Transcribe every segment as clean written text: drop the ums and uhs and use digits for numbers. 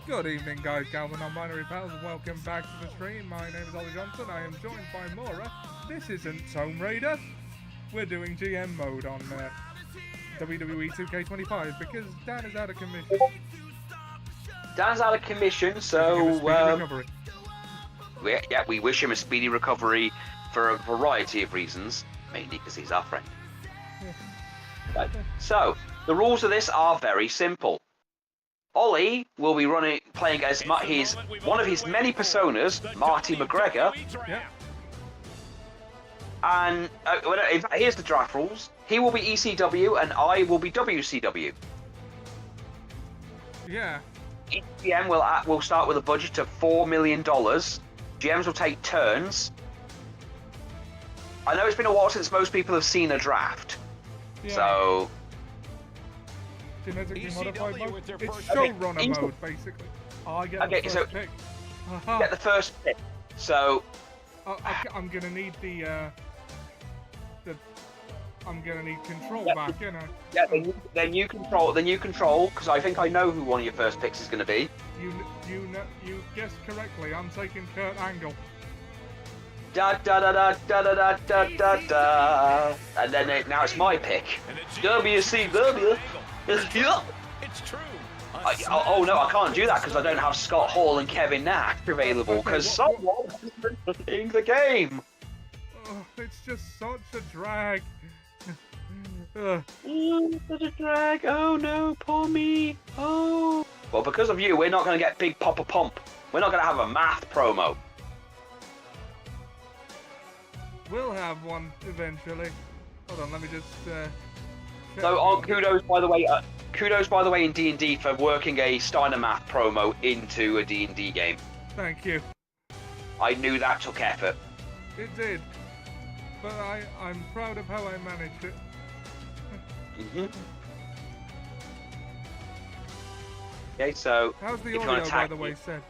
Good evening, guys, gals, and non-binary pals, and welcome back to the stream. My name is Ollie Johnson. I am joined by Maura. This isn't Tomb Raider. We're doing GM mode on WWE 2K25 because Dan is out of commission. Dan's out of commission, so we wish him a speedy recovery for a variety of reasons, mainly because he's our friend. Right. So the rules of this are very simple. Ollie will be playing as one of his many personas, Marty McGregor. Yeah. And here's the draft rules. He will be ECW and I will be WCW. Yeah. Each GM will start with a budget of $4 million. GMs will take turns. I know it's been a while since most people have seen a draft. Yeah. So... Genetically modified mode? It's showrunner mode, basically. Oh, I get the first pick. Get the first pick. So... I'm gonna need I'm gonna need control back, you know. Yeah, then you control, because I think I know who one of your first picks is gonna be. You guessed correctly. I'm taking Kurt Angle. Da da da da da da da da da. And then now it's my pick. WCW. It's true. Oh no, I can't do that because I don't have Scott Hall and Kevin Nash available because someone is playing the game. Oh, it's just such a drag. Such a drag. Oh no, poor me. Oh. Well, because of you, we're not going to get Big Papa Pump. We're not going to have a math promo. We'll have one eventually. Hold on, let me just. So, kudos by the way in D&D for working a Steiner Math promo into a D&D game. Thank you. I knew that took effort. It did, but I'm proud of how I managed it. Okay, so how's the if you audio, want to tag by the way, me. said?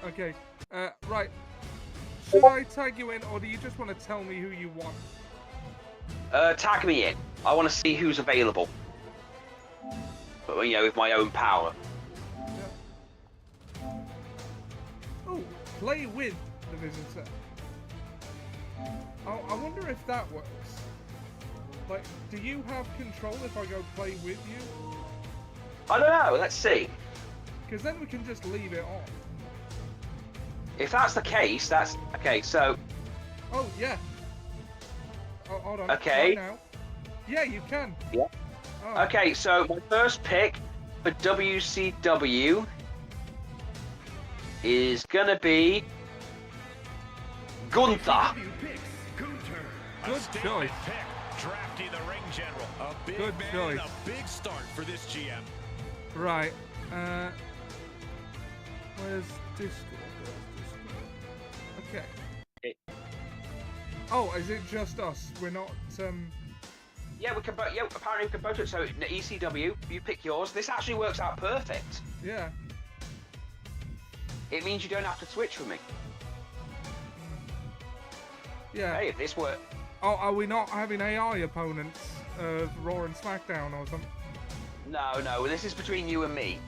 Okay, right. Should I tag you in, or do you just want to tell me who you want? Tag me in. I want to see who's available. But with my own power. Yeah. Oh, play with the visitor. I wonder if that works. Like, do you have control if I go play with you? I don't know. Let's see. Because then we can just leave it on. If that's the case, that's okay. So. Oh yeah. Oh, hold on. Okay. Right now. Yeah, you can. Yeah. Oh. Okay, so my first pick for WCW is gonna be Gunther. Good choice. Drafty the ring general. A big Good man choice. and a big start for this GM. Right. Where's Discord? Okay. Oh, is it just us? We're not. Yeah, we can both. Yeah, apparently we can both do it. So ECW, you pick yours. This actually works out perfect. Yeah. It means you don't have to switch with me. Yeah. Hey, if this works. Oh, are we not having AI opponents of Raw and SmackDown or something? No. This is between you and me.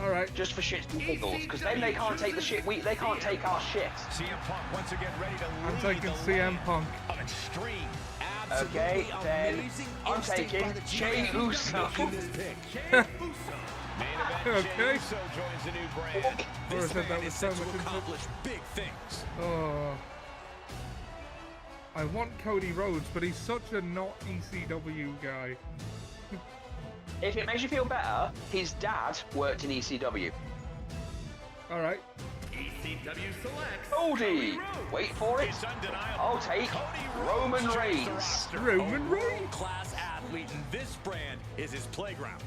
All right. Just for shits and giggles, because then they can't take the shit. They can't take our shit. CM Punk once again ready to I'm lead taking the CM line Punk. of Extreme. Okay, Absolutely then amazing I'm instinct taking by the Jey GM Uso. making this pick. Main event, Okay. Jey Uso joins the new brand. Laura This said that man was is so set to much accomplish big things. Oh. I want Cody Rhodes, but he's such a not ECW guy. If it makes you feel better, his dad worked in ECW. All right. ECW selects Cody! Wait for it. It's undeniable. I'll take Cody Roman joins the Reigns. roster. Roman A Reigns. world-class athlete, and this brand is his playground.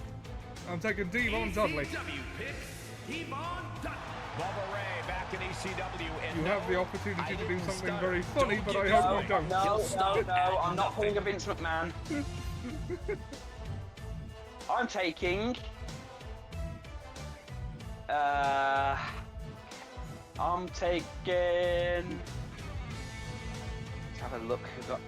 I'm taking Devon Dudley. ECW picks Devon Dudley. Bubba Ray back in ECW. And You have the no, opportunity I to do didn't something stutter. very funny, Don't but give I yourself hope you don't. No, I'm not pulling a Vince McMahon. I'm taking. I'm taking. Let's have a look. Who got?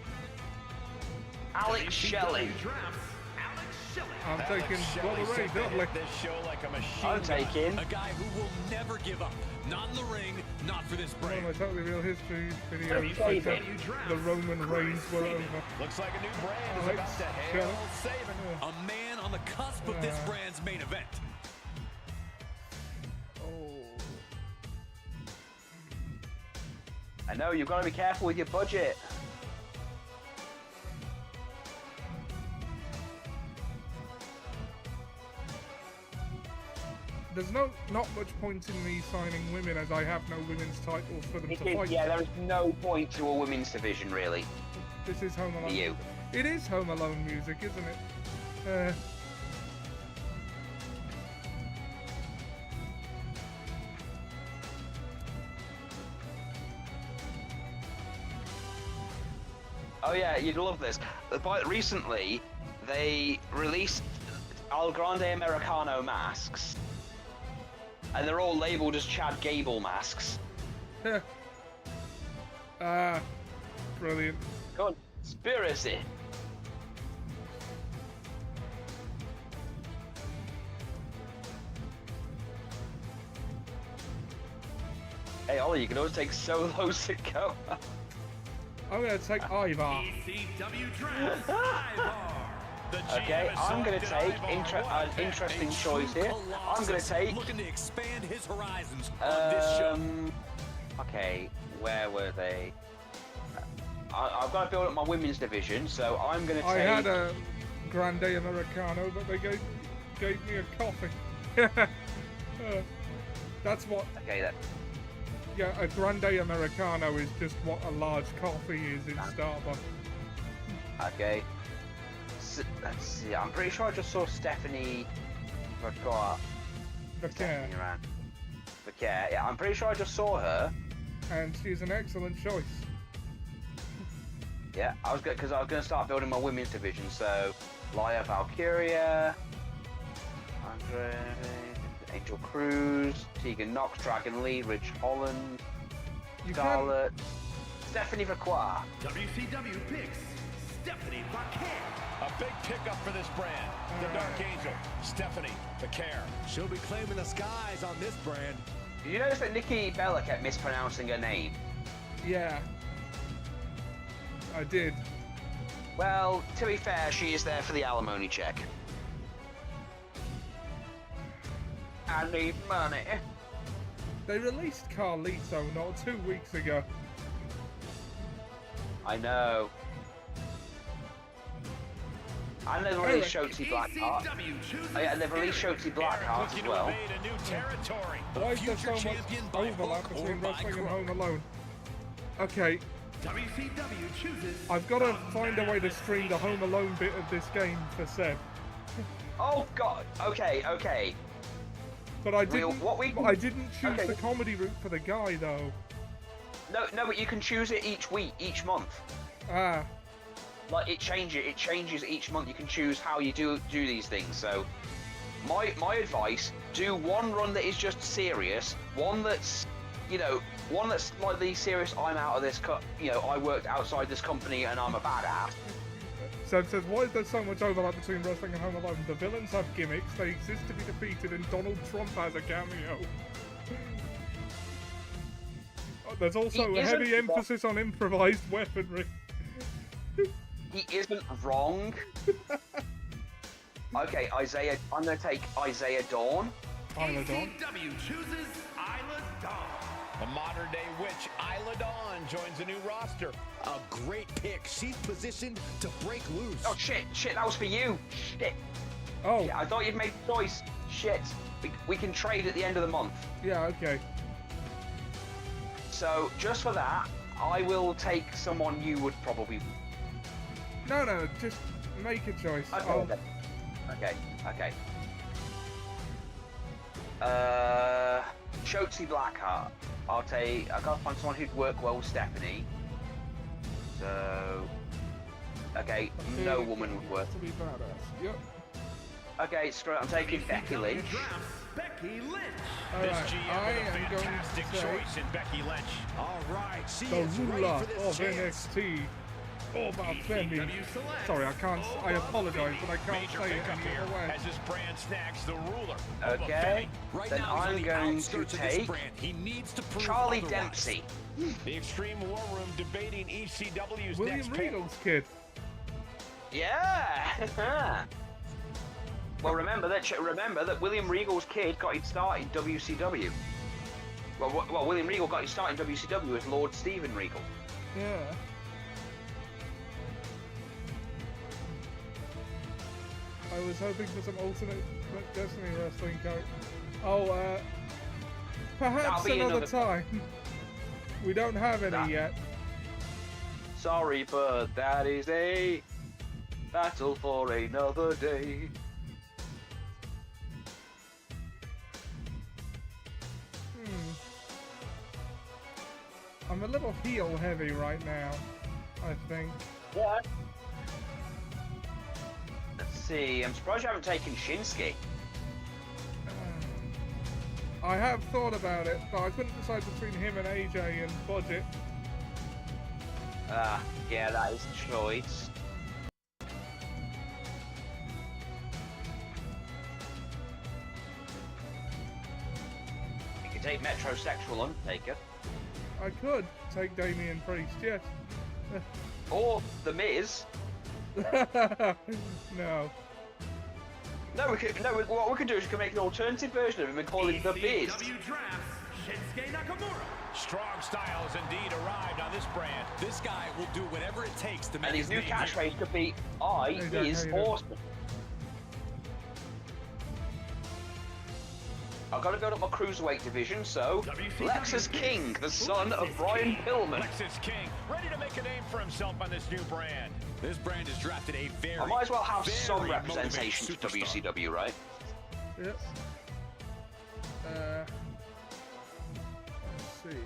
Alex Shelley. Drafts Alex Shelley. I'm taking Shall we Bubba Ray sit and Dudley. hit this show like a machine I'm gun? taking- a guy who will never give up. Not in the ring, not for this One of brand. my totally real history videos. I David. said the Roman Reigns were over. Looks like a new brand is Alex about to Shelley. hail Saban. A man on the cusp of this brand's main event. Oh. I know, you've got to be careful with your budget. There's not much point in me signing women as I have no women's titles for them to fight. Yeah, there is no point to a women's division, really. This is Home Alone. You. It is Home Alone music, isn't it? Oh yeah, you'd love this. But recently, they released Al Grande Americano masks, and they're all labeled as Chad Gable masks. Brilliant. Conspiracy. Hey Ollie, you can always take solos to go. I'm gonna take Ivar. ECW Draft Ivar. The Okay, GM has I'm gonna selected take Ivar an Wildcat, interesting a choice true here. I'm gonna colossus take- looking to expand his horizons on this show. Okay, where were they? I've got to build up my women's division, so I'm gonna take. I had a Grande Americano, but they gave me a coffee. That's what. Okay, that. Yeah, a Grande Americano is just what a large coffee is in Starbucks. Okay. Let's see. I'm pretty sure I just saw Stephanie. Forgot. Stephanie around. But yeah, I'm pretty sure I just saw her. And she's an excellent choice. Yeah, I was good because I was going to start building my women's division. So, Laya Valkyria, Andre, Angel Cruz, Tegan Knox, Dragon Lee, Ridge Holland, You Scarlett, Stephanie Vacqua. WCW picks Stephanie Vaquer. A big pickup for this brand. The Dark Angel, Stephanie Vaquer. She'll be claiming the skies on this brand. Did you notice that Nikki Bella kept mispronouncing her name? Yeah. I did. Well, to be fair, she is there for the alimony check. I need money. They released Carlito not 2 weeks ago. I know. And they've released Shotzi Blackheart. ECW chooses Oh yeah, and they've released Shotzi Blackheart as Looking to well. invade a new territory. Why is there Future so much champion by overlap hook or between by wrestling and crook. Home Alone? Okay, WCW chooses. I've got to find a way to stream the Home Alone bit of this game for Seb. Oh god. Okay. But I Real- didn't. what we- I didn't choose Okay. the comedy route for the guy though. No, but you can choose it each week, each month. Ah, Like it changes each month. You can choose how you do these things. So, my advice: do one run that is just serious, one that's slightly serious. I'm out of this. I worked outside this company and I'm a badass. Seb says, why is there so much overlap between wrestling and Home Alone? The villains have gimmicks, they exist to be defeated, and Donald Trump has a cameo. There's also He a heavy isn't wrong. emphasis on improvised weaponry. He isn't wrong. Okay, Isaiah. I'm gonna take Isaiah Dawn. Isla Dawn. ECW chooses Isla Dawn. The modern day witch Isla Dawn joins the new roster. A great pick. She's positioned to break loose. Oh shit! That was for you. Shit. Oh, I thought you'd made a choice. Shit. We can trade at the end of the month. yeah, okay. So just for that, I will take someone you would probably. No, just make a choice. Okay. Oh, Okay. Shotzi Blackheart. I gotta find someone who'd work well with Stephanie. So. Okay, no woman would work. To be badass. Yep. Okay, screw it. I'm taking Becky WCW Lynch. drafts Becky Lynch. This Alright, GM I with a am going fantastic to say choice in Becky Lynch. All right. She the is ready ruler for this of chance. NXT. Oh, Barbemi. ECW Select. Sorry, I can't. I apologise, but I can't Major say it pickup any here other way. as this brand snags the ruler. Okay. Right Then now, he's on I'm the going to outskirts of this take brand. He needs to prove Charlie otherwise. Dempsey. The Extreme War Room debating ECW's William next pick. Regal's kid. Yeah. Well, remember that William Regal's kid got his start in WCW. Well, William Regal got his start in WCW as Lord Steven Regal. Yeah. I was hoping for some alternate Destiny wrestling character. Oh, perhaps That'll be another another- time. We don't have any That- yet. Sorry, but that is a battle for another day. I'm a little heel heavy right now, I think. Yeah. Let's see. I'm surprised you haven't taken Shinsuke. I have thought about it, but I couldn't decide between him and AJ and budget. Yeah, that is a choice. You can take Metrosexual Undertaker. I could take Damian Priest, yes. Or The Miz. No. No, what we can do is we can make an alternative version of him and call him The Biz. ECW Drafts, Shinsuke Nakamura. Strong style has indeed arrived on this brand. This guy will do whatever it takes to make And his new name here. catchphrase could be, I Hey, Doc, is how you doing? awesome. I've got to build up my cruiserweight division, so WCW Lexus King, the son of Lexus Brian King. Pillman. Lexus King, ready to make a name for himself on this new brand. This brand has drafted a very, I might as well have very some motivated representation to superstar. WCW, right? Yep. Let's see.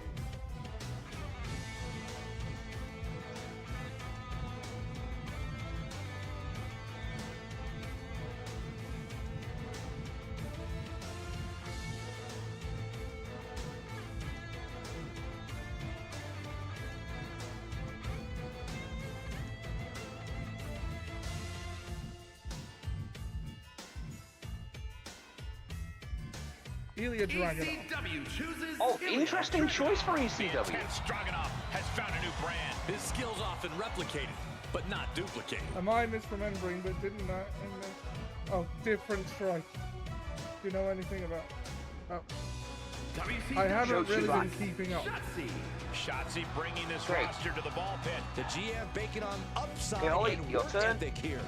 Ilya Dragunov. ECW chooses Oh, Ilya interesting choice for The ECW. intense Dragunov has found a new brand. His skills often replicated, but not duplicated. Am I misremembering, but didn't I? Oh, different strike. Do you know anything about? Oh, WCW I haven't Shotzi really been Black. keeping up. Shotzi. Shotzi bringing this Great. roster to the ball pit. The GM banking on upside Okay, Ollie, and your work turn. ethic here.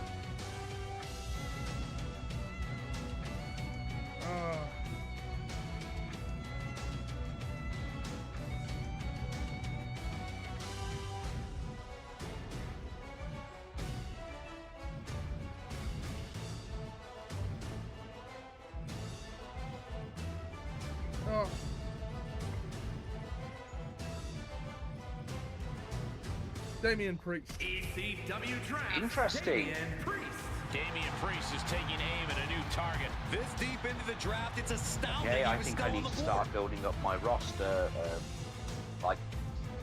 Oh. Damian Priest. ECW Draft. Interesting. Damian Priest. Damian Priest is taking aim at a new target. This deep into the draft, it's astounding. Okay, he I was think still I on need the to board. start building up my roster.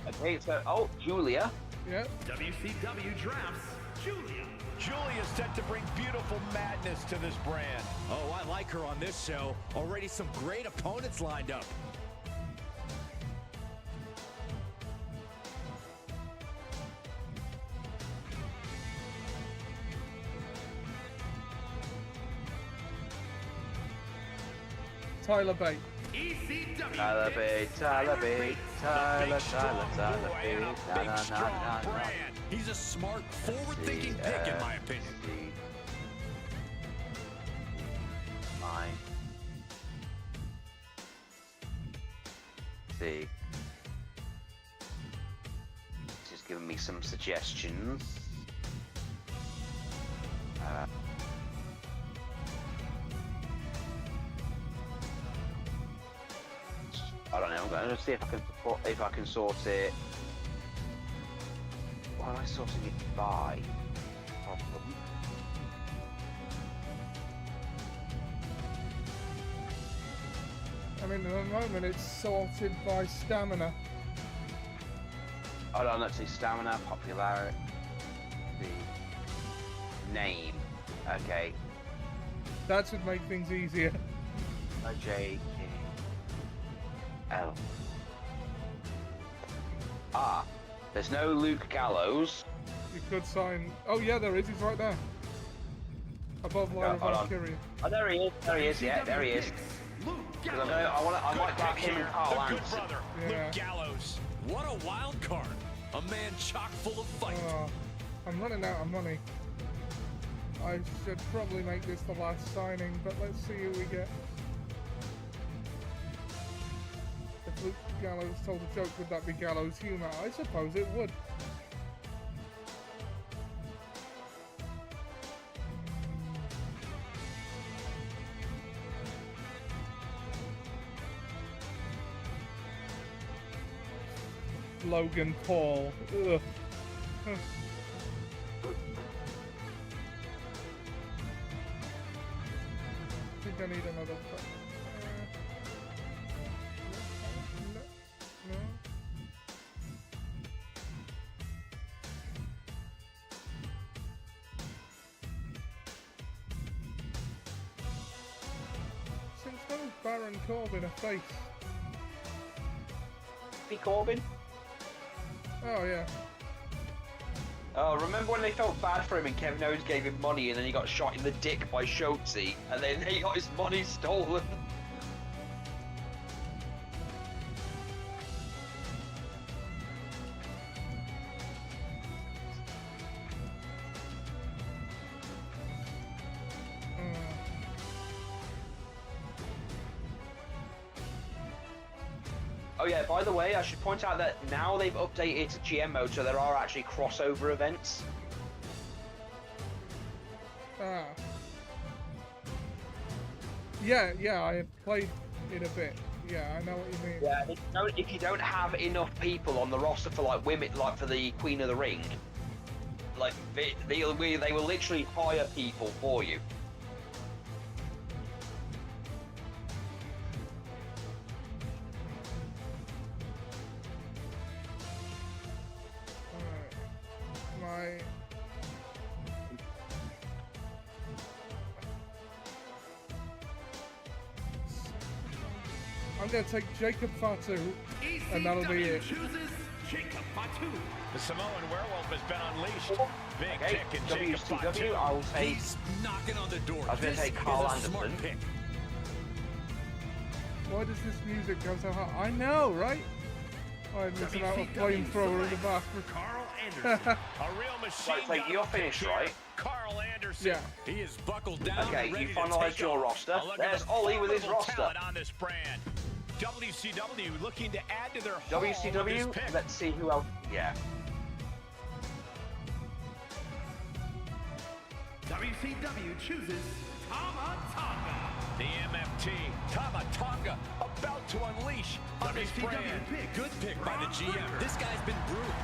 Okay, so Julia. Yep. WCW Drafts. Julia. Julia's set to bring beautiful madness to this brand. Oh, I like her on this show. Already some great opponents lined up. Tyler Bate. ECW. Tyler Bate, Tyler Bate, Tyler, Big, strong Tyler boy and a Bate. big, Na, na, strong na, na, na. brand. He's a smart, forward-thinking pick, in my opinion. Fine. See. Just giving me some suggestions. I don't know. I'm going to see if I can sort it. Why am I sorting it by? Problem. I mean, at the moment it's sorted by stamina. Hold on, let's see. Stamina, popularity. name. Okay. That should make things easier. J L. Ah, there's no Luke Gallows. You could sign. Oh yeah, there is. He's right there. Above Lyra hold on. Valkyrie. Oh, there he is. There he is. Yeah, there he is. Luke 'Cause Gallows. I might grab him and Carl The good Anderson. brother, Yeah. Luke Gallows. What a wild card. A man chock full of fight. Oh, I'm running out of money. I should probably make this the last signing, but let's see who we get. If Luke Gallows told a joke, would that be Gallows humour? I suppose it would. Logan Paul. Ugh. I think I need another. No. Since when is Baron Corbin a face? Happy Corbin. Oh yeah. Oh, remember when they felt bad for him and Kevin Owens gave him money and then he got shot in the dick by Shotzi and then he got his money stolen? Oh yeah, by the way, I should point out that now they've updated to GM mode, so there are actually crossover events. Ah. Yeah, I have played it a bit. Yeah, I know what you mean. Yeah, if you don't have enough people on the roster for like women, like for the Queen of the Ring, like they will literally hire people for you. Alright. I'm gonna take Jacob Fatu, and that'll be ECW it. chooses Jacob Fatu. The Samoan werewolf has been unleashed. Big Okay, kick and Jacob WCW, Fatu. I'll take. He's knocking on the door. I was gonna This take Carl is a smart Anderson. pick. Why does this music go so hard? I know, right? I'm missing out a flamethrower in the bathroom. Carl Anderson. A real machine. Right, so gun you're up the finished, chair. right? Carl Anderson. Yeah. He is buckled down. Okay, and ready you to finalised take your off. roster. A look at There's the Ollie with his formidable roster. talent on this brand. WCW looking to add to their haul with this WCW, pick. let's see who else. Yeah. WCW chooses Tama Tonga. The MFT, Tama Tonga, about to unleash on this WCW brand. picks Good pick by the Ron GM. Breaker. This guy's been brutal.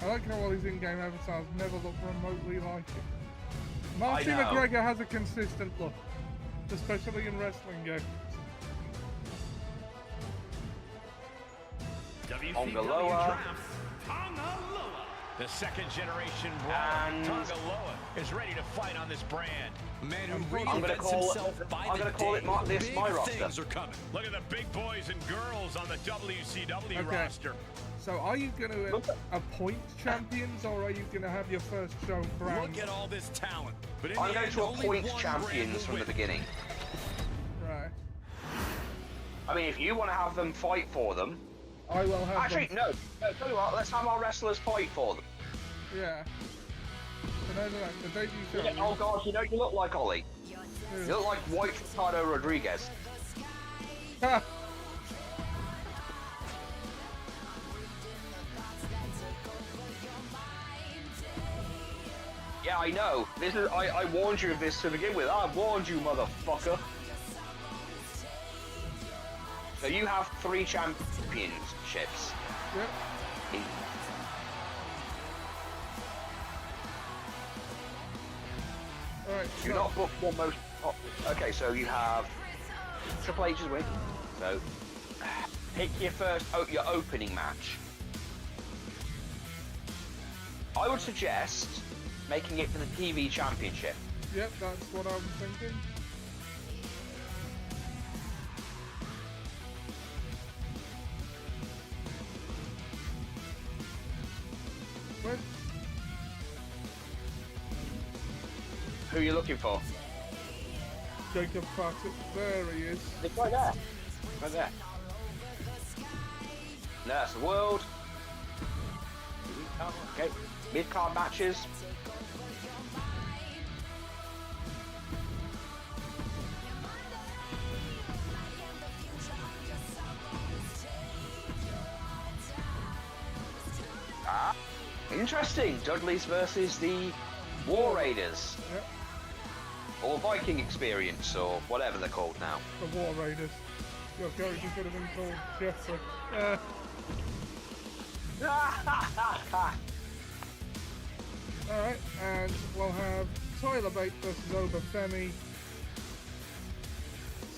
I like how all these in-game avatars never look remotely like it. Marty know. McGregor has a consistent look, especially in wrestling games. WCW Ongaloa. drafts Tonga Loa. The second generation brawler, And- Tonga Loa, is ready to fight on this brand. A man who I'm gonna reinvents call it- himself by I'm the gonna call it day. my- this Big my roster. things are coming. Look at the big boys and girls on the WCW Okay. roster. So are you going to appoint champions, or are you going to have your first show brand? Look at all this talent. But in I'm the going end, to only appoint one brand champions will from the win. beginning. Right. I mean, if you want to have them fight for them. I will have Actually, them. no. Tell you what, let's have our wrestlers fight for them. Yeah. So no, the debut show. Yeah, oh god, you know you look like Ollie. You Yeah. look like White Ricardo Rodriguez. Ha! Yeah, I know. This is I warned you of this to begin with. I warned you, motherfucker. So you have 3 championships. Yep. Alright, Do so not book one most Oh, okay, so you have Triple H's win. So pick your your opening match. I would suggest making it for the TV Championship. Yep, that's what I was thinking. When? Who are you looking for? Jacob Patrick, there he is. It's right there. Right there. No, that's the world. Okay, mid-card matches. Ah, interesting. Dudley's versus the War Raiders. Yep, Or Viking Experience, or whatever they're called now. the War Raiders. Your character could have been called Jeffrey. Alright, and we'll have Tyler Bate versus Obafemi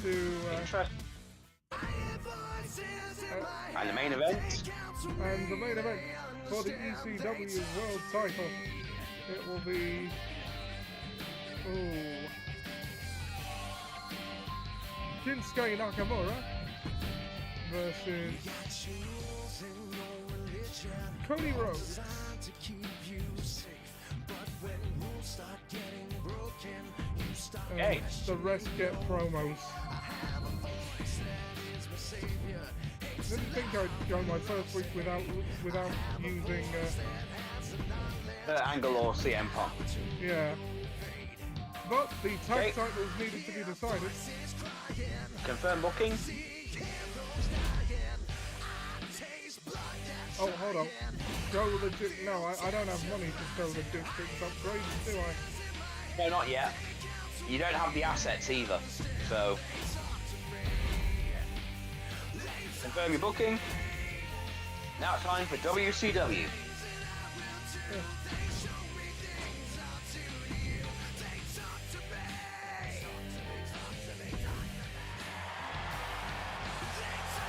to Interest. And the main event. and the main event for the ECW World Title. It will be Shinsuke Nakamura versus Cody Rhodes. Okay. The rest get promos. Didn't think I'd go my first week without using Angle or CM Punk. yeah. But the tag Okay. titles needed to be decided. Confirm booking. Oh, hold on. Show the no, I don't have money to show the districts upgrades, do I? No, not yet. You don't have the assets either, so confirm your booking. Now it's time for WCW.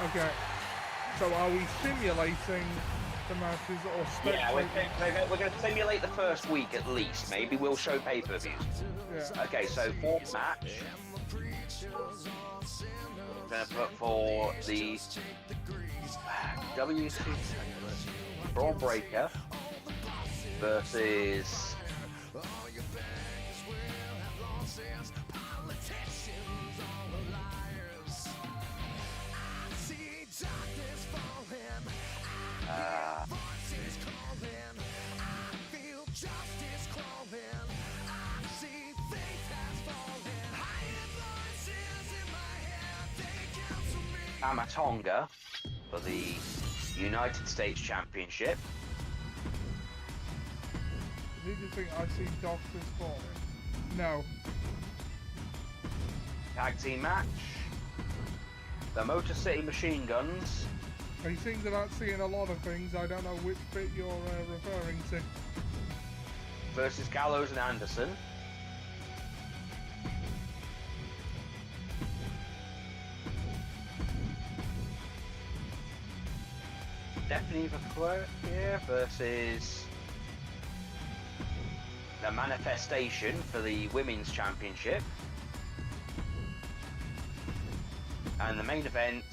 Okay. So are we simulating the matches or Yeah, spectating? we're going to simulate the first week at least. Maybe we'll show pay-per-views. Yeah. Okay, so fourth match. Going to put for the WCW Braun Breaker versus Amatonga for the United States Championship. Did you think I see doctors falling? No. Tag team match. The Motor City Machine Guns He seems about seeing a lot of things. I don't know which bit you're referring to. versus Gallows and Anderson. Stephanie McClure here versus the Manifestation for the Women's Championship. And the main event,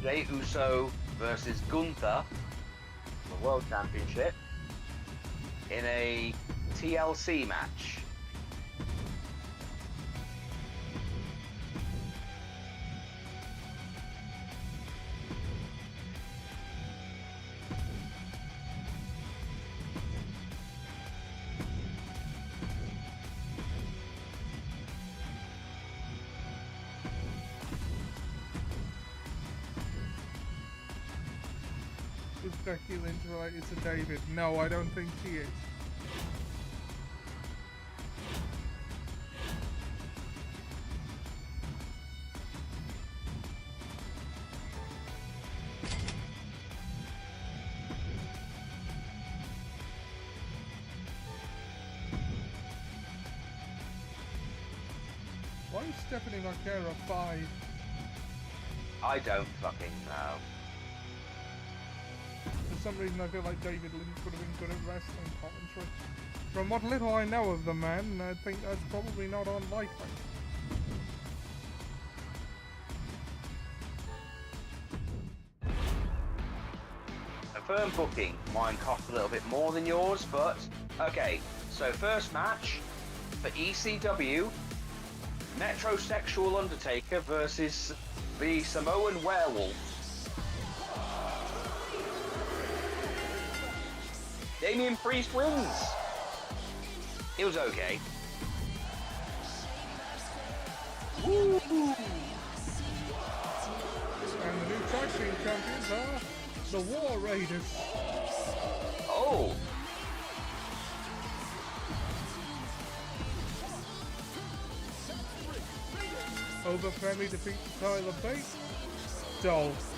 Jey Uso versus Gunther for the World Championship in a TLC match. Is Becky Lynch related to David? No, I don't think she is. Stephanie McCara 5? I don't fucking know. For some reason, I feel like David Lynch would have been good at wrestling commentary. From what little I know of the man, I think that's probably not unlikely. A firm booking. Mine cost a little bit more than yours, but okay. So first match for ECW, Metrosexual Undertaker versus the Samoan Werewolf. Damian Priest wins. It was okay. Woo! And the new tag team champions are the War Raiders. Oh! Over Femi defeats Tyler Bate. Dolph.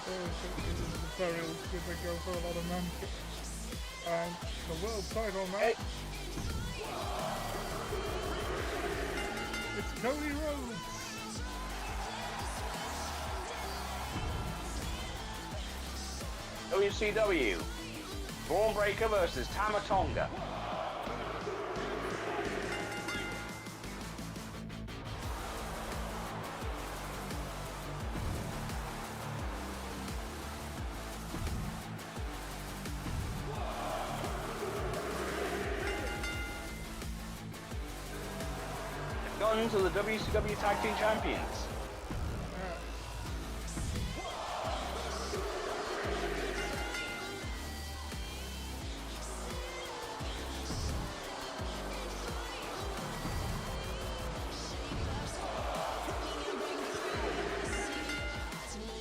The burials good, they go for a lot of man kicks. And the world title match. It's Cody Rhodes. WCW, Braun Breaker versus Tama Tonga. The Guns are the WCW Tag Team Champions.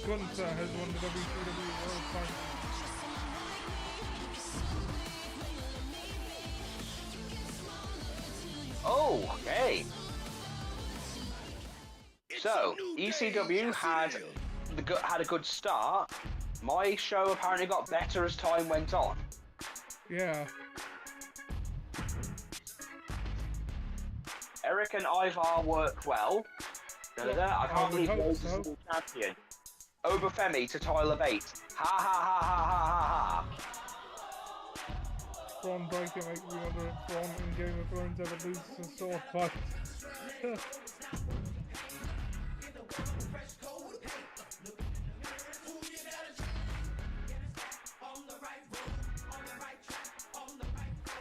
Gunther has won the WCW World Title. Oh, okay. So ECW had a good start. My show apparently got better as time went on. Yeah. Eric and Ivar work well. I can't believe hope Rhodes is so. the champion. Over Femi to Tyler Bate. Ha ha ha ha ha ha ha. Braun Breaker makes me wonder if Braun in Game of Thrones ever loses a sword fight.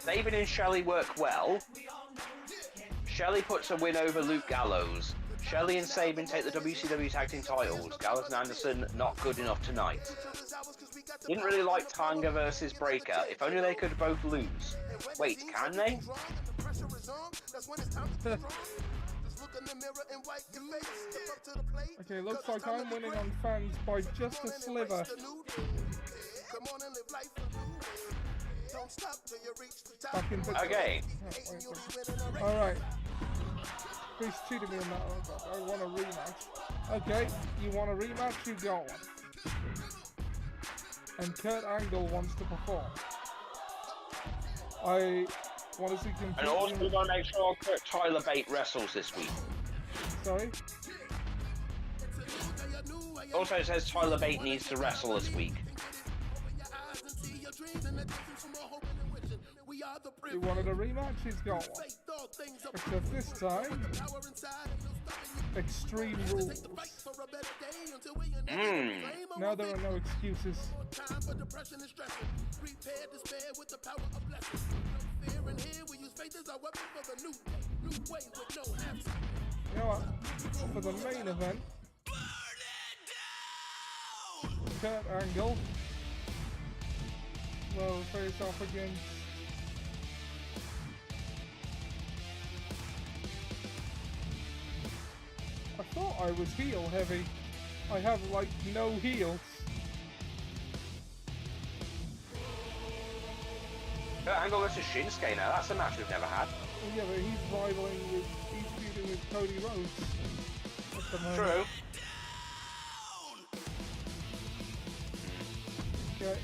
David and Shelley work well. Shelley puts a win over Luke Gallows. Shelley and Sabin take the WCW Tag Team titles. Gallows and Anderson not good enough tonight. Didn't really like Tanga versus Breaker. If only they could both lose. Wait, can they? Okay, looks like I'm winning on fans by just a sliver. Back in the Okay. Alright. Chris cheated me on that. I want a rematch. Okay, you want a rematch? You got one. And Kurt Angle wants to perform. I want to see complete. And also we're going to make sure Tyler Bate wrestles this week. Sorry? Also it says Tyler Bate needs to wrestle this week. He wanted a rematch, he's got one. Except this time, Extreme Rules. Now there are no excuses. You know what? For the main event, Kurt Angle will face off against I thought I was heel heavy. I have like no heels. Kurt Angle versus Shinsuke now. That's a match we've never had. Well, yeah, but he's feuding with Cody Rhodes at the moment. True. Okay,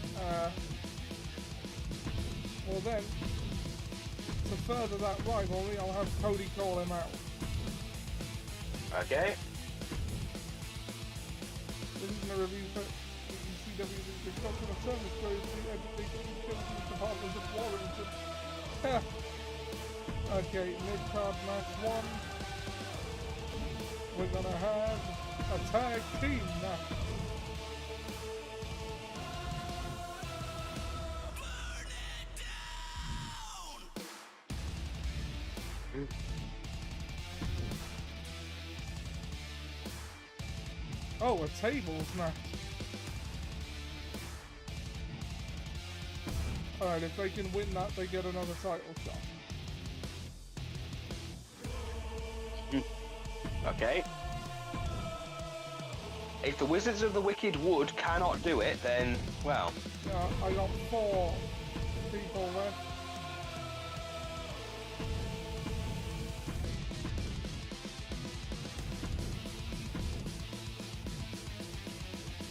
well then, to further that rivalry, I'll have Cody call him out. Okay. This isn't a review for ECW customer service where the Children's Department of Warrington. Okay, mid-card match 1. We're gonna have a tag team match. Oh, a tables match. Alright, if they can win that, they get another title shot. Okay. If the Wizards of the Wicked Wood cannot do it, then, well... I got 4 people there.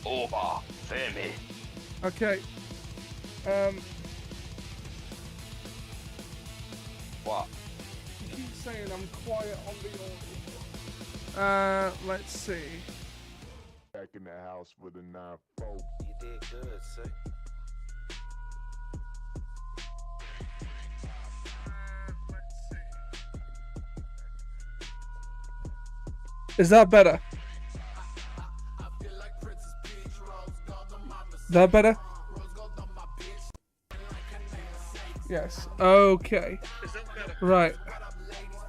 Over. Femi. Okay. What? You keep saying I'm quiet on the audio. Let's see. Back in the house with a 9-4. You did good, sir. Is that better? Is that better? Yes. Okay. Right.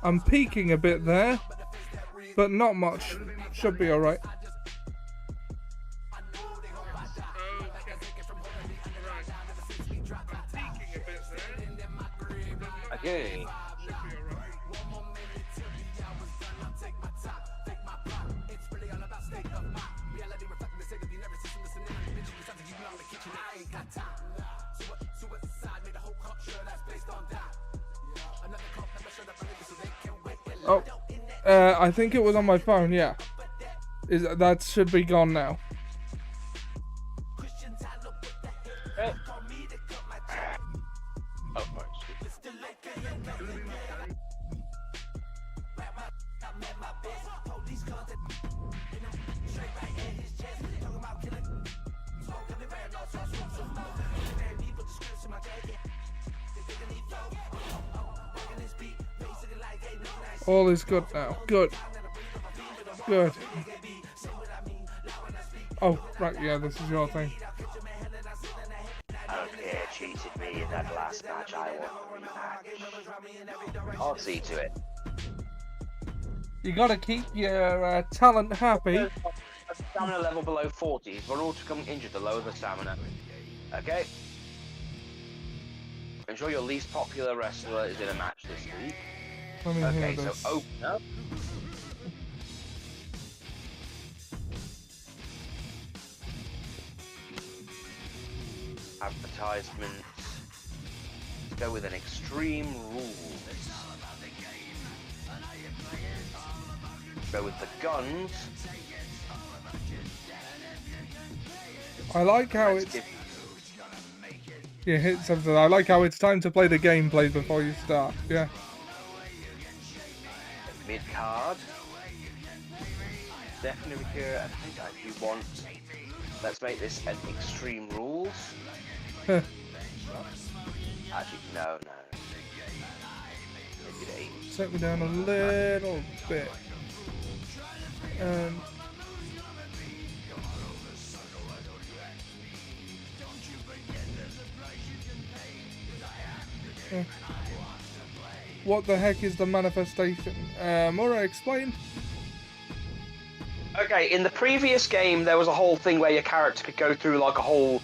I'm peaking a bit there, but not much. Should be alright. Okay. Oh, I think it was on my phone. Yeah, that should be gone now. Oh, All is good now. Good. Good. Oh, right, yeah, this is your thing. I don't care, cheated me in that last match. I want a rematch. I'll see to it. You gotta keep your talent happy. A stamina level below 40. If we're all to become injured, the lower the stamina. Okay? Ensure your least popular wrestler is in a match this week. Let me Okay, hear so this. open up. Advertisements. Let's go with an Extreme Rules. Go with the guns. I like how Let's it's... give You hit something. I like how it's time to play the gameplay before you start. Yeah. mid card. Definitely here. I think I do want. Let's make this an Extreme Rules. Actually, no. Make it 8. Set me down a little bit. What the heck is the manifestation? Mura, explain. Okay, in the previous game, there was a whole thing where your character could go through like a whole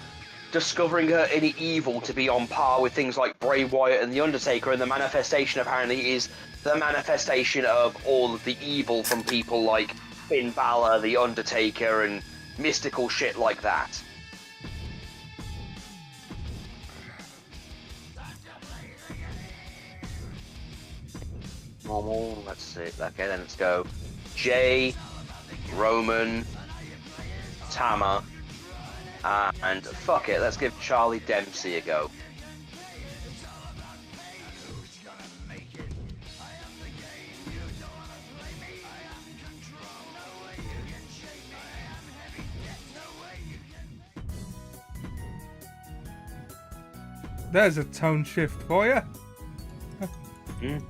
discovering any evil to be on par with things like Bray Wyatt and The Undertaker, and the manifestation apparently is the manifestation of all of the evil from people like Finn Balor, The Undertaker, and mystical shit like that. Normal, let's see. Okay, then let's go. Jay, Roman, Tama, and fuck it, let's give Charlie Dempsey a go. There's a tone shift for you. If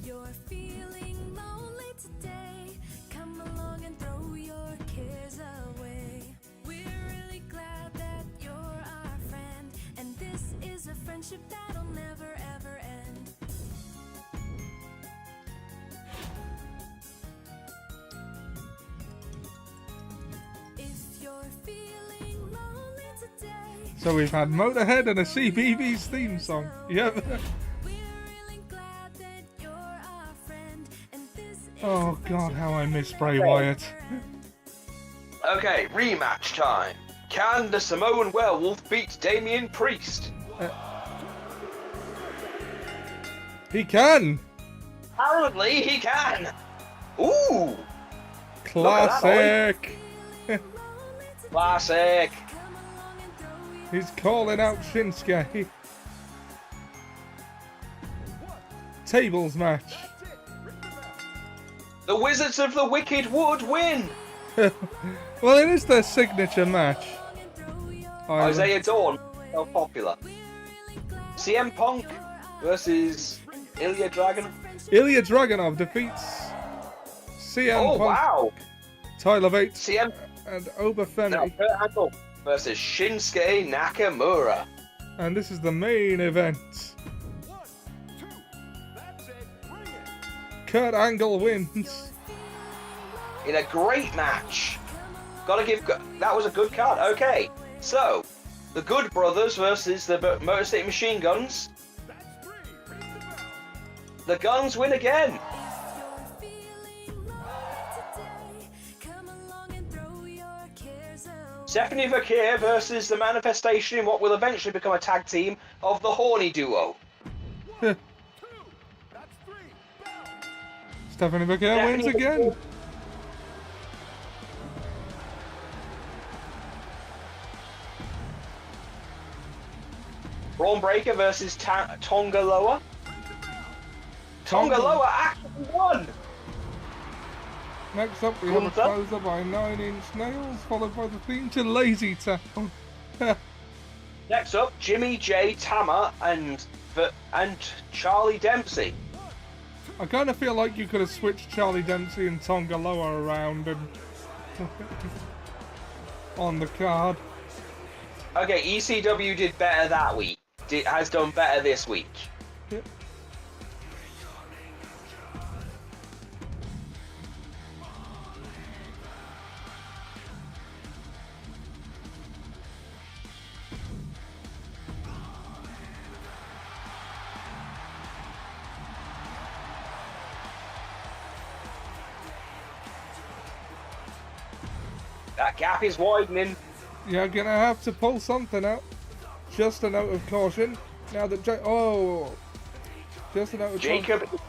you're feeling lonely today, come along and throw your cares away. We're really glad that you're our friend, and this is a friendship that'll never ever end. If you're feeling lonely today, So we've had Motorhead and a CBeebies theme song. Yep. we're really glad that you're our friend, and this is Oh a god, how I miss friendship Bray that'll Wyatt. never end. Okay, rematch time. Can the Samoan Werewolf beat Damian Priest? He can! Apparently he can. Ooh, Classic! classic. He's calling out Shinsuke. Tables match. The Wizards of the Wicked would win. Well, it is their signature match. Isaiah Dawn, so popular. CM Punk versus Ilya Dragunov. Ilya Dragunov defeats CM Oh Punk, wow! Tyler Bates, CM and now Obafemi. Kurt Angle versus Shinsuke Nakamura. And this is the main event. Kurt Angle wins. In a great match. Gotta give. That was a good card. Okay, so the Good Brothers versus the Motor City Machine Guns. The Guns win again. Stephanie Vakir versus the Manifestation in what will eventually become a tag team of the Horny Duo. Stephanie Bakir wins again. Braun Breaker versus Tonga Loa. Tonga Loa actually won. Next up, we have a Gunther. closer by 9 Inch Nails, followed by the theme to Lazy Town. Next up, Jimmy J, Tama, and Charlie Dempsey. I kind of feel like you could have switched Charlie Dempsey and Tonga Loa around and on the card. Okay, ECW did better that week. Has done better this week. Yep. That gap is widening. You're gonna have to pull something out. Just a note of caution. Now that just a note of Jacob caution.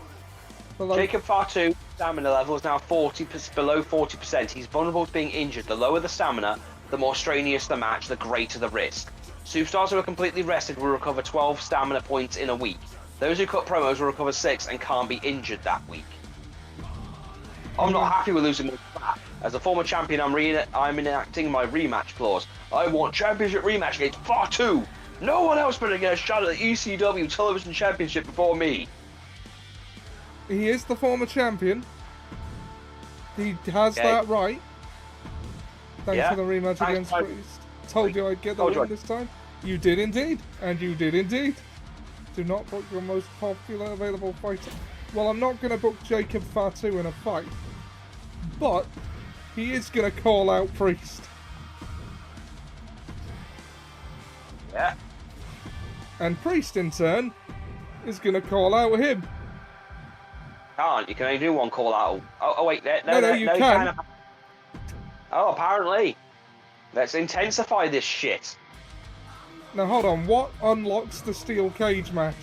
Jacob Fatu stamina level is now below 40%. He's vulnerable to being injured. The lower the stamina, the more strenuous the match, the greater the risk. Superstars who are completely rested will recover 12 stamina points in a week. Those who cut promos will recover 6 and can't be injured that week. I'm not happy with losing my fat. As a former champion, I'm enacting my rematch clause. I want championship rematch against Fatu. No one else better get a shot at the ECW Television Championship before me. He is the former champion. He has Okay. that right. Thanks Yeah. for the rematch Thanks, against Mike. Priest. Told you I'd get the Told you win I- this time. You did indeed. And you did indeed. Do not book your most popular available fighter. Well, I'm not going to book Jacob Fatu in a fight. But he is going to call out Priest. Yeah. And Priest, in turn, is going to call out him. Can't. You can only do one call out. Oh wait. No, you can. Oh, apparently. Let's intensify this shit. Now, hold on. What unlocks the steel cage match?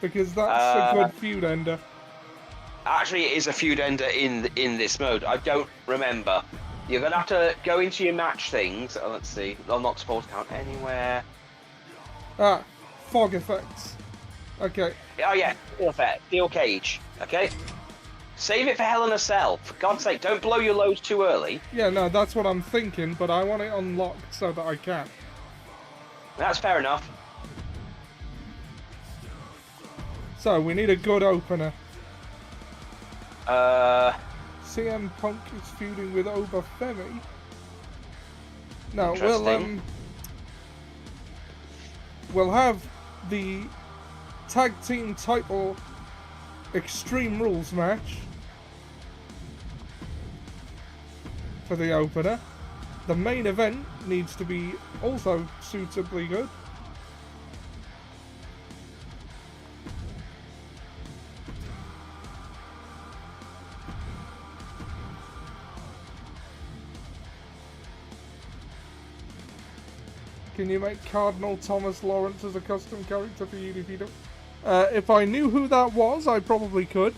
Because that's a good feud ender. Actually, it is a feud ender in this mode. I don't remember. You're gonna have to go into your match things. Oh, let's see. I'm not supposed to count anywhere. Ah, fog effects. Okay. Oh yeah, steel cage. Okay. Save it for Hell in a Cell. For God's sake, don't blow your loads too early. Yeah, no, that's what I'm thinking, but I want it unlocked so that I can. That's fair enough. So we need a good opener. CM Punk is feuding with Obafemi. Now Interesting. we'll have the tag team title Extreme Rules match for the opener. The main event needs to be also suitably good. Can you make Cardinal Thomas Lawrence as a custom character for UDPW? If I knew who that was, I probably could.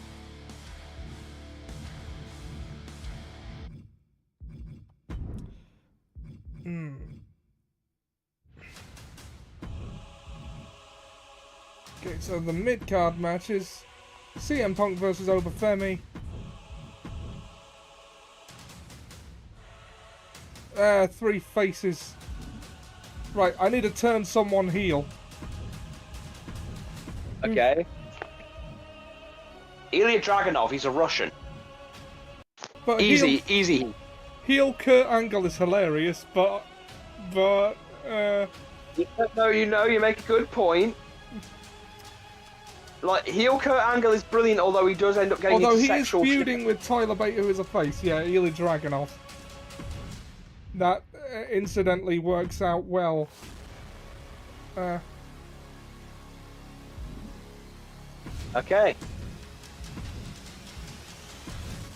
Okay, so the mid-card matches: CM Punk versus Obafemi. Three faces. Right, I need to turn someone heel. Okay. Ilya Dragunov, he's a Russian. But Easy, easy. heel Kurt Angle is hilarious, but No, you make a good point. Like, heel Kurt Angle is brilliant, although he does end up getting although into he is sexual feuding with Tyler Bate, who is a face, yeah, Ilya Dragunov. That incidentally works out well. Okay.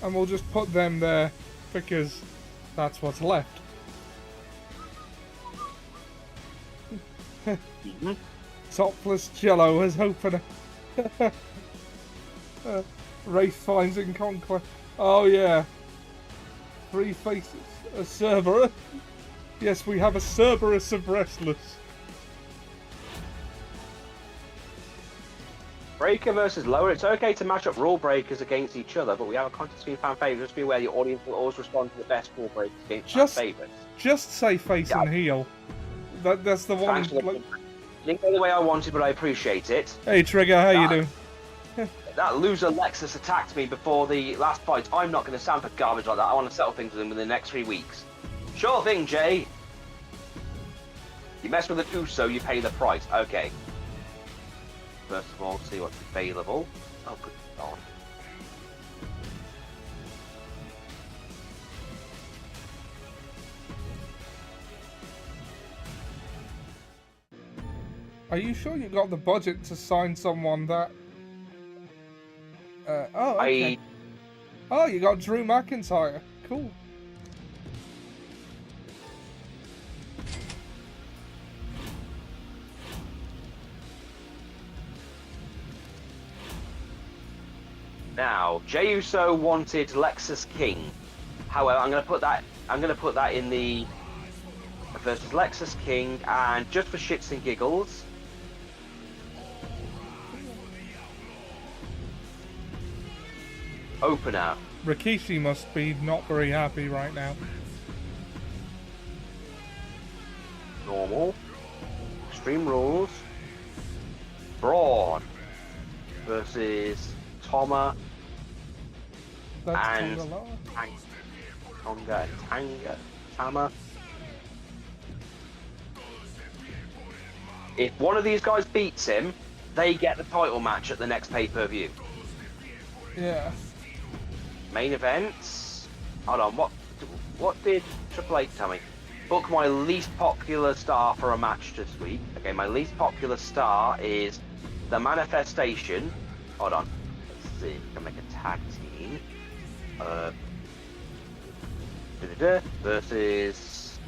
And we'll just put them there because that's what's left. Topless Jello as opener. Race finds in Conquest. Oh yeah. Three faces. A Cerberus. Yes, we have a Cerberus of wrestlers. Breaker versus Lower. It's okay to match up rule breakers against each other, but we have a contest between fan favourites. Just be aware the audience will always respond to the best rule breakers against fan favourites. Just say face and heel. That's the one. Like, didn't go the way I wanted, but I appreciate it. Hey Trigger, how you doing? That loser Lexus attacked me before the last fight. I'm not going to stand for garbage like that. I want to settle things with him within the next 3 weeks. Sure thing, Jay. You mess with an Uso, you pay the price. Okay. First of all, see what's available. Oh, good God. Are you sure you got the budget to sign someone that? Oh, okay. Oh, you got Drew McIntyre. Cool. Now, Jey Uso wanted Lexus King. However, I'm going to put that in the versus Lexus King, and just for shits and giggles, opener. Rikishi must be not very happy right now. Normal. Extreme Rules. Braun versus Toma That's and Tanga. Tama. If one of these guys beats him, they get the title match at the next pay-per-view. Yeah. Main events. Hold on, what did Triple H tell me? Book my least popular star for a match this week. Okay, my least popular star is the Manifestation. Hold on. Let's see if we can make a tag team. Versus.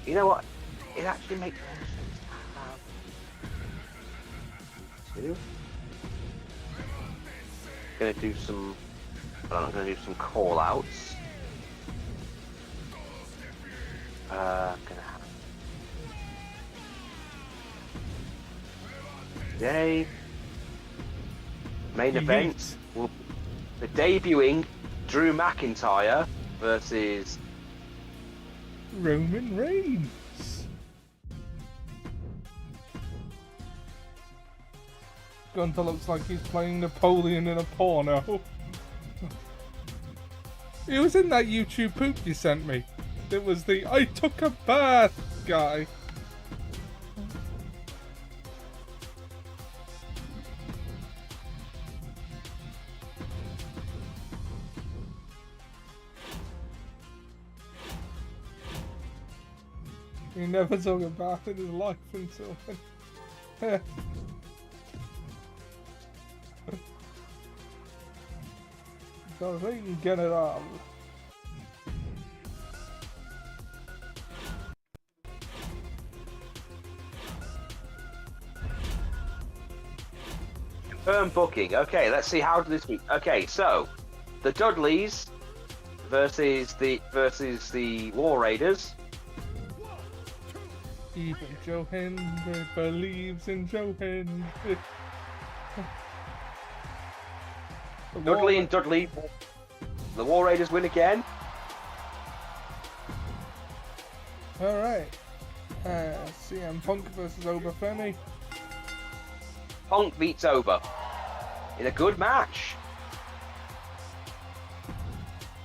You know what? It actually makes more sense to have two. Gonna do some. I'm gonna do some call outs. Gonna have today. Main event will be debuting Drew McIntyre versus Roman Reigns. Gunther looks like he's playing Napoleon in a porno. He was in that YouTube poop you sent me. It was the I took a bath guy. He never took a bath in his life until then. So he can get it on. Confirm booking. Okay, let's see how this week. Okay, so the Dudleys versus the War Raiders. Even Joe Hendry believes in Joe Hendry. Dudley and Dudley. The War Raiders win again. Alright. CM Punk versus Obafemi. Punk beats Oba in a good match.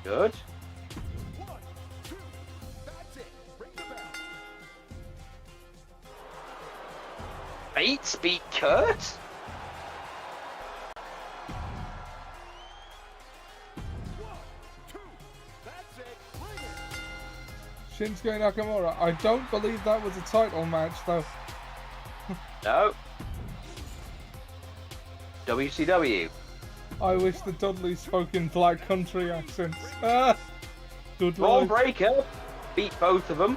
Good. Bates beat Kurt. Shinsuke Nakamura. I don't believe that was a title match though. No. WCW. I wish the Dudleys spoke in black country accents. Ah! Dudley. Braun Breaker beat both of them.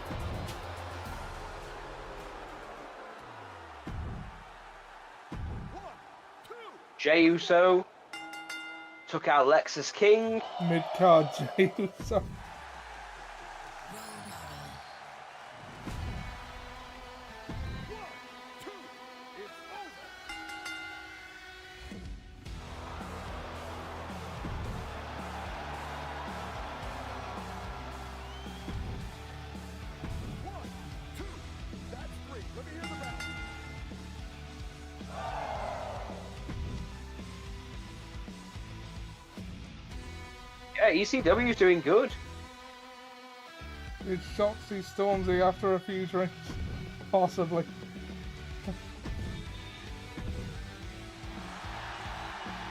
Jey Uso took out Lexus King. Mid-card Jey Uso. Yeah, ECW's doing good. It's Shotzi Stormzy after a few drinks. Possibly.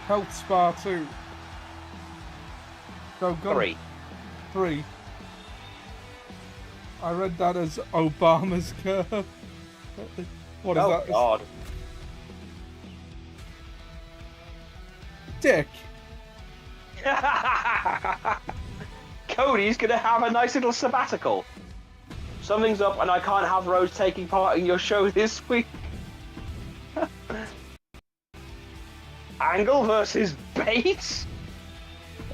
Health Spa 2. So Gun 3. I read that as Obama's curve. What is that? God. Dick. Cody's gonna have a nice little sabbatical. Something's up and I can't have Rose taking part in your show this week. Angle versus Bates?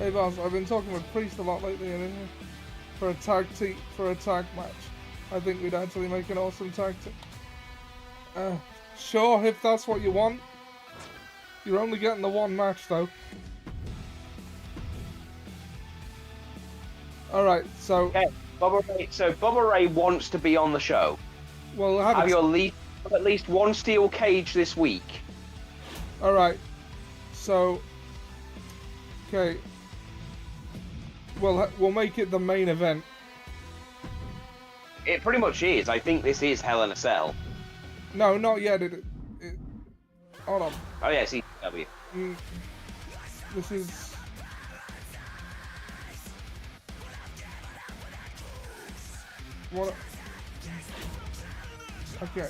Hey boss, I've been talking with Priest a lot lately and for a tag match. I think we'd actually make an awesome tag team. Sure, if that's what you want. You're only getting the one match though. Alright, so... Okay, Bubba Ray wants to be on the show. Well, have at least one steel cage this week. Alright, so... Okay. We'll make it the main event. It pretty much is. I think this is Hell in a Cell. No, not yet. Hold on. Oh yeah, CW. This is... What? Okay,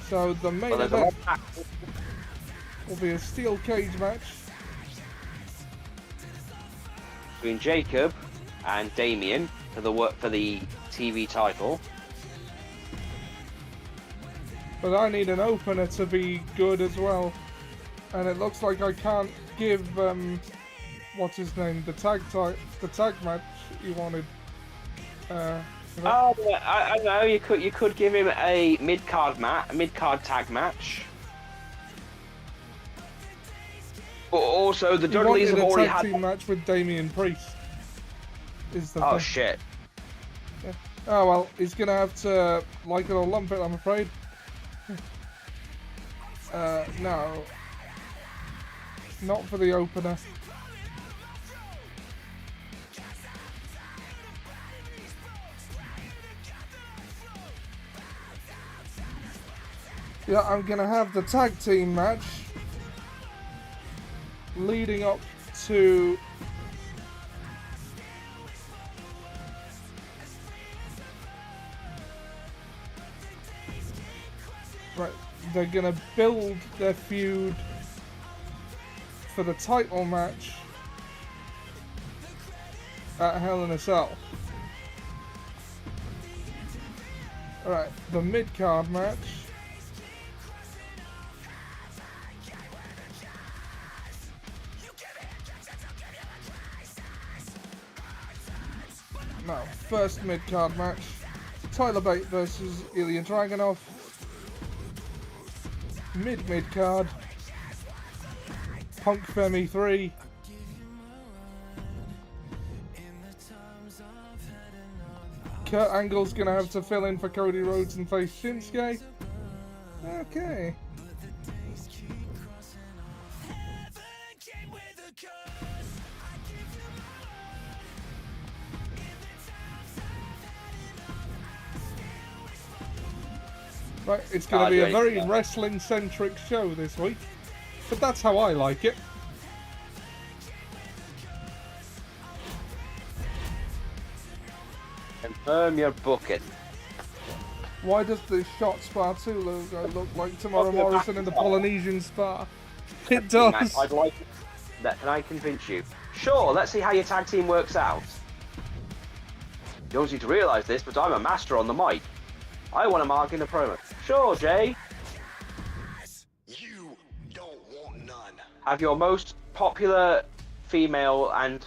so the main event will be a steel cage match between Jacob and Damien for the TV title. but I need an opener to be good as well, and it looks like I can't give what's his name the tag match you wanted. Oh, yeah, I know. You could give him a mid-card tag match. But also, the Dudleys have already had a tag team match with Damian Priest. Is the oh thing. shit! Yeah. Oh well, he's gonna have to like it or lump it, I'm afraid. No. Not for the opener. Yeah, I'm gonna have the tag team match leading up to right, they're gonna build their feud for the title match at Hell in a Cell. Alright, the mid-card match. No, first mid-card match. Tyler Bate versus Ilya Dragunov. Mid-card. Punk Femi 3. Kurt Angle's gonna have to fill in for Cody Rhodes and face Shinsuke. Okay. Right, it's going to be a very wrestling-centric show this week, but that's how I like it. Confirm your booking. Why does the Shot Spa 2 logo look like Tamara Morrison in the Polynesian Spa? It does. I'd like. Can I convince you? Sure. Let's see how your tag team works out. You don't need to realise this, but I'm a master on the mic. I want to mark in the promo. Sure, Jay. You don't want none. Have your most popular female and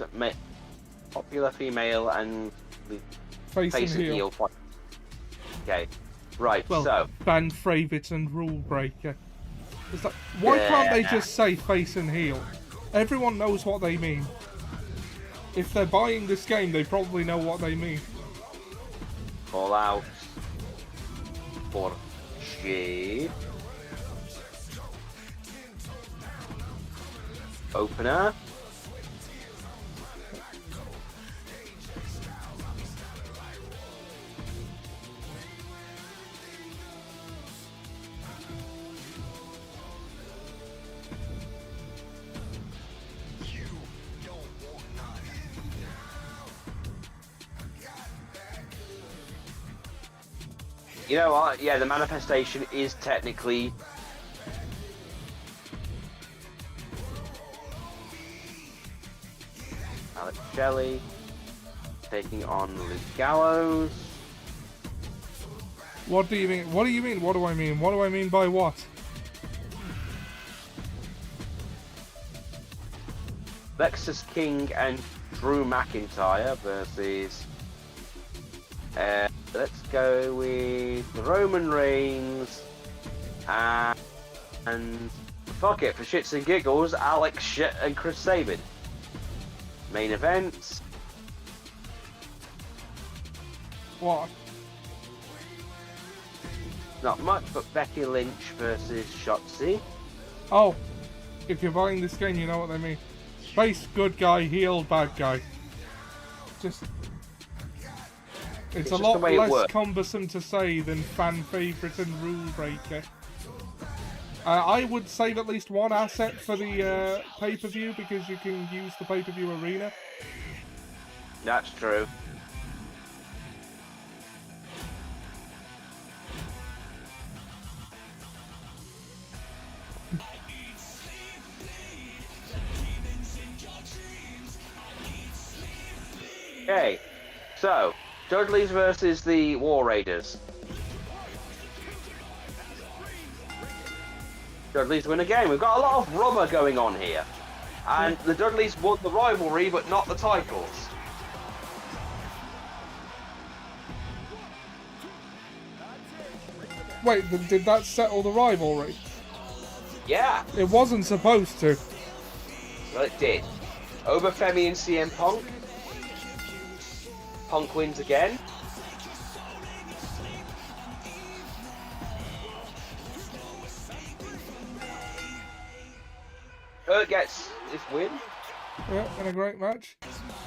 Face and heel. fight. Okay, right. Well, so Van Fravitz and Rule Breaker. It's like, why can't they just say face and heel? Everyone knows what they mean. If they're buying this game, they probably know what they mean. All out for Jade. Opener. You know what? Yeah, the manifestation is technically Alex Shelley taking on Luke Gallows. What do you mean? What do you mean? What do I mean? What do I mean by what? Lexus King and Drew McIntyre versus let's go with Roman Reigns and fuck it, for shits and giggles, Alex Shit and Chris Sabin. Main events. What? Not much, but Becky Lynch versus Shotzi. Oh, if you're buying this game, you know what I mean. Face good guy, heel bad guy. It's a just lot the way it less works. cumbersome to say than fan favourite and rule breaker. I would save at least one asset for the pay-per-view because you can use the pay-per-view arena. That's true. Okay, so Dudley's versus the War Raiders. Dudley's win again. We've got a lot of rubber going on here. And the Dudleys won the rivalry, but not the titles. Wait, did that settle the rivalry? Yeah, It wasn't supposed to. well it did. Over Femi and CM Punk. Punk wins again. Kurt gets his win. Yeah, in a great match.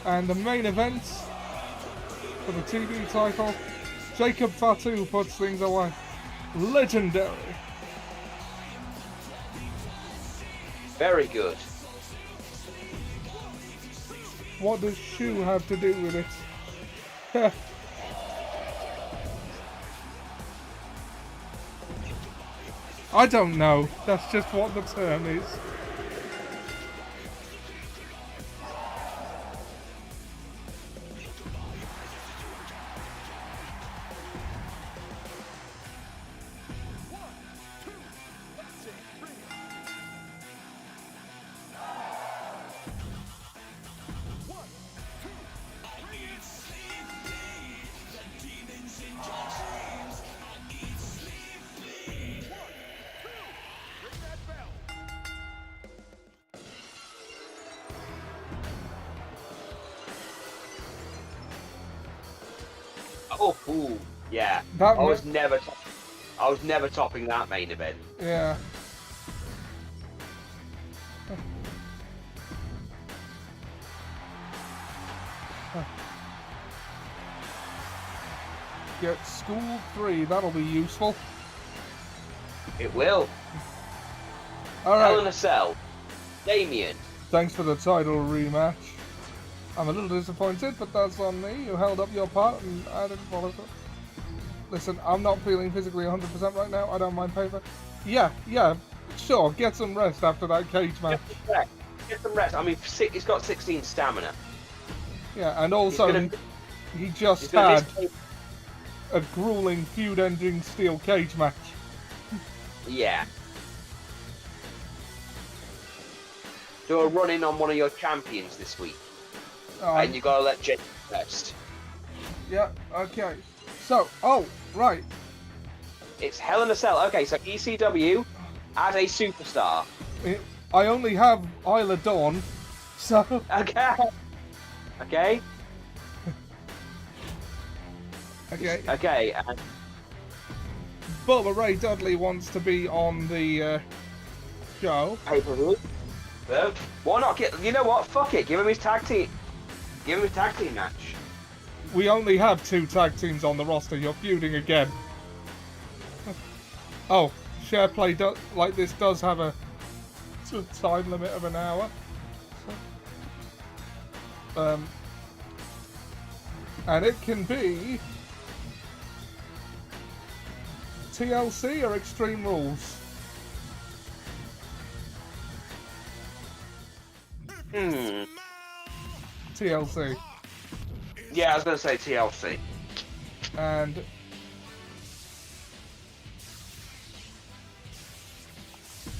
And the main event for the TV title, Jacob Fatu puts things away. Legendary. Very good. What does Shu have to do with it? I don't know. That's just what the term is. Oh, ooh, yeah. That I was never topping that main event. Yeah. Get School 3, that'll be useful. It will. Hell in Alright, a Cell. Damien. thanks for the title rematch. I'm a little disappointed, but that's on me. You held up your part and I didn't follow through. Listen, I'm not feeling physically 100% right now. I don't mind paper. Yeah, sure. Get some rest after that cage match. Get some rest. I mean, he's got 16 stamina. Yeah, and also gonna- he just He's gonna had a grueling feud-ending steel cage match. Yeah. Do a run-in on one of your champions this week. And you gotta let Jake rest. Yeah, okay. So, oh, right. It's Hell in a Cell. Okay, so ECW as a superstar. I only have Isla Dawn, so... Okay. Okay. Okay. Okay. And Bubba Ray Dudley wants to be on the show. pay-per-view. Well, why not get? You know what? Fuck it. Give him his tag team. Give him his tag team match. We only have 2 tag teams on the roster. You're feuding again. Oh, share play like this does have a time limit of an hour. And it can be TLC or Extreme Rules. TLC. Yeah, I was gonna say TLC. And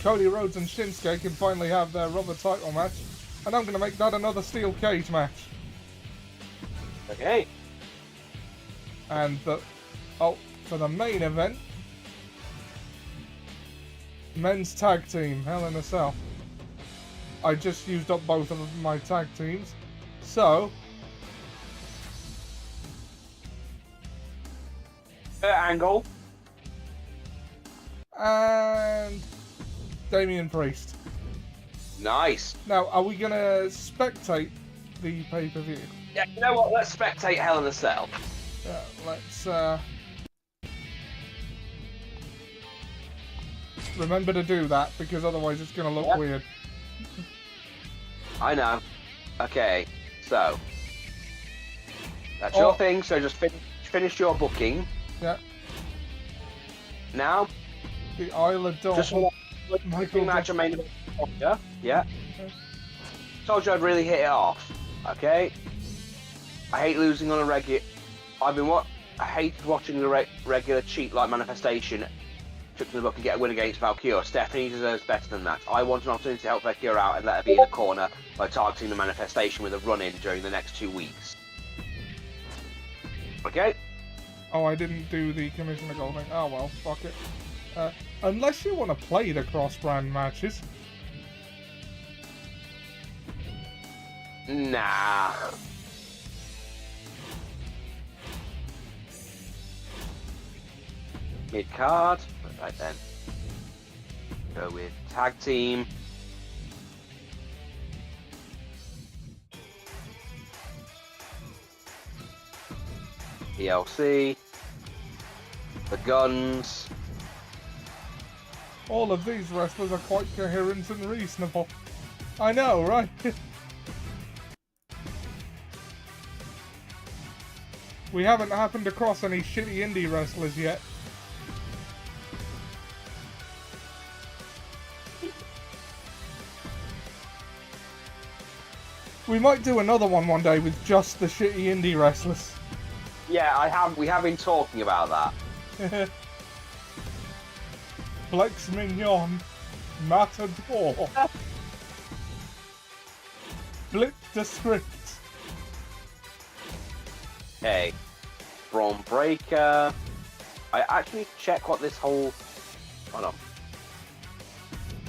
Cody Rhodes and Shinsuke can finally have their rubber title match. And I'm going to make that another steel cage match. Okay. And for the main event, men's tag team, Hell in a Cell. I just used up both of my tag teams. So, Angle. and Damian Priest. Nice. Now, are we going to spectate the pay-per-view? Yeah, you know what? Let's spectate Hell in a Cell. Yeah, let's remember to do that, because otherwise it's going to look weird. I know. Okay. So. That's your thing, so just finish your booking. Yeah, Now, the Isla Dawn. just want Michael match Jackson. a main event. Yeah. Told you I'd really hit it off. Okay. I hate losing on a regular. I hated watching the regular cheat like manifestation. Took to the book and get a win against Valkyrie. Stephanie deserves better than that. I want an opportunity to help Valkyrie out and let her be in the corner by targeting the manifestation with a run-in during the next 2 weeks. Okay. Oh, I didn't do the Commissioner Gold thing. Oh well, fuck it. Unless you want to play the cross-brand matches. Nah. Mid-card. Right then. Go with tag team. TLC, the Guns. All of these wrestlers are quite coherent and reasonable. I know, right? We haven't happened across any shitty indie wrestlers yet. We might do another one day with just the shitty indie wrestlers. Yeah, we have been talking about that. Flex Mignon, Matador, Flip the Script. Okay, Braun Breaker. I actually need to check what this whole. Hold on.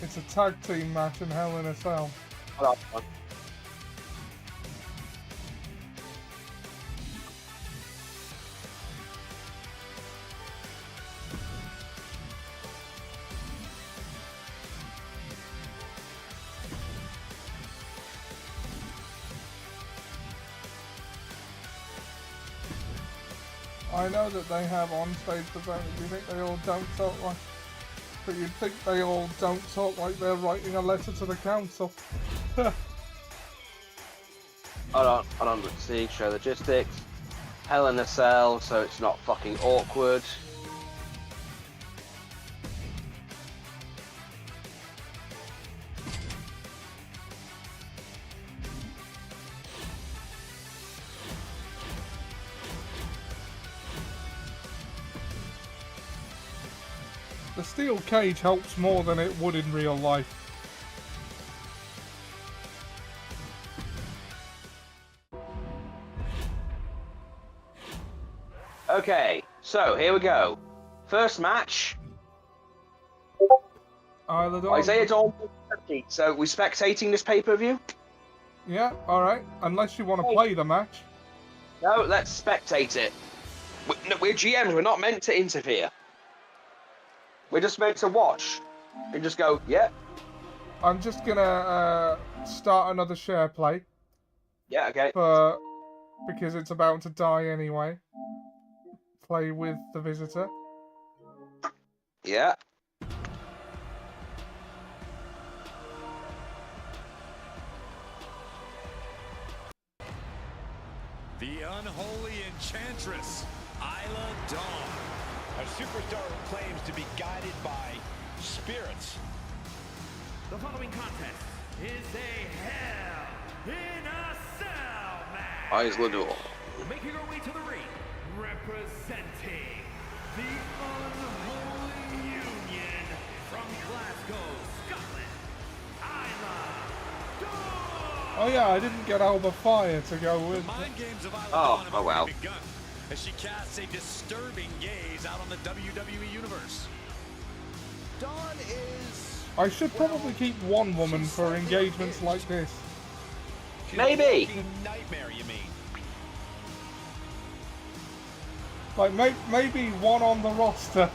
It's a tag team match in Hell in a Cell. Hold on. I know that they have on-stage development. You think they all don't talk like... But you'd think they all don't talk like they're writing a letter to the council. Hold on, let's see, show logistics. Hell in a Cell, so it's not fucking awkward. The steel cage helps more than it would in real life. Okay, so here we go. First match. Isaiah Dawn. So we spectating this pay-per-view? Yeah, alright. Unless you want to play the match. No, let's spectate it. We're GMs, we're not meant to interfere. We're just meant to watch. And just go, yeah. I'm just gonna start another share play. Yeah, okay. Because it's about to die anyway. Play with the visitor. Yeah. The unholy enchantress, Isla Dawn. A superstar who claims to be guided by spirits. The following contest is a Hell in a Cell match. Isla Dawn. Making her way to the ring, representing the Unholy Union from Glasgow, Scotland, Isla Dawn. Oh yeah, I didn't get Alba Fire to go with. Mind games of Isla Oh, Dawn have oh well. already begun, as she casts a disturbing gaze out on the WWE universe. Dawn is... I should probably keep one woman for engagements like this. She's Maybe. a walking nightmare, you mean? Like, maybe one on the roster,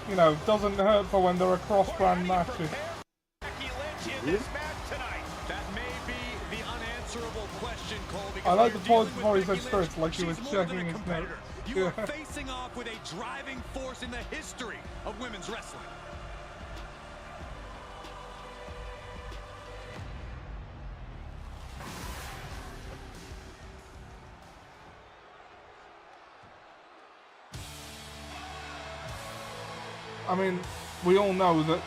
you know, doesn't hurt for when there are cross-brand matches. Becky Lynch in this match tonight. That may be the unanswerable question, Cole. I like the because pause you're before he dealing said with spirits, Becky like he Lynch. was She's more checking than a his competitor. notes. You are Yeah. facing off with a driving force in the history of women's wrestling. I mean, we all know that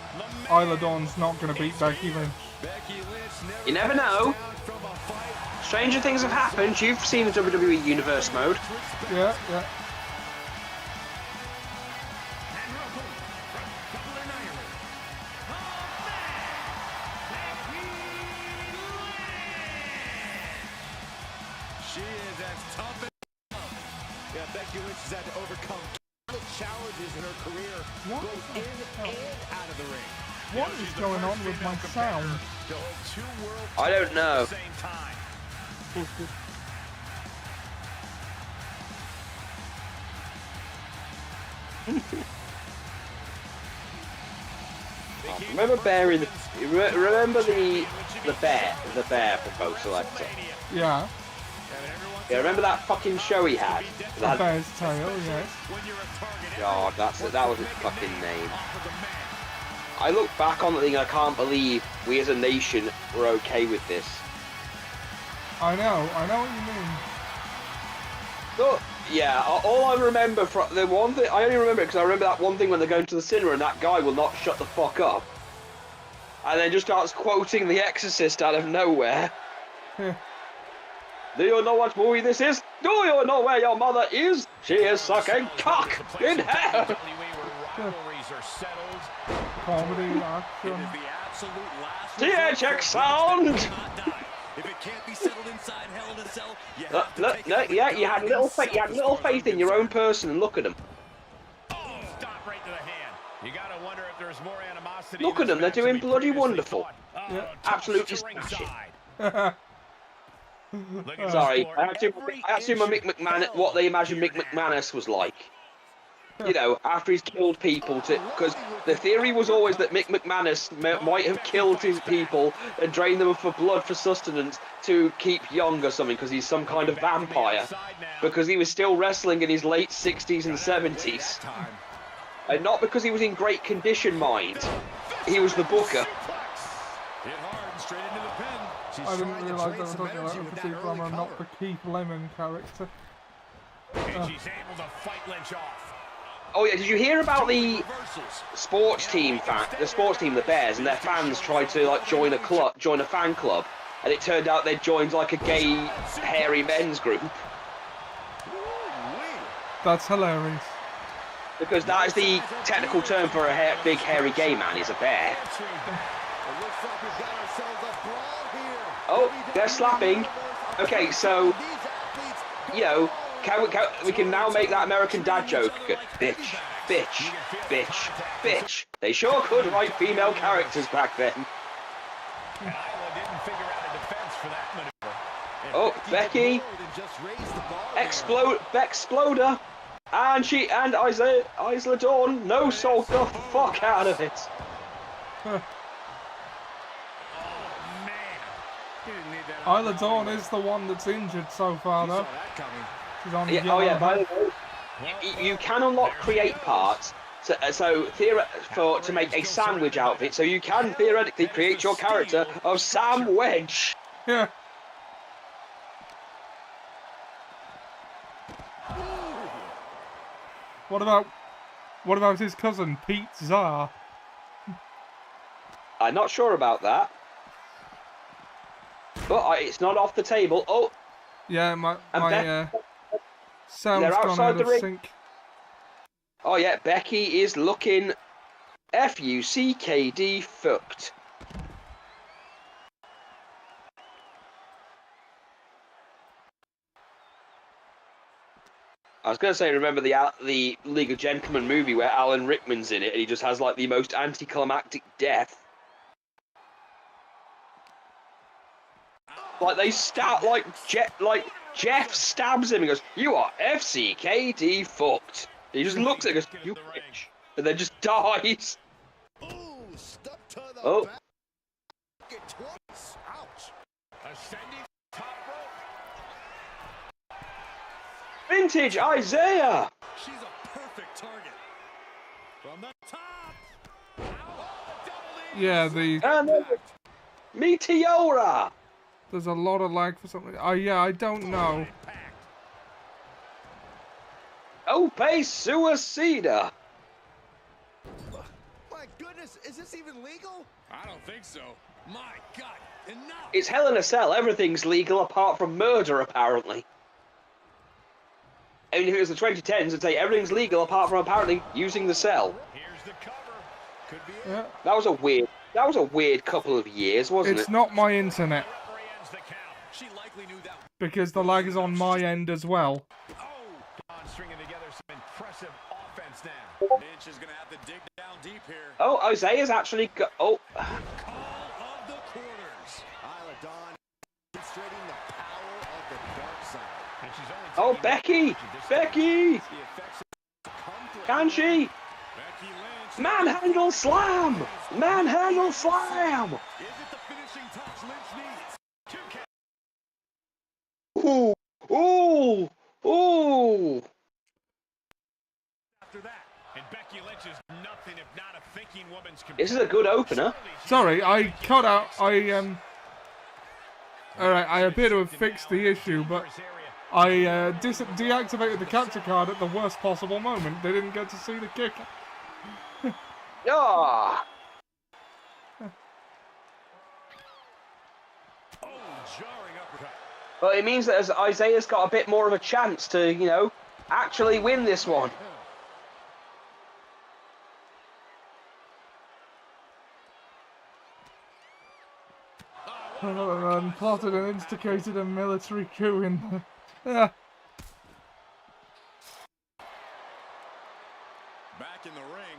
Isla Dawn's not going to beat Becky Lynch. Becky Lynch You never know. down from a fight. Stranger things have happened. You've seen the WWE Universe mode. Yeah, yeah. And her opponent from Dublin, Ireland, Becky Lynch. She is as tough as... Yeah, Becky Lynch has had to overcome countless challenges in her career, What both the in hell? and out of the ring. What is going on with my sound? To hold two world I don't know. at the same time. Remember remember the bear from Bo Selector. Yeah. And everyone Yeah, remember that fucking show he had? A That, Bear's Tail, yes. God, that was his fucking name. I look back on the thing and I can't believe we as a nation were okay with this. I know what you mean. So, yeah, all I remember from the one thing, I only remember it because I remember that one thing when they're going to the cinema and that guy will not shut the fuck up. And then just starts quoting The Exorcist out of nowhere. Yeah. Do you know what movie this is? Do you know where your mother is? She is sucking cock in hell! Comedy, action. THX sound! If it can't be settled inside Hell in a Cell, you have to Look, take no, it yeah, you had little faith in your own person, and look at them. Stop right to the hand. You gotta wonder if there's more animosity. Look in at this them, they're match than doing we bloody previously wonderful. thought. Yeah. Absolutely to smashing. ringside. Looking Sorry, for I had to every my inch Mick of McMahon, hell what they imagine here Mick now. McManus was like. You know, after he's killed people to, because the theory was always that Mick McManus might have killed his people and drained them for blood for sustenance to keep young or something, because he's some kind of vampire. Because he was still wrestling in his late 60s and 70s. And not because he was in great condition, mind. He was the booker. Hit hard and straight into the pin. I didn't realise they were talking about the Keith Lemon, not the Keith Lemon character. And she's able to fight Lynch off. Oh yeah, did you hear about the sports team, the Bears, and their fans tried to like join a fan club, and it turned out they'd joined like a gay, hairy men's group, That's hilarious. because that is the technical term for a big, hairy gay man is a bear. Oh, they're slapping. Okay, so, you know, we can now make that American Dad joke. Bitch, bitch, bitch, bitch. They sure could write female characters back then. And Isla didn't figure out a defense for that maneuver. Oh, Becky, Exploder, and Isla Dawn, no sold the fuck out of it. Oh, man. He didn't need that. Isla Dawn is the one that's injured so far, though. She's on Yeah, yellow oh yeah, by back. the way, you can unlock create parts to make a sandwich outfit, so you can theoretically create your character of Sam Wedge. Yeah. What about his cousin, Pete Czar? I'm not sure about that, but it's not off the table. Oh, Yeah, my They're sound's gone outside out the of ring. sync. oh yeah, Becky is looking FUCKD fucked. I was going to say, remember the League of Gentlemen movie where Alan Rickman's in it and he just has like the most anticlimactic death? Like they stab, Jeff stabs him and goes, "You are FCKD fucked." And he just looks at it and goes, "You bitch," and then just dies. Oh. Ouch. Ascending top rope. Vintage Isaiah. She's a perfect target. From the top. Yeah, And then Meteora. there's a lot of lag for something. Oh yeah, I don't know. Ope Suicida. My goodness, is this even legal? I don't think so. My God, enough. It's Hell in a Cell. Everything's legal apart from murder, apparently. I mean, if it was the 2010s, I'd say everything's legal apart from apparently using the cell. Here's the cover. Could be it. Yeah. That was a weird couple of years, wasn't It's it? not my internet, Referee ends the count. She likely knew that. because the lag is on my end as well. Oh, Don stringing together some impressive offense now. Lynch is going to have to dig down deep here. Oh, Isaiah's actually got... Oh, Call of the quarters. Isla Dawn demonstrating the power of the dark side. And she's only oh, taking Becky! advantage of this Becky! The effects come through. Can she? Becky Lynch. Manhandle slam! Manhandle slam! Is it the finishing touch Lynch needs? 2 count. Ooh! Ooh! After that, and Becky Lynch is nothing if not a thinking woman's This is a good opener. Sorry, I cut out. Alright, I appear to have fixed the issue, but I deactivated the capture card at the worst possible moment. They didn't get to see the kick. Ah! Oh, jarring uppercut. But it means that Isaiah's got a bit more of a chance to, you know, actually win this one. And plotted and instigated a military coup in the... Back in the ring.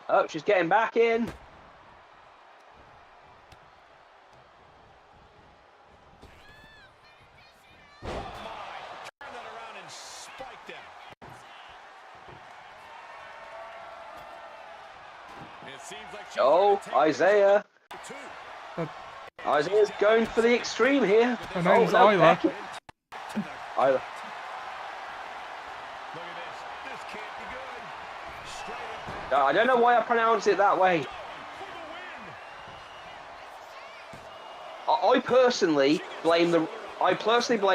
Oh, she's getting back in. Oh my! Turn that around and spike them. It seems like she's Oh, gonna take Isaiah. two. Isaiah's going for the extreme here. Her name's no, Isla. Becky. Isla. Look at this. This can't be good. Straight up. I don't know why I pronounce it that way. For the win. I personally blame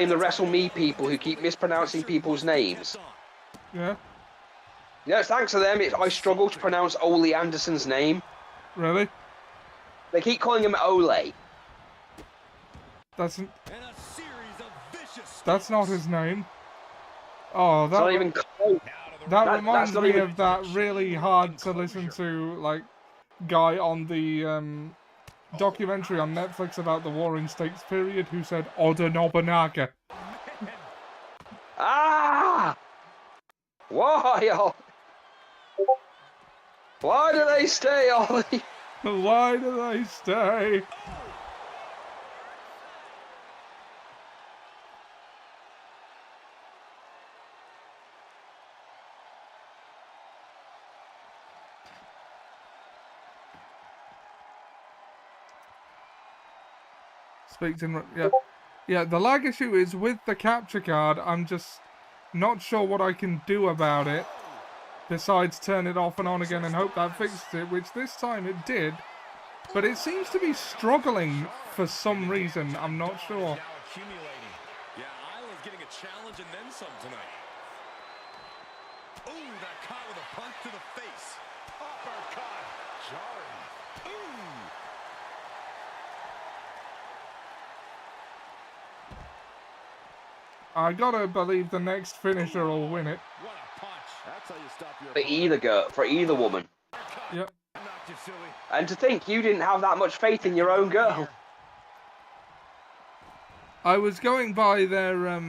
the WrestleMe people who keep mispronouncing people's names. Yeah? You know, thanks to them, I struggle to pronounce Ole Anderson's name. Really? They keep calling him Ole. That's And a series of vicious that's not his name. Oh, It's not that even close. now to the that that's reminds not me even- of that really hard to listen to like guy on the documentary on Netflix about the Warring States period who said Oda Nobunaga. Ah! Why? Why do they stay, Ollie? Why do they stay? Speaks in yeah. The lag issue is with the capture card. I'm just not sure what I can do about it. Besides turn it off and on again and hope that fixed it, which this time it did. But it seems to be struggling for some reason. I'm not sure. now accumulating. Yeah, Isla's getting a challenge and then some tonight. Ooh, that caught with a punch to the face. Uppercut. Jarring. Ooh. I gotta believe the next finisher will win it. What a punch. That's how you stop your For either girl, for either woman. Yep. Knocked you silly. And to think you didn't have that much faith in your own girl. I was going by their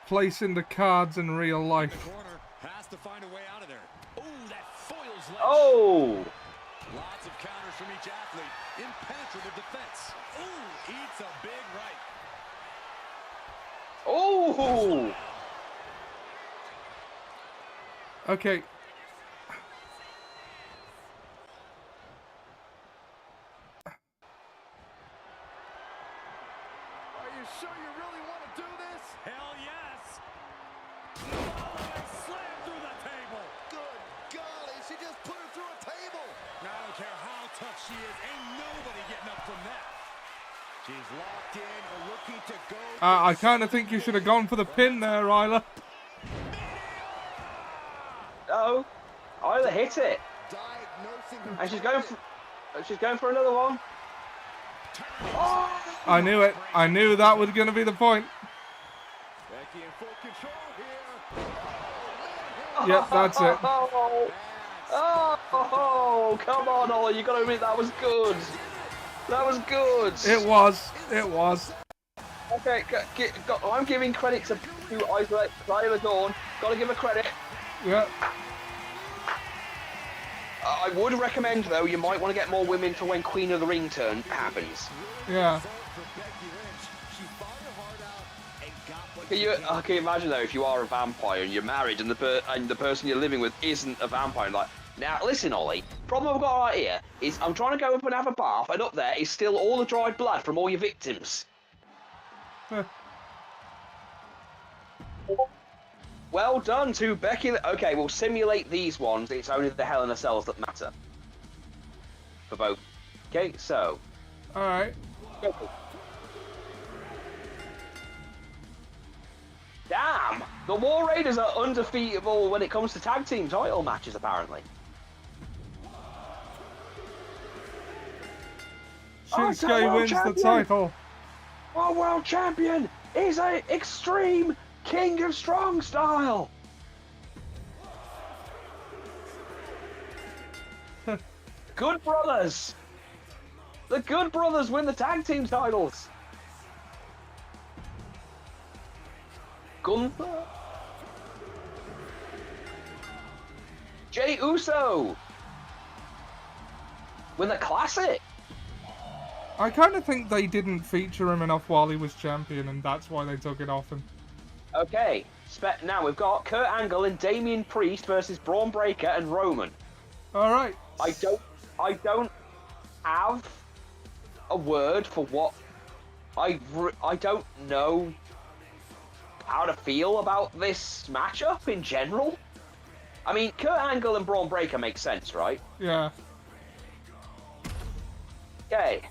place in the cards in real life. Corner has to find a way out of there. Ooh, that foils ledge. Oh! Lots of counters from each athlete. Impenetrable defense. Ooh, eats a big right. Oh! Okay. Are you sure you really want to do this? Hell yes. Oh, they slammed through the table. Good golly, she just put her through a table. I don't care how tough she is. Ain't nobody getting up from that. She's locked in, looking to go. I kind of think you should have gone for the pin there, Isla. No. Isla hit it. Diagnosing her. And she's going for another one. I knew it. I knew that was going to be the point. Becky in full control here. Yep, that's it. Oh, come on, Ollie. You got to admit that was good. That was good. It was. It was. Okay, I'm giving credit to Isla Dawn. Got to give her credit. Yeah. I would recommend, though, you might want to get more women for when Queen of the Ring turn happens. Yeah. Can you imagine, though, if you are a vampire and you're married and the person you're living with isn't a vampire? Like, now, listen, Ollie, problem I've got right here is I'm trying to go up and have a bath, and up there is still all the dried blood from all your victims. Well done to Becky. Okay, we'll simulate these ones. It's only the Hell in a Cells that matter. For both. Okay, so. Alright. Damn! The War Raiders are undefeatable when it comes to tag team title matches, apparently. Shinsuke wins the title. Our world champion is a extreme King of Strong style. Good Brothers. The Good Brothers win the tag team titles. Gunther. Jey Uso. Win the Classic. I kind of think they didn't feature him enough while he was champion, and that's why they took it off him. Okay, now we've got Kurt Angle and Damian Priest versus Braun Breaker and Roman. Alright. I don't have a word for what I don't know how to feel about this matchup in general. I mean, Kurt Angle and Braun Breaker make sense, right? Yeah. Okay.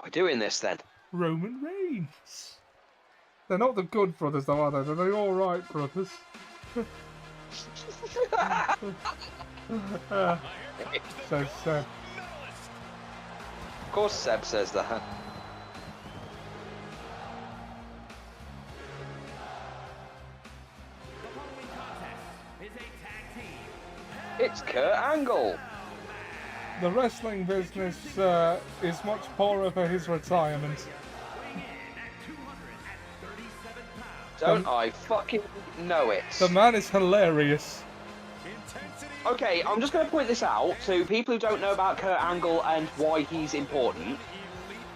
We're doing this then. Roman Reigns. They're not the Good Brothers, though, are they? They're the Alright Brothers. So sad. Of course Seb says that. The following contest is a tag team. It's Kurt Angle. The wrestling business is much poorer for his retirement. Weighing in at 237 pounds. Don't I fucking know it. The man is hilarious. Intensity. Okay, I'm just going to point this out to people who don't know about Kurt Angle and why he's important. Elite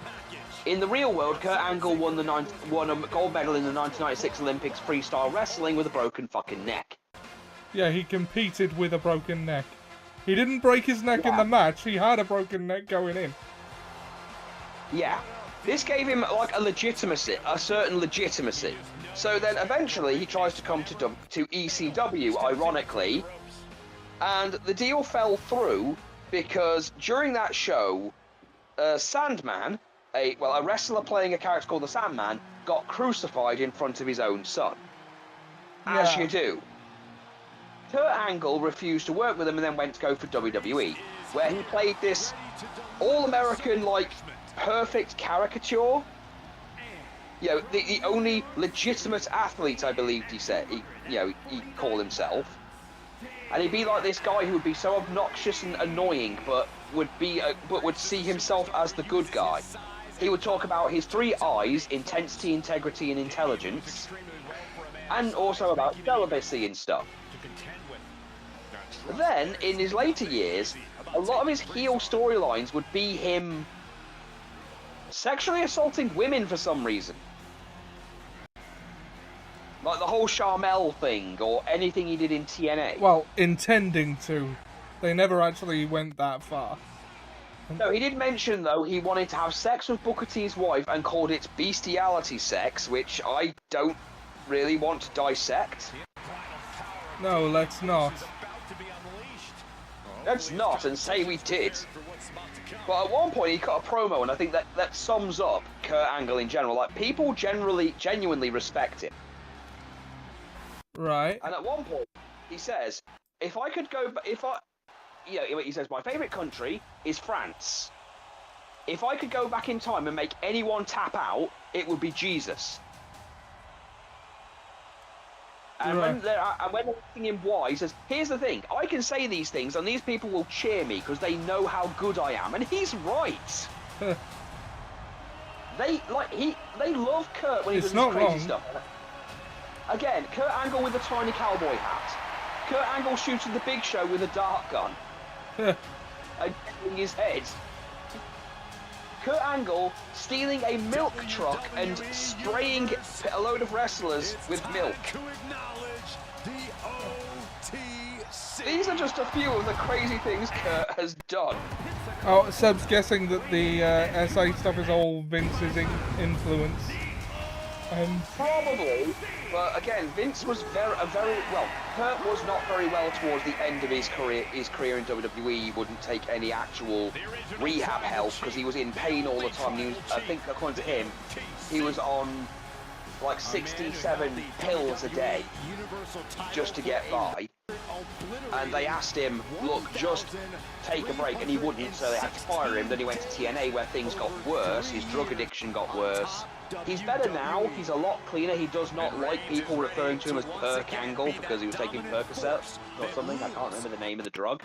package. In the real world, Kurt Angle won a gold medal in the 1996 Olympics freestyle wrestling with a broken fucking neck. Yeah, he competed with a broken neck. He didn't break his neck in the match, he had a broken neck going in. Yeah. This gave him like a certain legitimacy. So then eventually he tries to come to ECW, ironically, and the deal fell through because during that show, Sandman, a wrestler playing a character called the Sandman, got crucified in front of his own son. As Yeah. you do. Kurt Angle refused to work with him and then went to go for WWE, where he played this all-American, like, perfect caricature. You know, the only legitimate athlete, I believe he said, he called himself. And he'd be like this guy who would be so obnoxious and annoying, but would see himself as the good guy. He would talk about his 3 I's: intensity, integrity, and intelligence, and also about celibacy and stuff. Then, in his later years, a lot of his heel storylines would be him sexually assaulting women for some reason. Like the whole Charmel thing, or anything he did in TNA. Well, intending to. They never actually went that far. No, he did mention, though, he wanted to have sex with Booker T's wife and called it bestiality sex, which I don't really want to dissect. No, let's not. Let's not, and say we did. But at one point he cut a promo, and I think that sums up Kurt Angle in general. Like, people genuinely respect him. Right. And at one point he says, he says, my favourite country is France. If I could go back in time and make anyone tap out, it would be Jesus. And Right. when they're asking him why, he says, here's the thing, I can say these things and these people will cheer me because they know how good I am. And he's right. They love Kurt when he It's does this not crazy wrong. stuff. Again, Kurt Angle with a tiny cowboy hat. Kurt Angle shooting the Big Show with a dart gun. And hitting his head. Kurt Angle stealing a milk truck and spraying a load of wrestlers with milk. To acknowledge the OTC. These are just a few of the crazy things Kurt has done. Oh, Seb's guessing that the SA stuff is all Vince's influence. Probably, but again, Vince was very well. Kurt was not very well towards the end of his career. His career in WWE, he wouldn't take any actual rehab help because he was in pain all the time. He was, I think, according to him, he was on like 67 pills a day just to get by. And they asked him, look, just take a break, and he wouldn't, so they had to fire him. Then he went to TNA where things got worse, his drug addiction got worse. He's better now, he's a lot cleaner. He does not like people referring to him as Perk Angle because he was taking Percocet or something. I can't remember the name of the drug.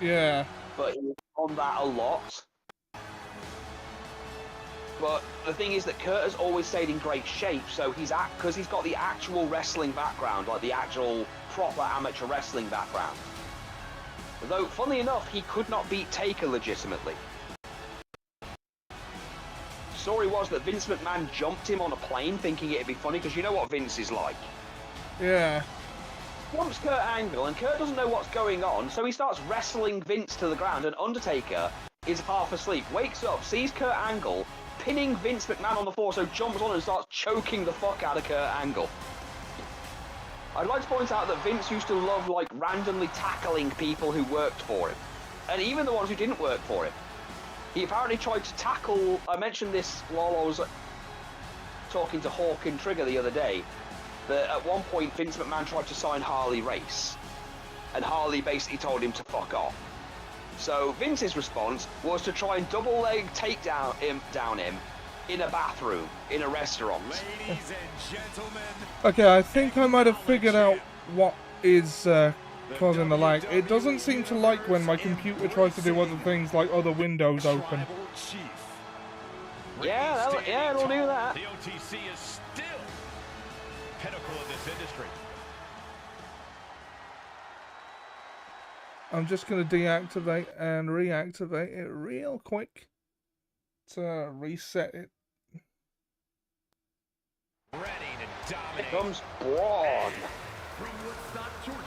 Yeah. But he was on that a lot. But the thing is that Kurt has always stayed in great shape, so because he's got the actual wrestling background, like the actual proper amateur wrestling background. Though, funnily enough, he could not beat Taker legitimately. Story was that Vince McMahon jumped him on a plane thinking it'd be funny, because you know what Vince is like. Yeah. Jumps Kurt Angle, and Kurt doesn't know what's going on, so he starts wrestling Vince to the ground, and Undertaker is half asleep, wakes up, sees Kurt Angle, pinning Vince McMahon on the floor, so jumps on and starts choking the fuck out of Kurt Angle. I'd like to point out that Vince used to love, like, randomly tackling people who worked for him. And even the ones who didn't work for him. He apparently tried to tackle... I mentioned this while I was talking to Hawk and Trigger the other day, that at one point Vince McMahon tried to sign Harley Race. And Harley basically told him to fuck off. So Vince's response was to try and double leg take down him in a bathroom, in a restaurant. Ladies and gentlemen. Okay, I think I might have figured out what is causing the lag. It doesn't seem to like when my computer tries to do other things like other windows open. Yeah, it'll do that. The OTC is still pinnacle of this industry. I'm just going to deactivate and reactivate it real quick to reset it. Ready to dominate. Here comes Braun. From Woodstock, Georgia,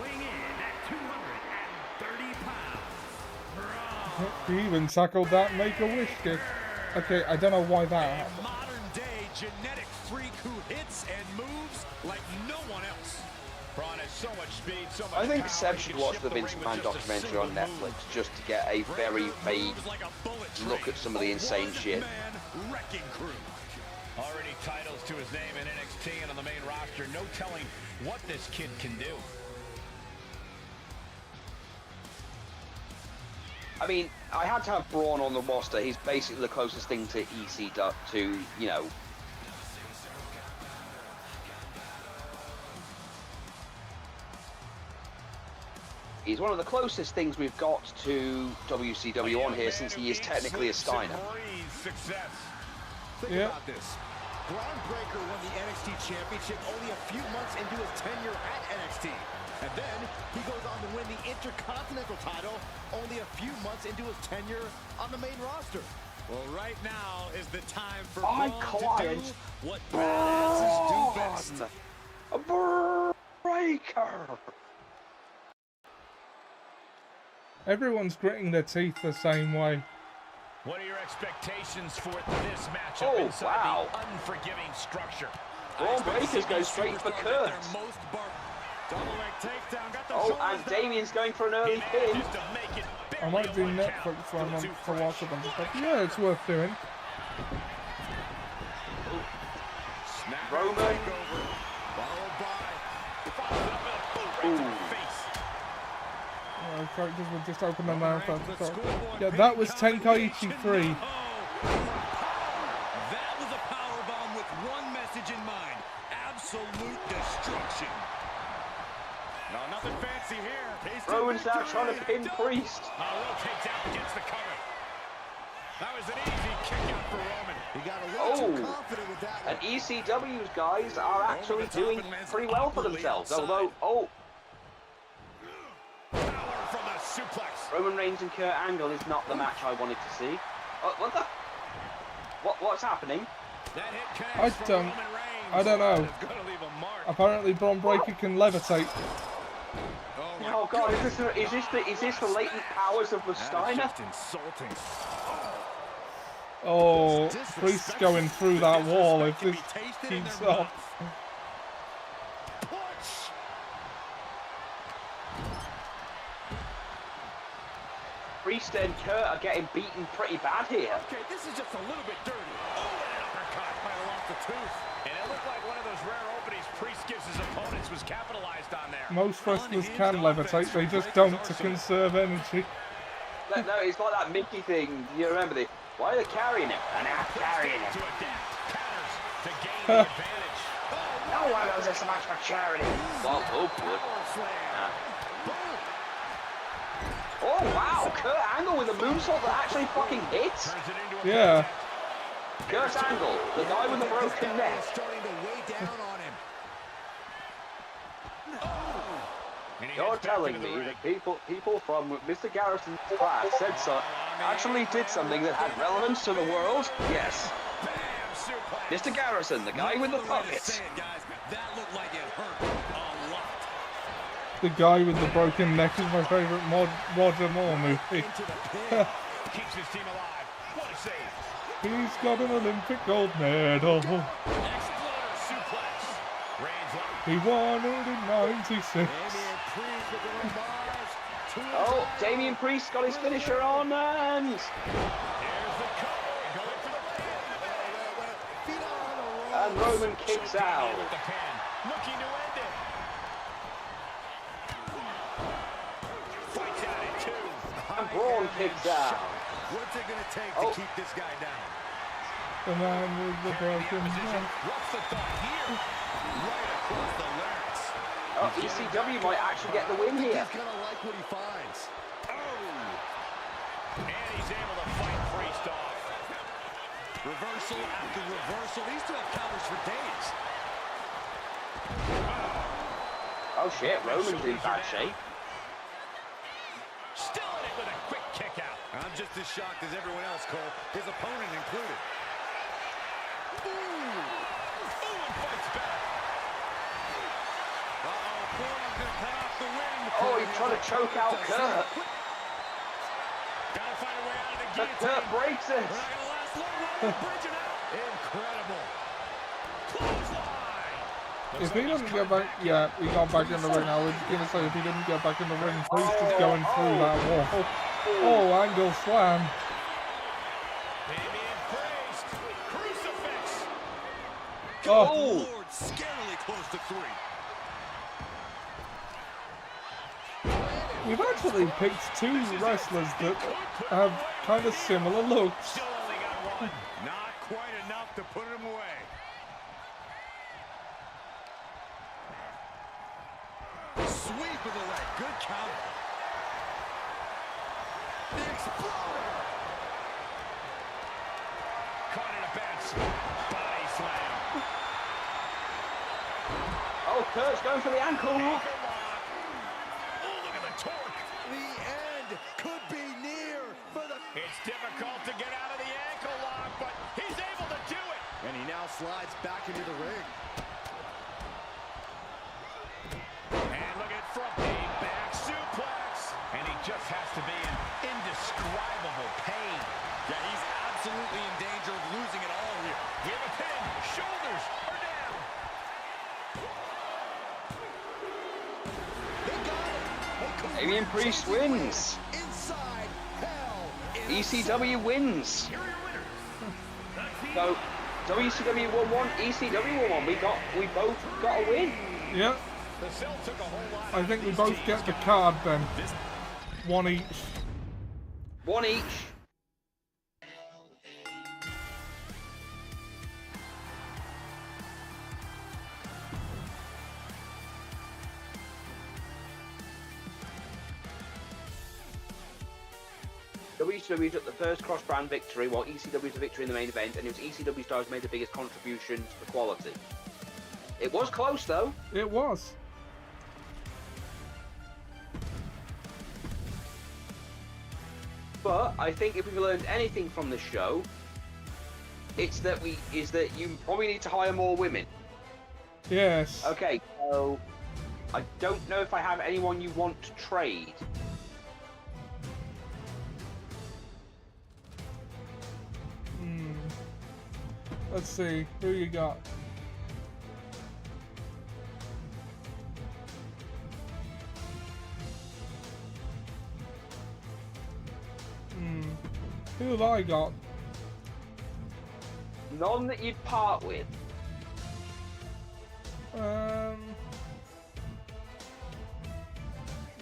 weighing in at 230 pounds. Braun. He even tackled that Make-A-Wish kid. Okay, I don't know why that A happened. modern day genetic freak who hits and moves like no one else. Braun has so much speed, so much I think power, Seb he should can watch shift the the Vince ring with McMahon just a documentary on single Netflix move. just to get a very vague Moves like a bullet look train. at some of the A insane shit. one-man wrecking crew. Already titles to his name in NXT and on the main roster. No telling what this kid can do. I mean, I had to have Braun on the roster. He's basically the closest thing to EC to, you know. He's one of the closest things we've got to WCW on here since he is technically a Steiner. Success. Think Yeah. about this. Braun Breaker won the NXT Championship only a few months into his tenure at NXT. And then he goes on to win the Intercontinental title only a few months into his tenure on the main roster. Well, right now is the time for My Braun client, to do what badasses do best. A breaker. Everyone's gritting their teeth the same way. What are your expectations for this matchup Oh, inside wow. the unforgiving structure? Braun Breaker's going straight for Kurt. Double leg takedown, got the Oh, shoulders and down. Damien's going for an early He pin. manages to make it I might do barely a one Netflix count. for a month Too to watch fresh. a bunch of stuff. Yeah, it's worth doing. Snap Roman. takeover, followed by follows it up with a boot right to Ooh. the face. Characters would just open their mouth. Reigns with schoolboy Yeah, pin that was combination. Tenkaichi 3. That was a powerbomb with one message in mind: absolute destruction. No, nothing fancy here. Tastes of Roman's now victory. trying to pin Priest. Rotates out against the cover. That was an easy kick out for Roman. He got a little too Oh, confident with that one. and ECW's guys are actually doing pretty well for themselves. Although, Power from the suplex. Roman Reigns and Kurt Angle is not the match I wanted to see. What the? What's happening? That hit I connects from don't- Roman Reigns. I don't know. It's gonna leave a mark. Apparently, Braun Breaker can levitate. Oh, my Oh God, is this the latent powers of the That is Steiner? just insulting. Oh, Priest's going through that wall if this keeps up. Priest and Kurt are getting beaten pretty bad here. Okay, this is just a little bit dirty. Oh, and an uppercut. Might have lost a tooth. And it looked like one of those rare openings Priest gives his opponents was capitalized on there. Most wrestlers can levitate, they just don't to conserve energy. No, it's like that Mickey thing. You remember the? Why are they carrying him? And I'm carrying To him. adapt, counters to gain the advantage. No one knows this much for charity. Well, oh, good. Oh wow, Kurt Angle with a moonsault that actually fucking hits. Turns it into a Yeah. Kurt Angle, the guy with the broken neck. Starting to weigh down on him. And he You're heads back telling into the me ring. that people from Mr. Garrison's class said so actually did something that had relevance to the world? Yes. Bam, suplex. Mr. Garrison, the guy with the No other way to puppets. say it, guys. That looked like it hurt a lot. The guy with the broken neck is my favourite Roger Moore movie. Into the pin. Keeps his team alive. What a save. He's got an Olympic gold medal. Exploder suplex. Reigns locked. He won it in '96. Damien Priest with the low bars. Two Oh, Damian Priest got his finisher on and Here's the cover. Going for the pin. feet on the rope. and Roman kicks out. With the pin. Looking to end it. Fights out at two. And Braun kicks out. What's it gonna take Oh. to keep this guy down? The man with the broken Position. neck. What's the thought here? Right across the larynx. Oh, ECW might actually get the win here. He's gonna like what he finds. And he's able to fight Priest off. Reversal after reversal. These two have counters for days. Oh shit, Roman's in bad shape. Still in it with a quick kick out. I'm just as shocked as everyone else, Cole. His opponent included. Ooh, and fights back. Uh-oh, Braun's gonna cut off the win. Oh, he's trying to choke out Kurt. Gotta find a way out of the But guillotine. Kurt breaks it. We're not gonna last long. Roman bridging out. Incredible. Clothesline. If he doesn't get back, yeah, he got back in the ring. I was gonna say if he didn't get back in the ring, Priest is going through that wall. Oh, angle slam. Damian Priest. Crucifix. Oh, Lord, scarily close to 3. we've actually picked two wrestlers that have kind of similar looks. Still only got one. Not quite enough to put him away. Sweep of the leg. Good counter. The Exploder. Caught in a bad spot. Body slam. Oh, Kurt's going for the ankle lock. Oh, look at the torque. The end could be near for the... It's difficult to get out of the ankle lock, but he's able to do it. And he now slides back into the ring. And look at front knee, back suplex. And he just has to be in indescribable pain. Yeah, he's absolutely in danger of losing it all here. We have a pin. Shoulders are down. They got it. Damian Priest wins. Inside hell. ECW wins. So WCW won one, ECW won one. We both got a win. Yeah, The cell took a whole lot. I think we both get the card then. One each. One each. WCW took the first cross-brand victory, while ECW was the victory in the main event, and it was ECW stars made the biggest contributions to quality. It was close, though. It was. But I think if we've learned anything from the show, it's that you probably need to hire more women. Yes. Okay, so I don't know if I have anyone you want to trade. Let's see, who you got? Who have I got? None that you'd part with.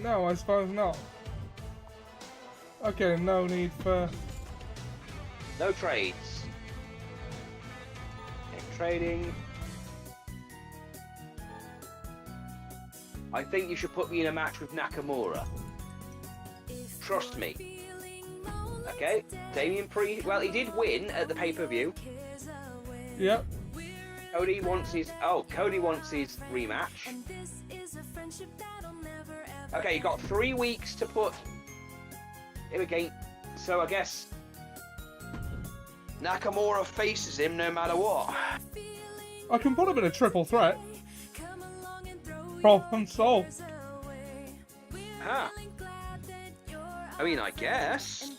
No, I suppose not. Okay, no need for... No trades. Okay, trading. I think you should put me in a match with Nakamura. Trust me. Okay, Damian Priest. Well, he did win at the pay-per-view. Yep. Cody wants his rematch. Okay, you got 3 weeks to put him again. So I guess Nakamura faces him no matter what. I can put him in a triple threat. Problem solved. Huh. I mean, I guess.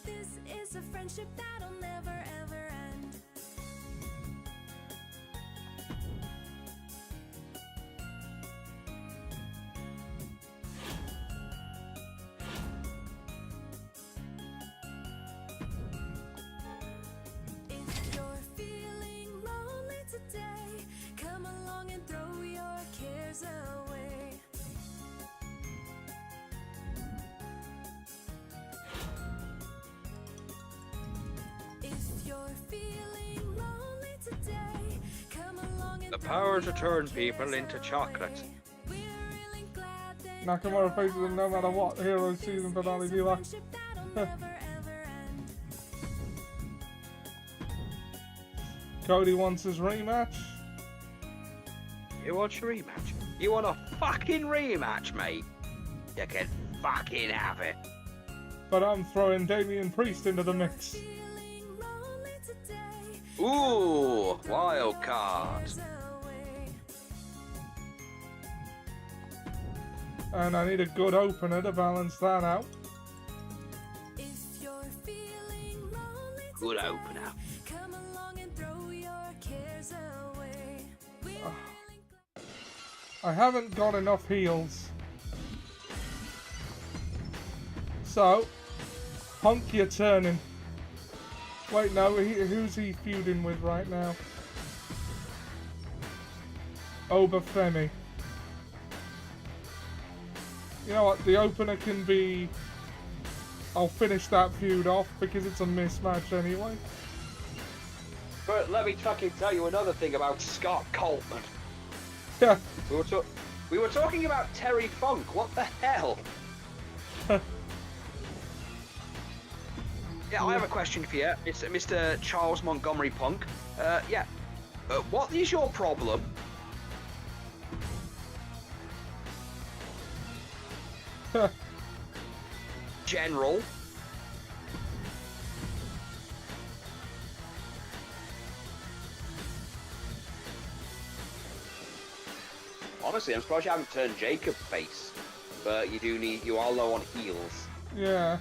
The power to turn people into chocolate. Nakamura faces him no matter what. Hero season finale be like. Cody wants his rematch. You want your rematch? You want a fucking rematch, mate? You can fucking have it. But I'm throwing Damian Priest into the mix. Ooh, wild card. And I need a good opener to balance that out. Good opener. I haven't got enough heals. So, Punk, you're turning. Wait, no, who's he feuding with right now? Obafemi. You know what, the opener can be... I'll finish that feud off because it's a mismatch anyway. But let me fucking tell you another thing about Scott Coltman. Yeah. We were talking about Terry Funk. What the hell? Yeah, I have a question for you. It's Mr. Charles Montgomery Punk. Yeah. What is your problem? General. Honestly, I'm surprised you haven't turned Jacob face. But you are low on heals. Yeah.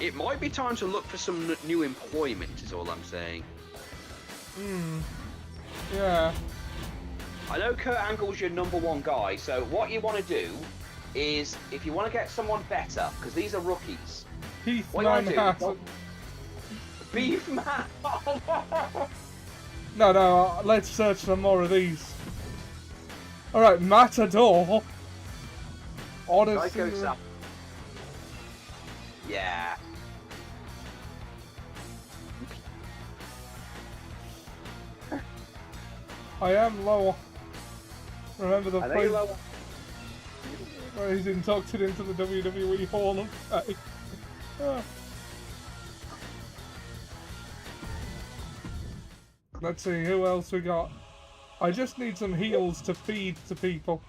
It might be time to look for some new employment, is all I'm saying. Yeah. I know Kurt Angle's your #1 guy, so what you want to do is, if you want to get someone better, because these are rookies. Heath What you want to do? Manhattan. Beef man! No, let's search for more of these. Alright, Matador. Odyssey. Psycho Sam. Yeah. I am low. Remember the I know place you're low. where he's inducted into the WWE Hall of Fame. Let's see, who else we got? I just need some heals to feed to people.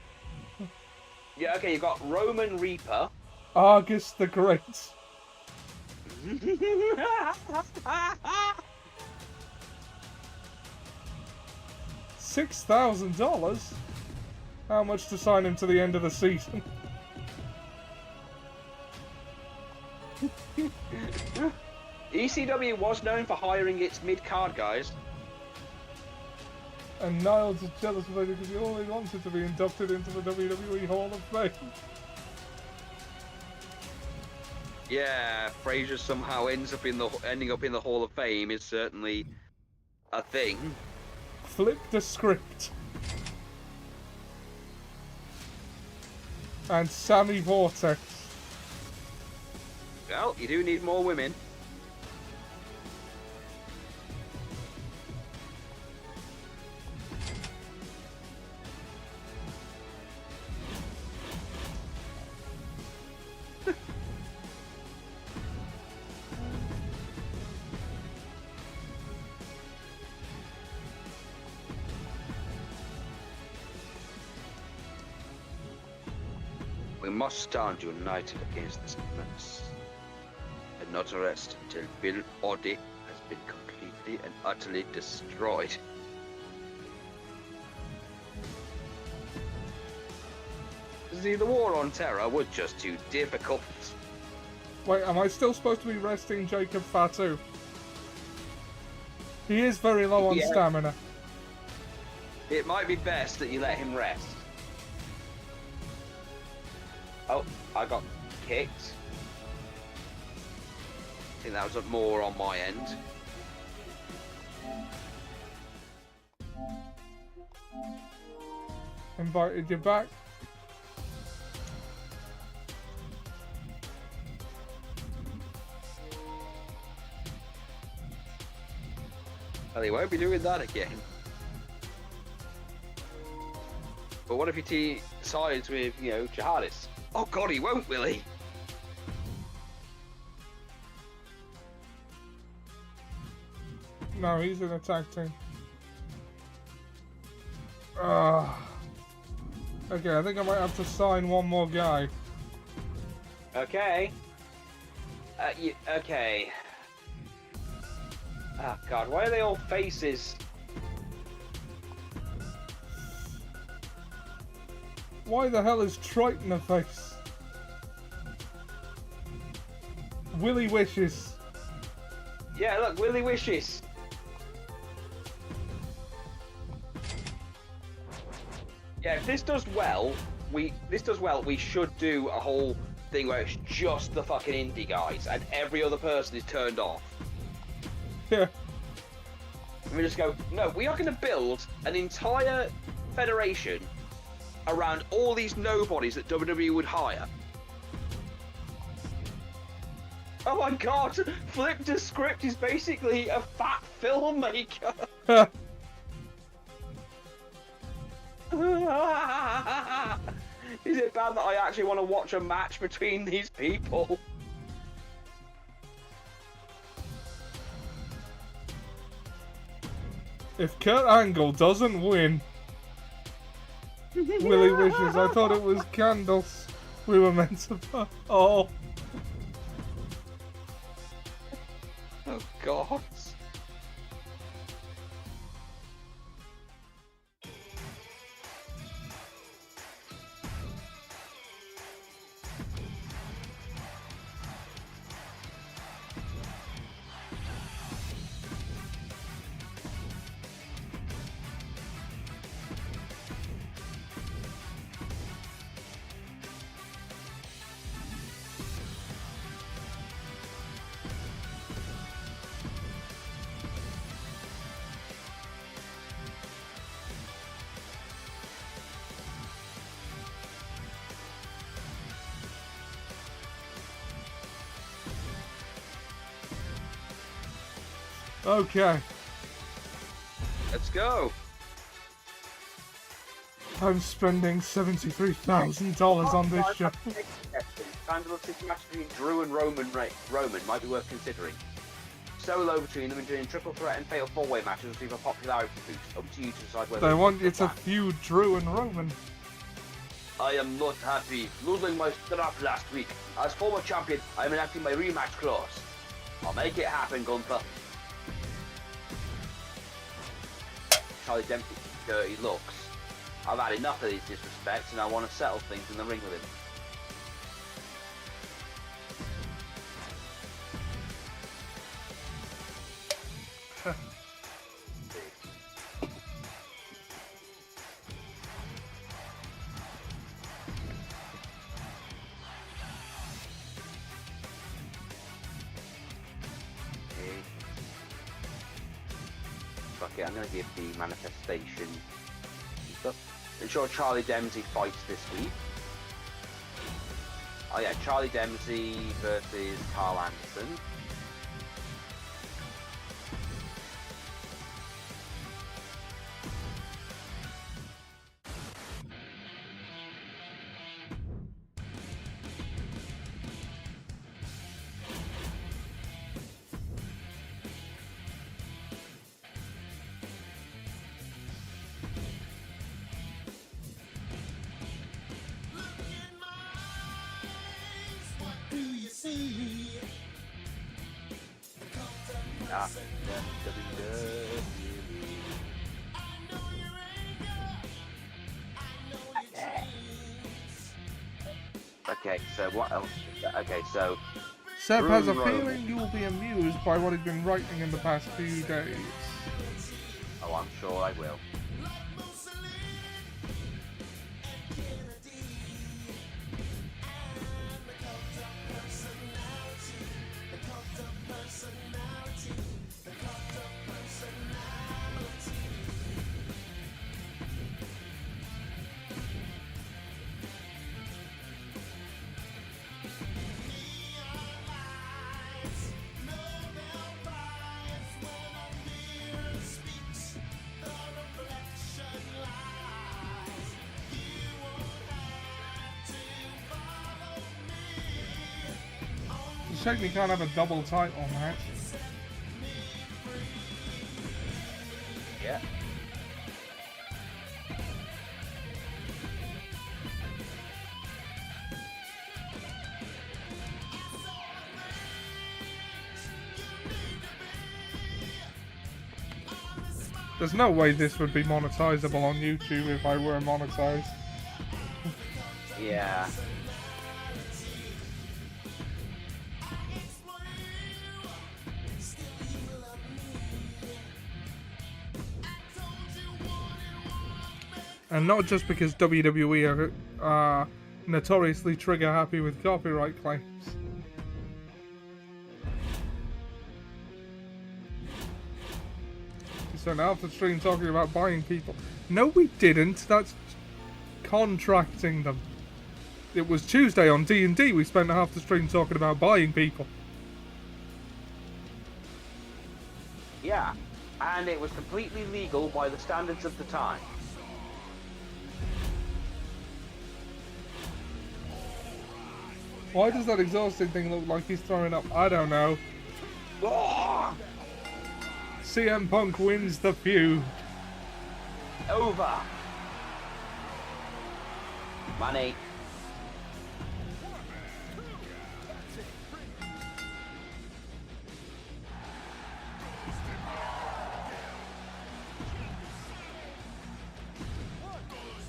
Yeah, okay, you've got Roman Reaper. Argus the Great. $6,000? How much to sign him to the end of the season? ECW was known for hiring its mid-card guys. And Niles is jealous of it because he always wanted to be inducted into the WWE Hall of Fame. Yeah, Frazier somehow ending up in the Hall of Fame is certainly a thing. Flip the script. And Sammy Vortex. Well, you do need more women. We must stand united against this menace and not rest until Bill Oddie has been completely and utterly destroyed. See, the war on terror was just too difficult. Wait, am I still supposed to be resting Jacob Fatu? He is very low on stamina. It might be best that you let him rest. Oh, I got kicked. I think that was more on my end. Invited you back. Well, he won't be doing that again. But what if he sides with, jihadists? Oh god, he won't, will he? No, he's in a tag team. Okay, I think I might have to sign one more guy. Okay. Okay. Oh god, why are they all faces? Why the hell is Triton a face? Willie Wishes. Yeah, look, Willie Wishes. Yeah, if this does well, we should do a whole thing where it's just the fucking indie guys and every other person is turned off. Yeah. And we just go, no, we are going to build an entire federation around all these nobodies that WWE would hire. Oh my god, Flip the Script is basically a fat filmmaker. Is it bad that I actually want to watch a match between these people? If Kurt Angle doesn't win, Willie Wishes. I thought it was candles we were meant to buy. Oh. Oh god. Okay. Let's go. I'm spending $73,000 on this show. Triangle City match between Drew and Roman might be worth considering. Solo between them and doing triple threat and fatal four-way matches will receive a popularity boost. Up to you to decide whether They want you to feud Drew and Roman. I am not happy losing my strap last week. As former champion, I am enacting my rematch clause. I'll make it happen, Gunther. Charlie Dempsey's dirty looks. I've had enough of these disrespects and I want to settle things in the ring with him. Fuck it, I'm gonna give the manifestation stuff. Ensure Charlie Dempsey fights this week. Oh yeah, Charlie Dempsey versus Carl Anderson. Ah, okay, so what else? Okay, so Seb has a Roman. feeling you will be amused by what he's been writing in the past few days. oh, I'm sure I will. It's a shame we can't have a double title match. Yeah. There's no way this would be monetizable on YouTube if I were monetized. Yeah. And not just because WWE are notoriously trigger happy with copyright claims. So now half the stream talking about buying people. No, we didn't. That's contracting them. It was Tuesday on D&D. We spent half the stream talking about buying people. Yeah. And it was completely legal by the standards of the time. Why does that exhausting thing look like he's throwing up? I don't know. CM Punk wins the feud. Over. Money.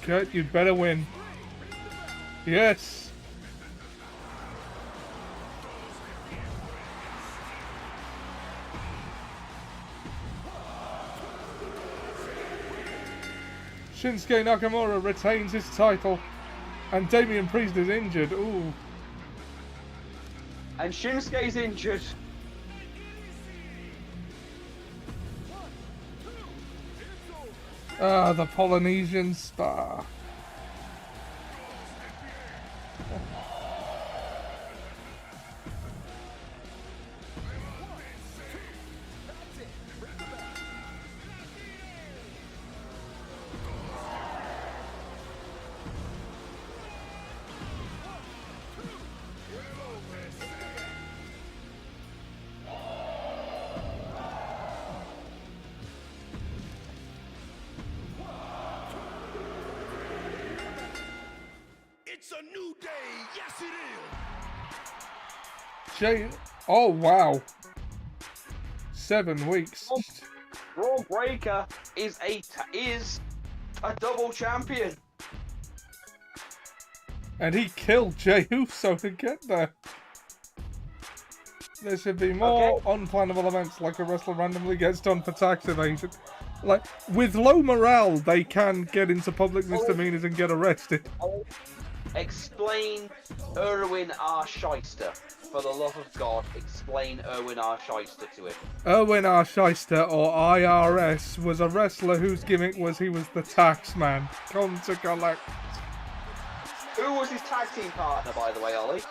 Kurt, you'd better win. Yes. Shinsuke Nakamura retains his title, and Damian Priest is injured. Ooh. And Shinsuke's injured. Ah, the Polynesian star. It's a new day. Yes, it is. Jay. Oh, wow. 7 weeks. Braun Breaker is a double champion. And he killed Jey Uso to get there. There should be more unplannable events, like a wrestler randomly gets done for tax evasion. Like, with low morale, they can get into public misdemeanors and get arrested. Explain Erwin R. Shyster. For the love of God, explain Erwin R. Shyster to him. Erwin R. Shyster, or IRS, was a wrestler whose gimmick was he was the tax man. Come to collect. Who was his tag team partner, by the way, Ollie?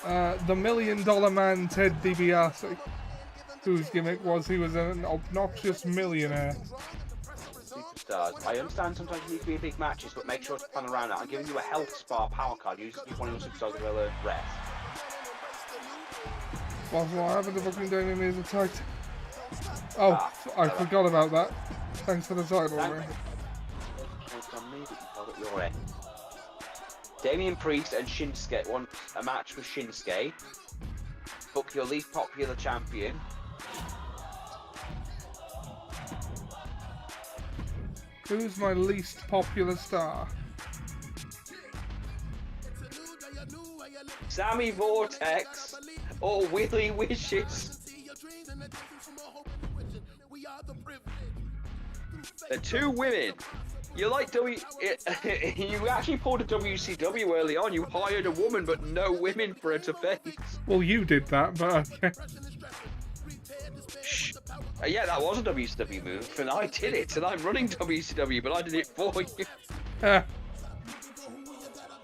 The $1 Million Man Ted DiBiase, whose gimmick was he was an obnoxious millionaire. Superstars. I understand sometimes you need to be in big matches, but make sure to plan around that. I'm giving you a health spa power card. Use one of your superstars to learn rest. What happened to fucking Damien Mears attacked? Oh, I forgot about that. Thanks for the title, man. It's on me that you held up your end. Damian Priest and Shinsuke want a match with Shinsuke. Book your least popular champion. Who's my least popular star? Sammy Vortex or Willie Wishes. The two women. You like you actually pulled a WCW early on. You hired a woman, but no women for her to face. Well, you did that, but okay. Shh. Yeah, that was a WCW move, and I did it, and I'm running WCW, but I did it for you.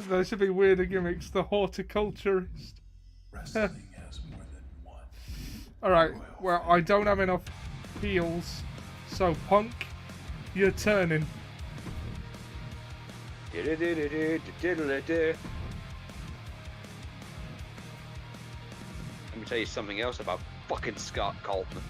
There should be weirder gimmicks. The horticulturist. Alright, well, I don't have enough heals, so Punk, you're turning. Let me tell you something else about fucking Scott Colton.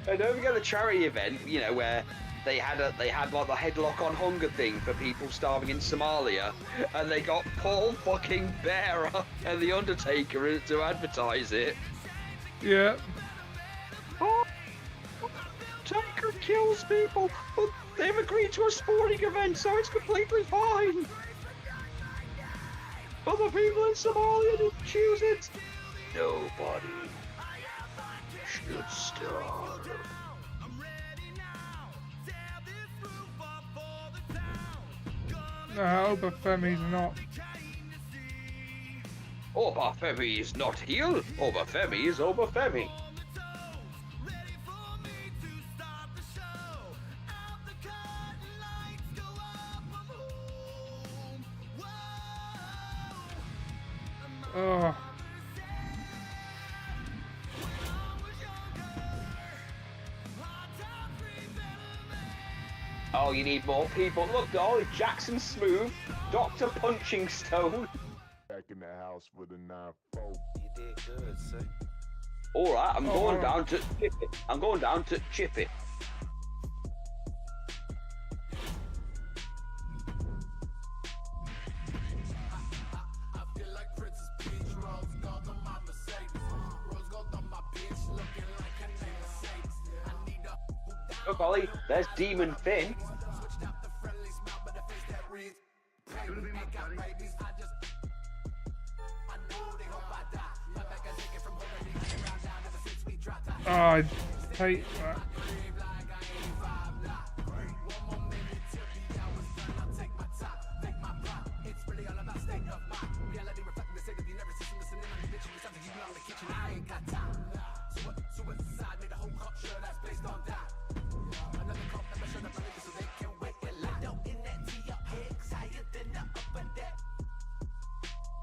And don't forget the charity event, you know, where they had like the headlock on hunger thing for people starving in Somalia, and they got Paul fucking Bearer and the Undertaker to advertise it. Yeah. Oh, Taker kills people, but they've agreed to a sporting event, so it's completely fine. But the people in Somalia didn't choose it. Nobody should starve. No, Obafemi's not. Obafemi is not heel. Obafemi is Obafemi. Oh. Oh, you need more people. Look, Dolly, Jackson Smooth, Dr. Punching Stone. Back in the house with a 9-4. You did good, sir. All right, I'm going down to chip it. I'm going down to chip it. Look, Ollie, there's Demon Finn. Oh, I hate that.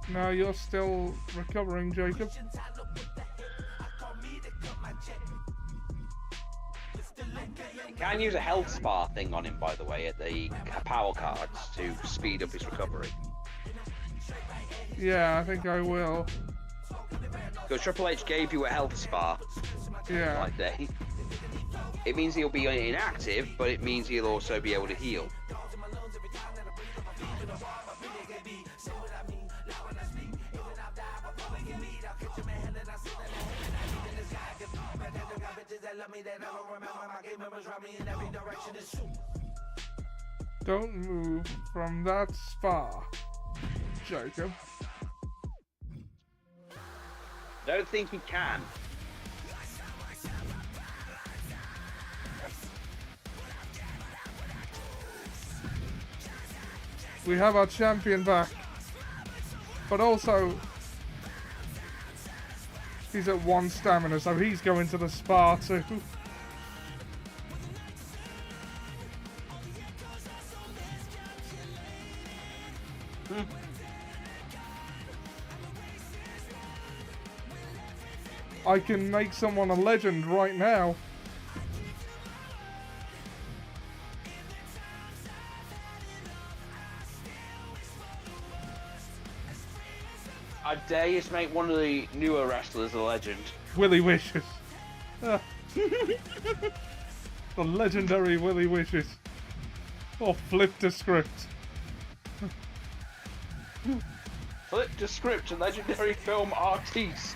No, you're still recovering, Jacob. You can use a health spa thing on him, by the way, at the power cards to speed up his recovery. Yeah, I think I will. because Triple H gave you a health spa Yeah. like day. It means he'll be inactive, but it means he'll also be able to heal. Don't move from that spa, Jacob. Don't think he can. We have our champion back. But also, he's at 1 stamina, so he's going to the spa too. I can make someone a legend right now. I dare you to make one of the newer wrestlers a legend. Willie Wishes. Ah. The legendary Willie Wishes. Or flip the script. Flip the script, a legendary film artiste.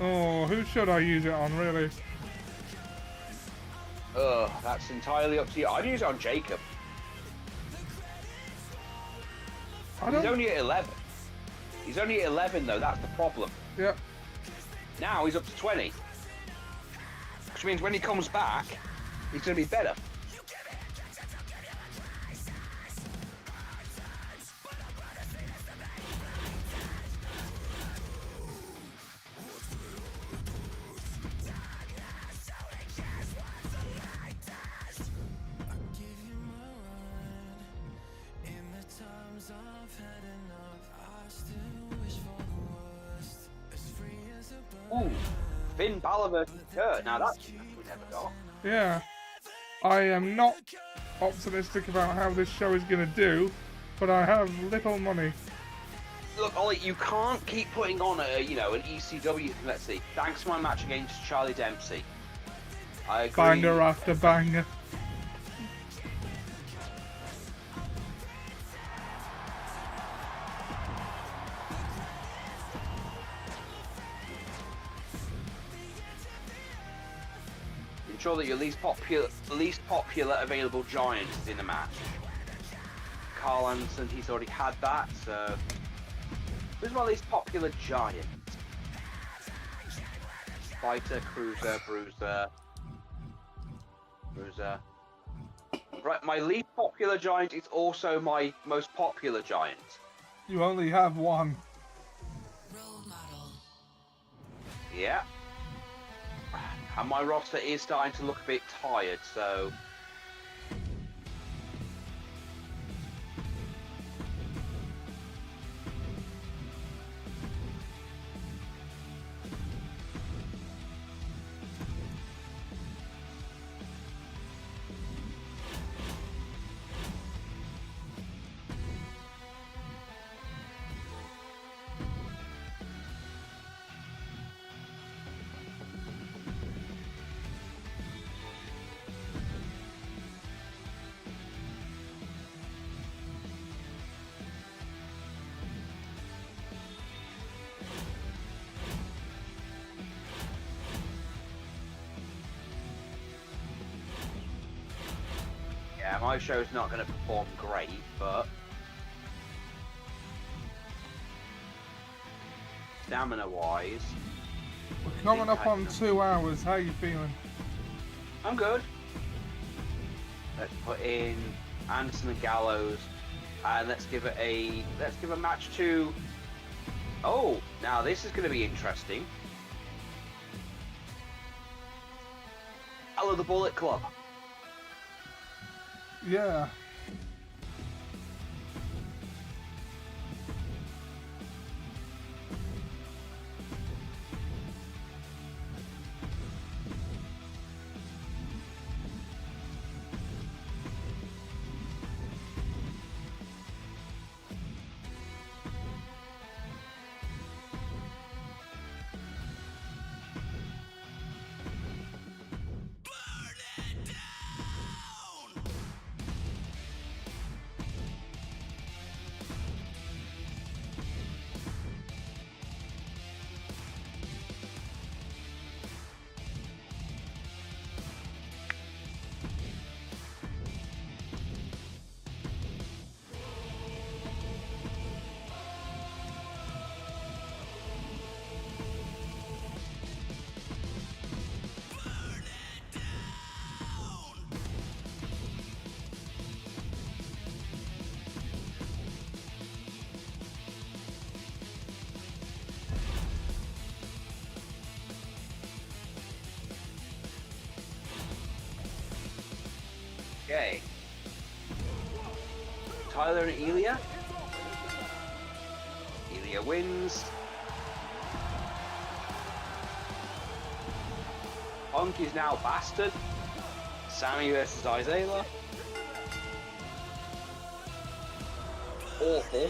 Oh, who should I use it on, really? That's entirely up to you. I'd use it on Jacob. I He's don't... only at 11. He's only at 11 though, that's the problem. Yeah. Now he's up to 20. Which means when he comes back, he's going to be better. Ooh, Finn Balor versus Kurt. Now that's we never got. Yeah. I am not optimistic about how this show is going to do, but I have little money. Look, Ollie, you can't keep putting on an ECW. Let's see. Thanks to my match against Charlie Dempsey. I agree. Banger after banger. Ensure that your least popular available giant is in the match. Carl Anderson, he's already had that, so who's my least popular giant? Fighter, Cruiser, Bruiser. Right, my least popular giant is also my most popular giant. You only have one. Role model. Yeah. And my roster is starting to look a bit tired, so... Yeah, my show's not going to perform great, but... Stamina-wise... We're coming up on 2 hours. How you feeling? I'm good. Let's put in Anderson and Gallows, and let's give a match to... Oh, now this is going to be interesting. Battle of the Bullet Club. Yeah. Okay. Tyler and Ilya. Ilya wins. Punk is now Bastard. Sammy versus Isaiah. Awful.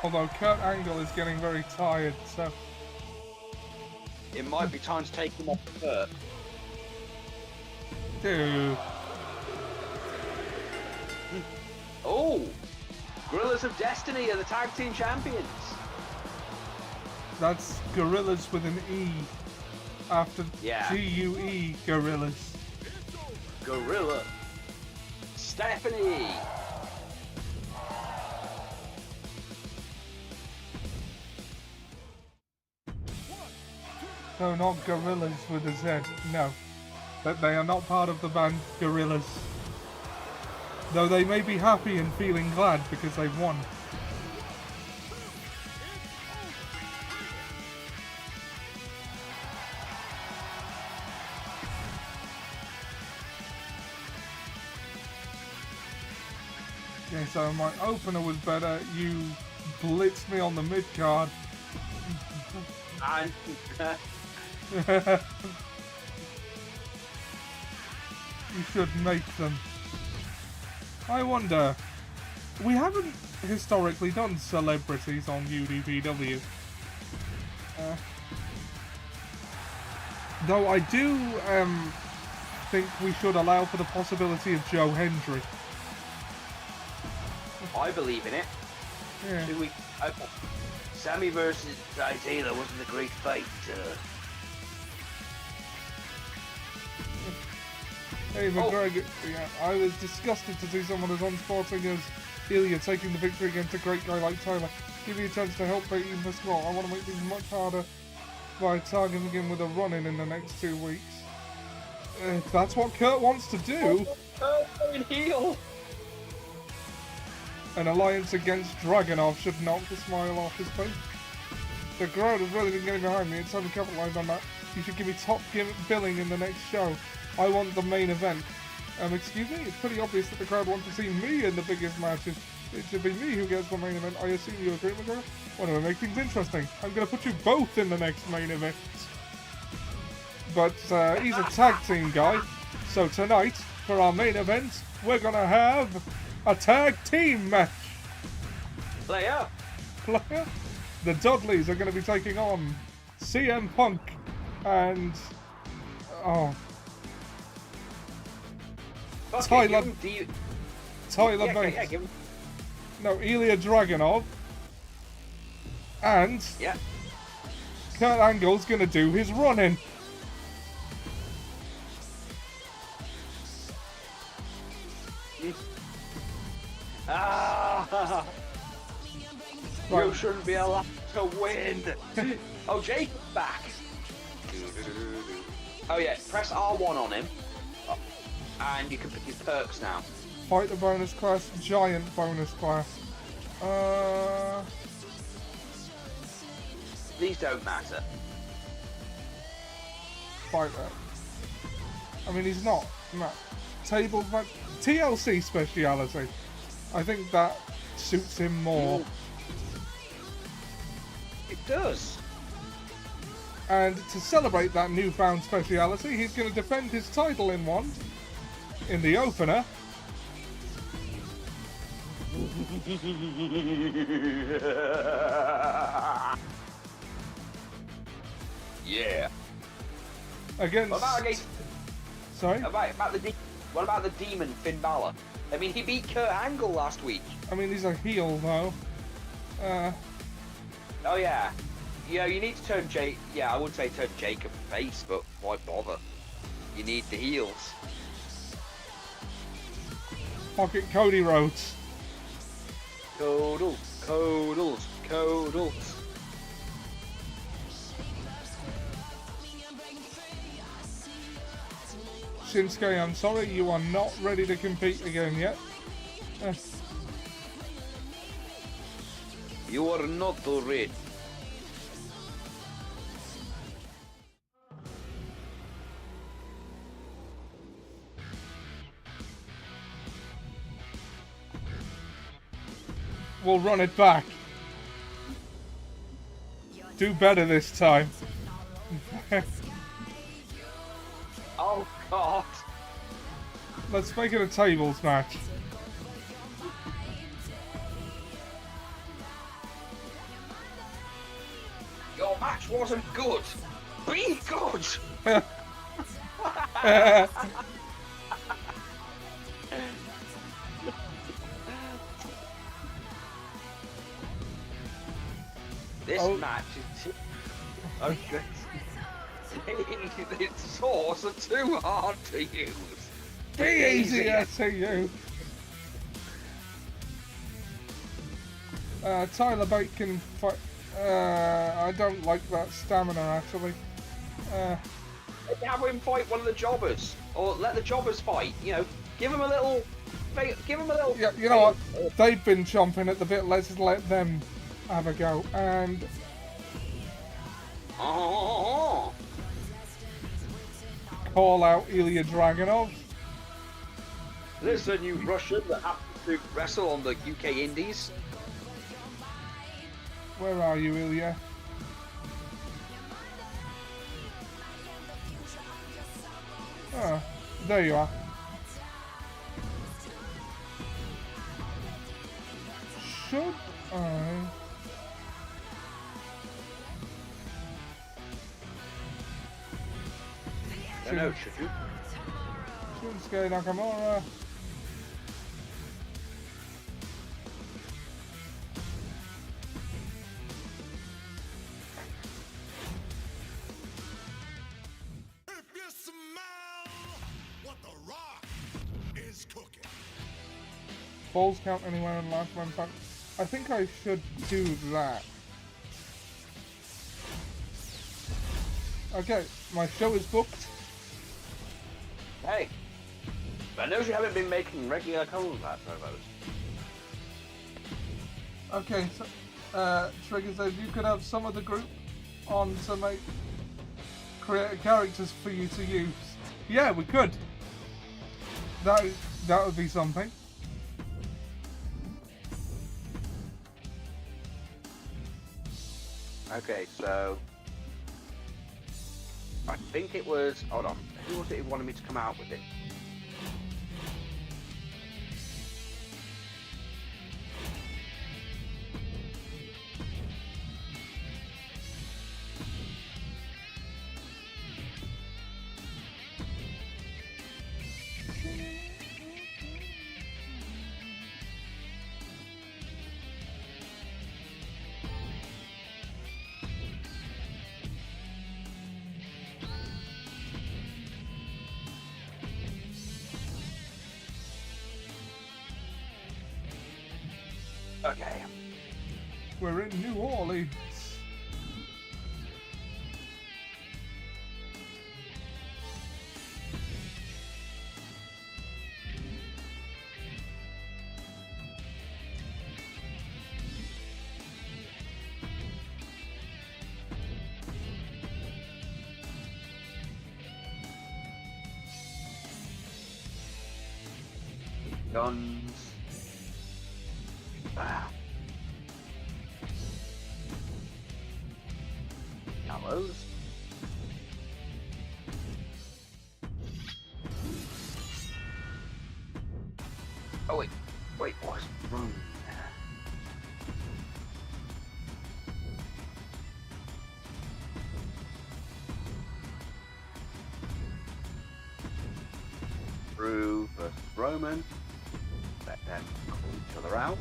Although Kurt Angle is getting very tired, so It might be time to take him off the dirt. dude. Oh! Gorillas of Destiny are the tag team champions. That's Gorillas with an E after Yeah. G-U-E, Gorillas. Gorilla. Stephanie. No, not Gorillas with a Z. No. That they are not part of the band Gorillas. Though they may be happy and feeling glad because they've won. Okay, so my opener was better. You blitzed me on the mid card. And You should make them. I wonder. We haven't historically done celebrities on UDPW. Though I do think we should allow for the possibility of Joe Hendry. I believe in it. Yeah. 2 weeks. Sammy versus Isaiah wasn't a great fight. Hey McGregor, yeah, I was disgusted to see someone as unsporting as Ilya taking the victory against a great guy like Tyler. Give me a chance to help beat even small. I want to make things much harder by targeting him with a run-in the next 2 weeks. If that's what Kurt wants to do, Going heel. an alliance against Dragunov should knock the smile off his face. The crowd has really been getting behind me. It's time to capitalize on that. You should give me top billing in the next show. I want the main event. Excuse me? It's pretty obvious that the crowd want to see me in the biggest matches. It should be me who gets the main event. I assume you agree, McGregor? Why don't we make things interesting? I'm going to put you both in the next main event. But he's a tag team guy. So tonight, for our main event, we're going to have a tag team match. Player. The Dudleys are going to be taking on CM Punk and Tyler Bates. Give him. No, Ilya Dragunov. And Yeah. Kurt Angle's going to do his running. Ah. Right. You shouldn't be allowed to win. Oh, Jake's back. Oh yeah, press R1 on him, and you can pick his perks now. Fighter bonus class, giant bonus class. These don't matter. Fighter. I mean, he's not. No. Table match. TLC speciality. I think that suits him more. It does. And to celebrate that newfound speciality, he's going to defend his title in one. In the opener. Yeah. Against. What about against? Sorry? What about the demon Finn Balor? I mean, he beat Kurt Angle last week. I mean, he's a heel though. Oh yeah. Yeah, you need to turn Jake. Yeah, I would say turn Jacob face, but why bother? You need the heels. Pocket Cody Rhodes. Codals. Shinsuke, I'm sorry, you are not ready to compete again yet. You are not ready. We'll run it back. Do better this time. Oh God. Let's make it a tables match. Your match wasn't good. Be good. This match is okay. Its sauce are too hard to use. Be easier to you. Tyler Bate can fight. I don't like that stamina actually. Have him fight one of the jobbers, or let the jobbers fight. You know, give him a little. Yeah, you know what? They've been chomping at the bit. Let's let them have a go. And call out Ilya Dragunov. This is a new Russian that happens to wrestle on the UK Indies. Where are you, Ilya? Oh, there you are. Should I? No, should you? Shinsuke Nakamura. If you smell what the Rock is cooking. Balls count anywhere in last man time. I think I should do that. Okay, my show is booked. Hey, I know you haven't been making regular combat promos. Okay, so Trigger says you could have some of the group on to create characters for you to use. Yeah, we could. That would be something. Okay, so I think it was. Hold on, who was it who wanted me to come out with it? Okay. We're in New Orleans. Guns. Ah. Gallows. Oh wait, what's wrong there? Drew versus Roman. Let them call each other out.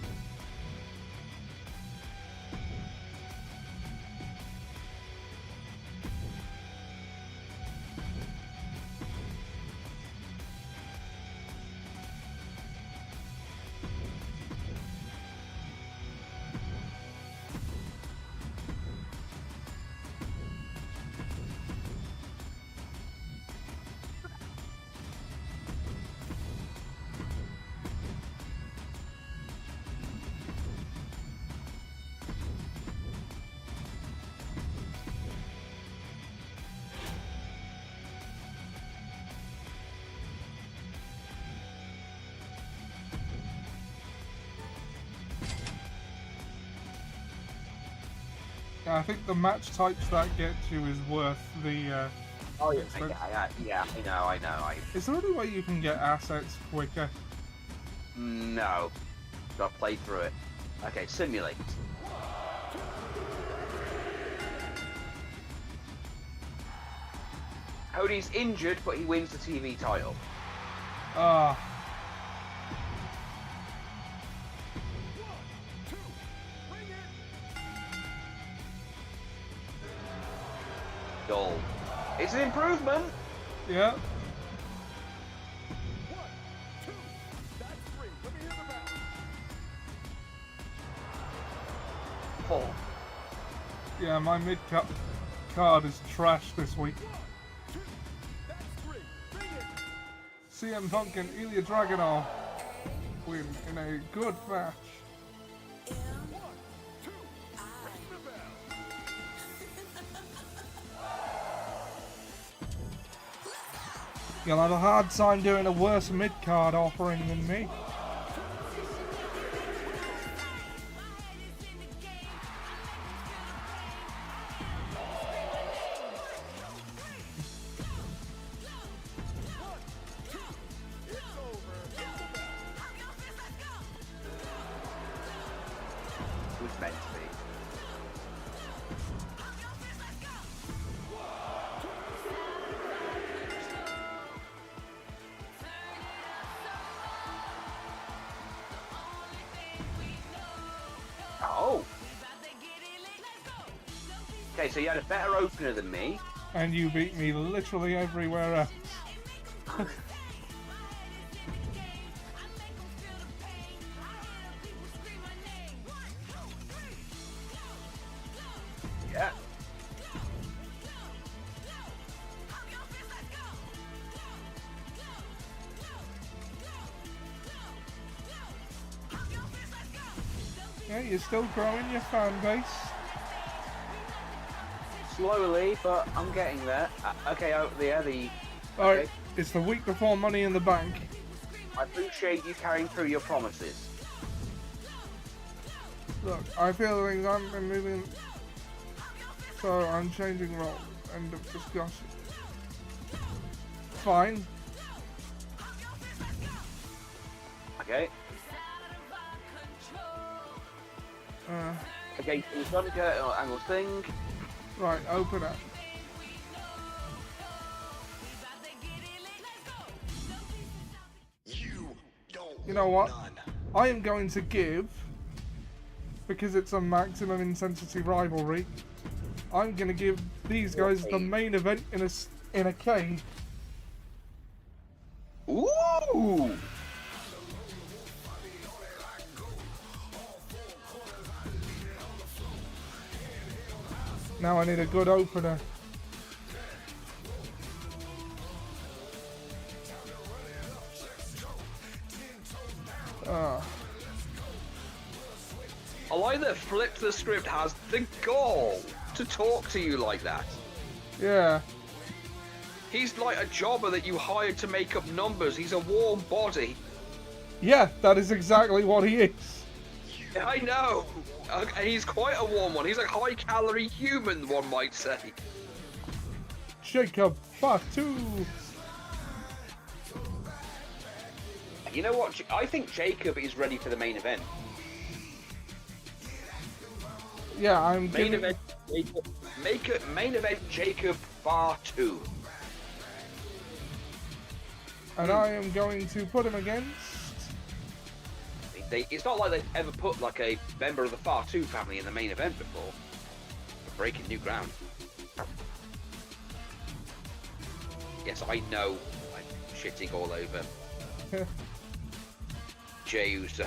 I think the match types that get you is worth the. Oh yeah, expense. I know. Is there any way you can get assets quicker? No. Gotta play through it. Okay, simulate. Cody's injured, but he wins the TV title. Ah. Dull. It's an improvement. Yeah. Four. Yeah, my mid card is trash this week. CM Punk and Ilya Dragunov win in a good match. You'll have a hard time doing a worse mid-card offering than me. It was meant to be. Oh! Okay, so you had a better opener than me. And you beat me literally everywhere else. Yeah. Yeah, you're still growing your fan base. Slowly, but I'm getting there. Okay, oh, the Alright, okay. it's the week before Money in the Bank. I appreciate you carrying through your promises. Look, I feel things haven't been moving, so I'm changing role. End of discussion. Fine. Okay. Uh, Okay, so we've got to go angle thing. right, open up. You know what? I am going to give, because it's a maximum intensity rivalry, I'm going to give these guys the main event in a cage. Ooh! Now I need a good opener. I like that Flip the Script has the gall to talk to you like that. Yeah. He's like a jobber that you hired to make up numbers. He's a warm body. Yeah, that is exactly what he is. Yeah, I know. And he's quite a warm one. He's a high-calorie human, one might say. Jacob Fatu. You know what? I think Jacob is ready for the main event. Yeah, I'm Main giving... event Jacob. Main event Jacob Fatu. And I am going to put him against... It's not like they've ever put like a member of the Fatu family in the main event before. We're breaking new ground. Yes, I know. I'm shitting all over Jey Uso.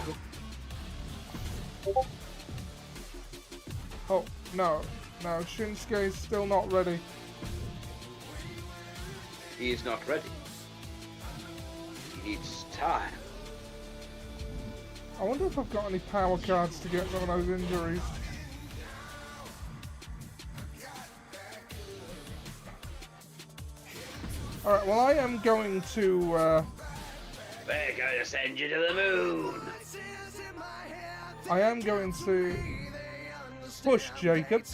Oh, no. No, Shinsuke's still not ready. He is not ready. He needs time. I wonder if I've got any power cards to get some of those injuries. Alright, well I am going to, We're going to send you to the moon. I am going to push Jacob.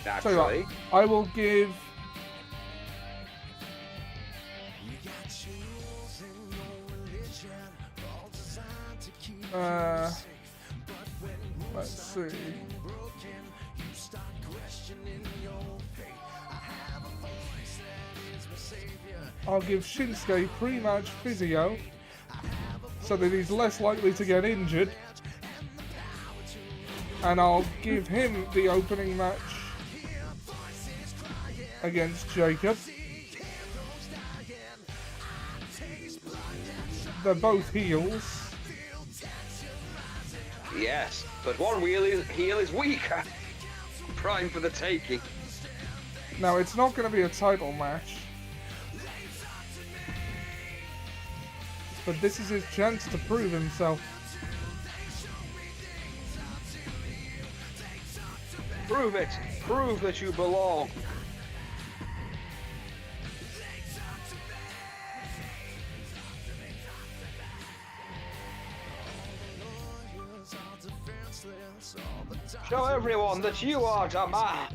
Tell you what, Naturally. I will give... let's see. I'll give Shinsuke pre-match physio so that he's less likely to get injured. And I'll give him the opening match against Jacob. They're both heels. Yes, but one heel is weaker. Prime for the taking. Now, it's not going to be a title match. But this is his chance to prove himself. Prove it. Prove that you belong. Show everyone that you are the man.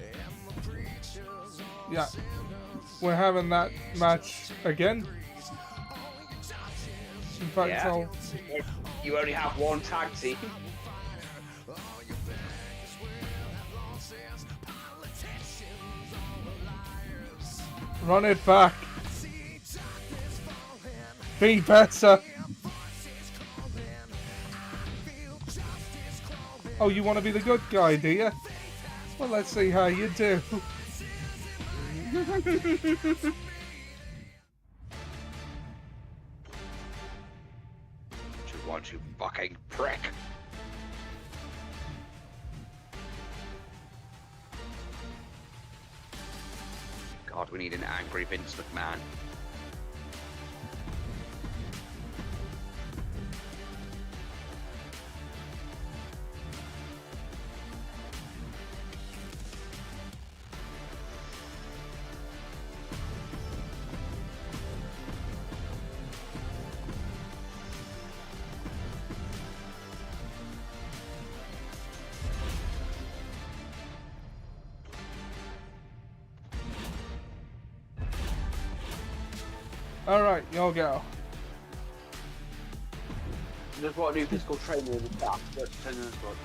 Yeah. We're having that match again. In fact, Yeah. You only have one tag team. run it back. Be better. Oh, you want to be the good guy, do you? Well, let's see how you do. Want you fucking prick. God, we need an angry Vince McMahon. Alright, you'll go. There's what a new physical trainer in the staff. Let's turn this one.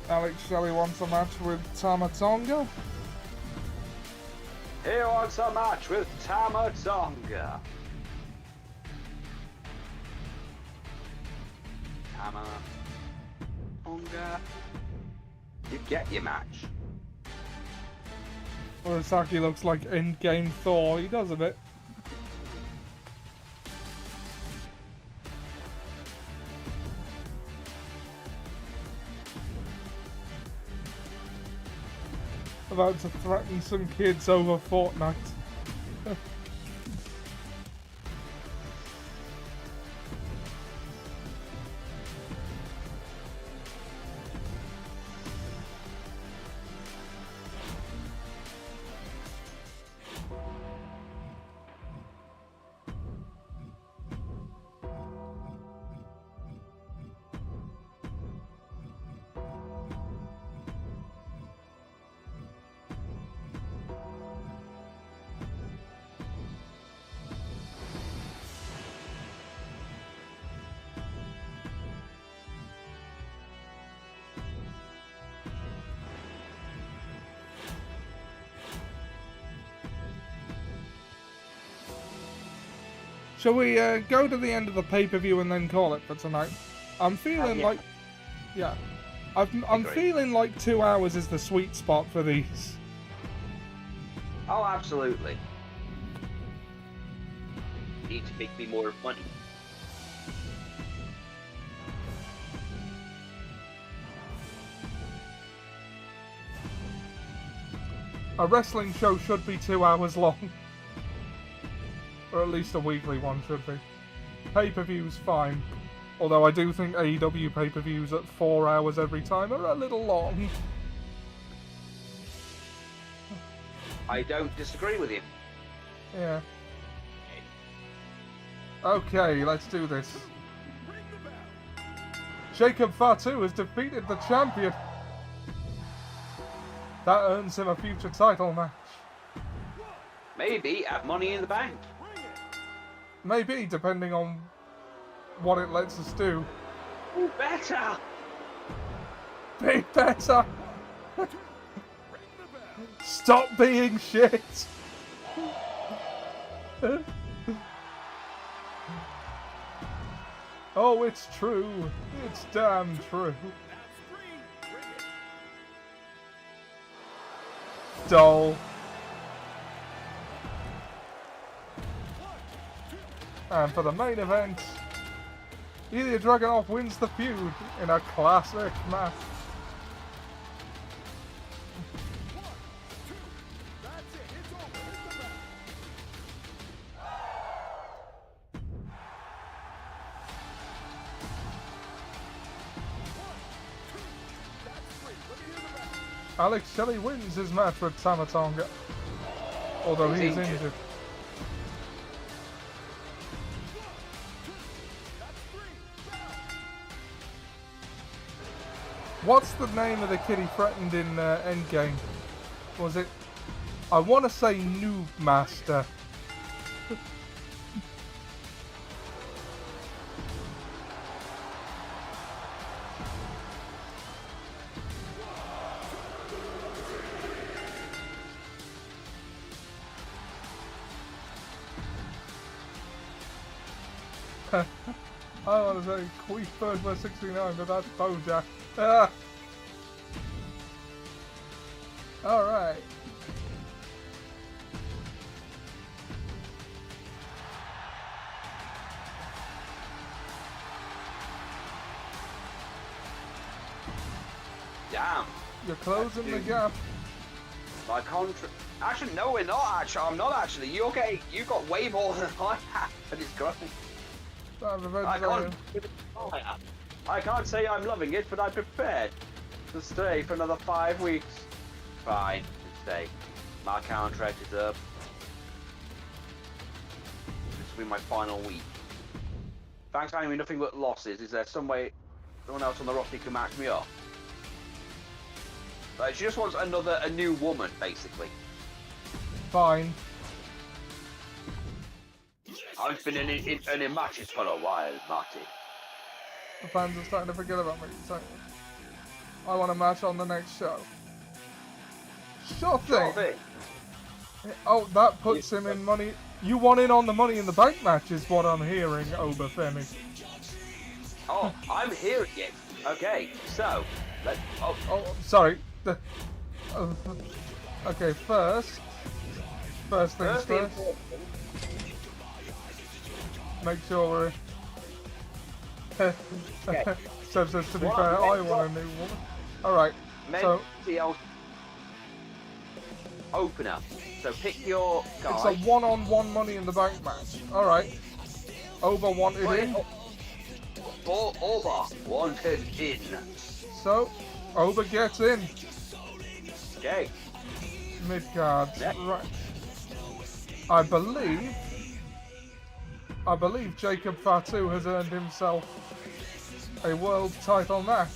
Alex Shelley wants a match with Tama Tonga. He wants a match with Tama Tonga. Tama Tonga. You get your match. Murasaki looks like endgame Thor. He does a bit. about to threaten some kids over Fortnite. Shall we go to the end of the pay-per-view and then call it for tonight? I'm feeling yeah. like... Yeah. I'm Agreed. feeling like 2 hours is the sweet spot for these. Oh, absolutely. Need to make me more money. A wrestling show should be 2 hours long. Or at least a weekly one should be. Pay-per-view's fine. Although I do think AEW pay-per-views at 4 hours every time are a little long. I don't disagree with you. Yeah. Okay, let's do this. Jacob Fatu has defeated the champion. That earns him a future title match. Maybe at Money in the Bank. Maybe, depending on what it lets us do. Ooh, better! Be better! Stop being shit! Oh, it's true. It's damn true. Dull. And for the main event, Ilya Dragunov wins the feud in a classic match. Alex Shelley wins his match with Tama Tonga, although he's injured. What's the name of the kid he threatened in Endgame? Was it? I want to say Noob Master. I want to say Queef Bird by 69, but that's Bojack. Ah. Alright. Damn. You're closing the gap. My contract. Actually, no, we're not. Actually, I'm not. Actually, you got way more than I have, and it's growing. I can't say I'm loving it, but I'm prepared to stay for another 5 weeks. Fine, stay. My contract is up. This will be my final week. Thanks for having me nothing but losses. Is there some way someone else on the roster can match me up? Like, she just wants a new woman, basically. Fine. I've been in matches for a while, Marty. The fans are starting to forget about me. So I want a match on the next show. Sure thing. Oh, that puts him in money. You want in on the Money in the Bank match is what I'm hearing, Obafemi. Oh, I'm hearing it. Okay, so let's. Oh, sorry. Okay, first things first. Make sure we're. So to be fair, I want a new woman. All right. So. opener. So pick your guy. It's a one-on-one Money in the Bank match. All right. Oba wanted in, Oba wanted in. so Oba gets in. Okay. Mid cards. Yeah. Right. I believe Jacob Fatu has earned himself a world title match.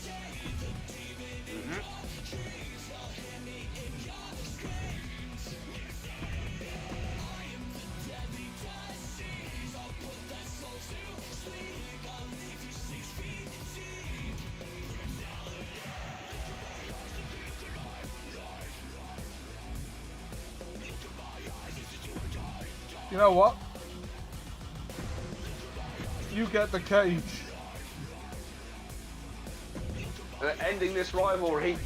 You know what? You get the cage. Ending this rivalry.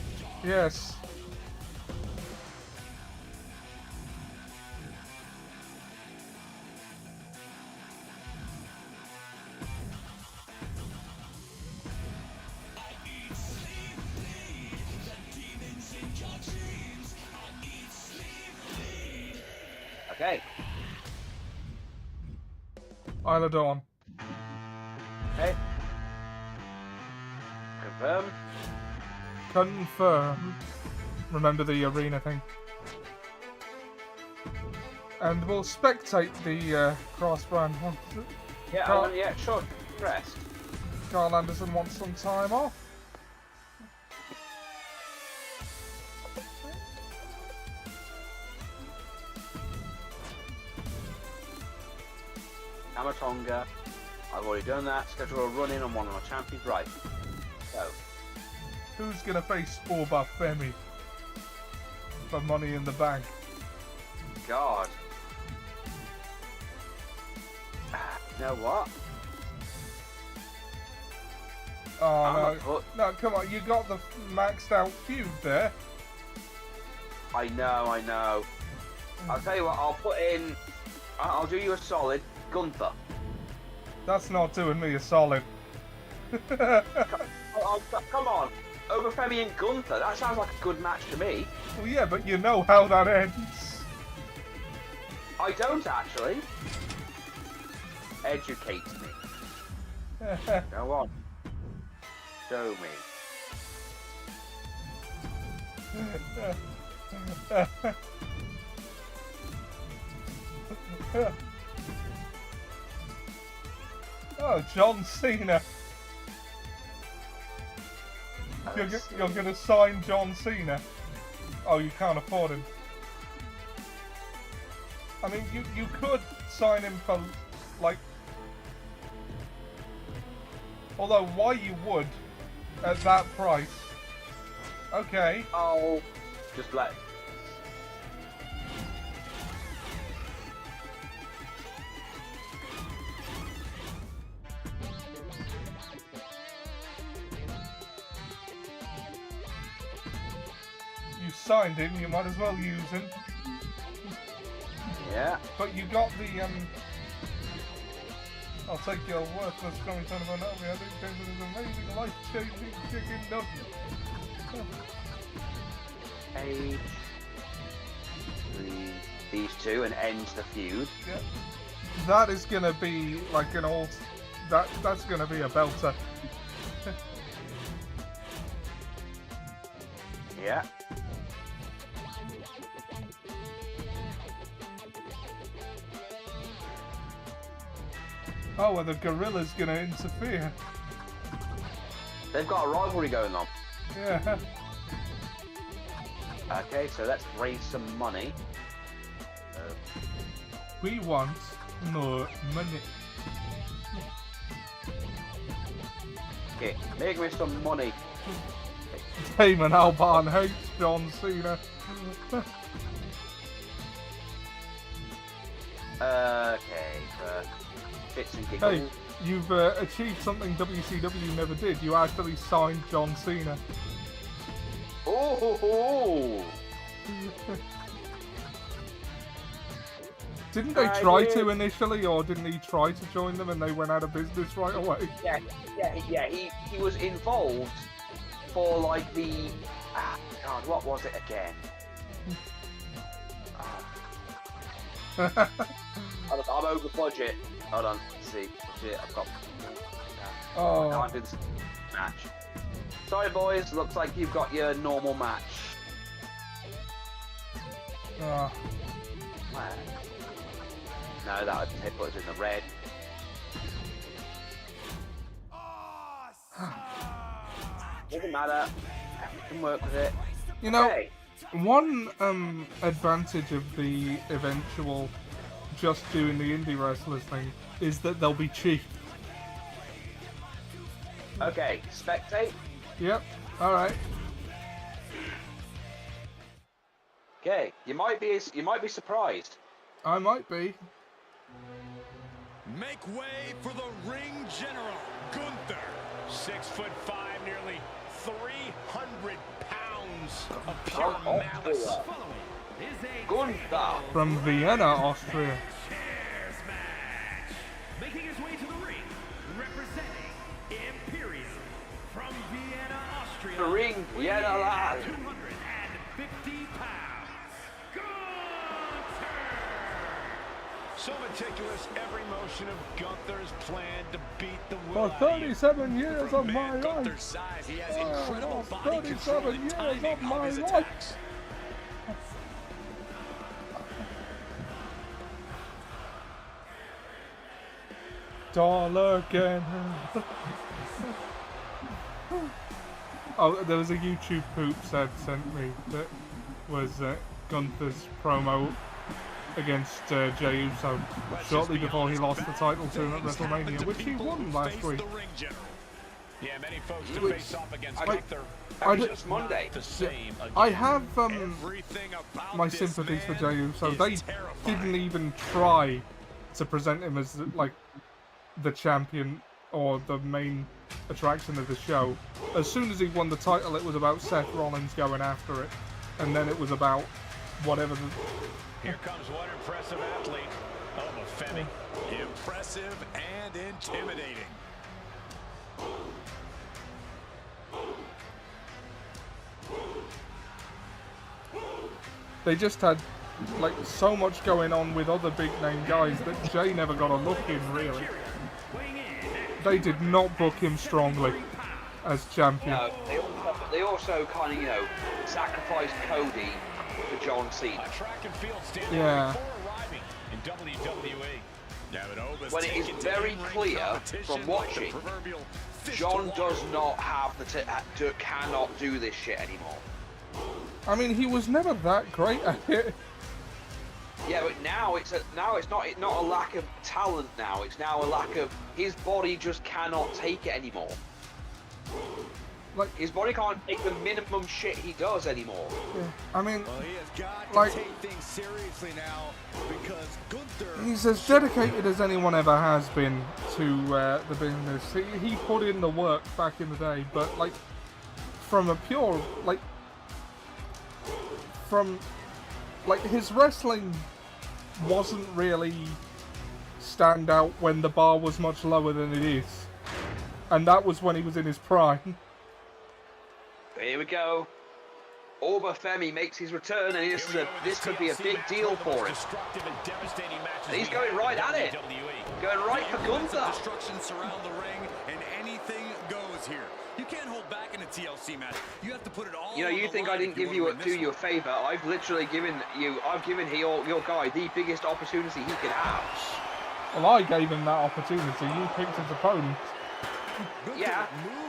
Yes. Okay. Isla Dawn. Okay. Confirm. Confirm. Remember the arena thing. And we'll spectate the cross-brand one. Yeah, Carl- yeah, sure. Rest. Carl Anderson wants some time off. Amatonga. I've already done that. Schedule a run in on one of my champions. Right. So. Who's gonna face Oba Femi for Money in the Bank? God. You know what? Oh I'm no. not put- No, come on, you got the maxed out feud there. I know. I'll tell you what, I'll put in... I'll do you a solid. Gunther. That's not doing me a solid. Oh, come on. Obafemi and Gunther. That sounds like a good match to me. Well, yeah, but you know how that ends. I don't actually. Educate me. Go on. Show me. Oh, John Cena. You're gonna sign John Cena? Oh, you can't afford him. I mean, you could sign him for, like... Although, why you would, at that price? Okay. Oh, just let... You signed him, you might as well use him. Yeah. But you got the, I'll take your worthless coming son of a Navi. I think this is an amazing, life-changing chicken nugget. Page. These two and end the feud. Yeah. That is gonna be like an old... That's gonna be a belter. Yeah. Oh, well, the Gorilla's gonna interfere. They've got a rivalry going on. Yeah. Okay, so let's raise some money. We want more money. Okay, make me some money. Damon Albarn hates John Cena. Okay, bits and giggles. Hey, you've achieved something WCW never did. You actually signed John Cena. Oh, ho, ho. Didn't they try to initially, or didn't he try to join them and they went out of business right away? Yeah. He was involved for like the God, what was it again? I'm over budget. Hold on. Let's see. Budget. I've got. I Oh, can't do this match. Sorry, boys. Looks like you've got your normal match. ah. No, that would put us in the red. Doesn't matter. We can work with it. You know, Okay. one advantage of the eventual just doing the indie wrestlers thing is that they'll be cheap. Okay. Spectate. Yep. All right. Okay. You might be surprised. I might be. Make way for the ring general, Gunther. 6'5", nearly 300 pounds of pure malice. Gunther. From Vienna, Austria. Chairs match. Making his way to the ring, representing Imperium from Vienna, Austria. The ring, Vienna lad. 250 pounds. Gunther. So meticulous, every motion of Gunther's plan to beat the For will out of you. 37 years of my Man, Gunther's life. size, he has Oh, incredible body control 37 and years timing of my his life. attacks. Dollar again. Oh, there was a YouTube poop sent me that was Gunther's promo against Jey Uso shortly before he lost the title to him at WrestleMania, which he won last week. Yeah, many folks to Which- face off against I- Gunther. I That d- was just Monday. The same again. I have Everything about my this sympathies for man Jey Uso. is They terrifying. didn't even try to present him as like the champion or the main attraction of the show. As soon as he won the title, it was about Seth Rollins going after it, and then it was about whatever the Here comes one impressive athlete. Oh, Femi. Impressive and intimidating. they just had like so much going on with other big name guys that Jay never got a look in really. They did not book him strongly as champion. No, they also kind of, sacrificed Cody for John Cena. A track and field standard Yeah. before arriving in WWE. Yeah, but Oba's When it is taken to very in-ring clear competition from like the watching, proverbial fish John to does water. not have cannot do this shit anymore. I mean, he was never that great at it. Yeah, but now it's not a lack of talent. Now it's now a lack of his body just cannot take it anymore. Like, His body can't take the minimum shit he does anymore. I mean, Well, he has got to Like- take things seriously now because Gunther. he's as dedicated as anyone ever has been to the business. He put in the work back in the day, but like from a pure his wrestling wasn't really stand out when the bar was much lower than it is, and that was when he was in his prime. Here we go. Orba Femi makes his return, and this could be a big deal for him. And he's going right at it. Going right for Gunther. Destruction surround the ring, and anything goes here. You can't hold back in a TLC match. You have to put it all. You on the think I line didn't if give you you wanna win do this you a one. favour? I've literally given your guy the biggest opportunity he could have. Well, I gave him that opportunity. You picked his opponent. Yeah,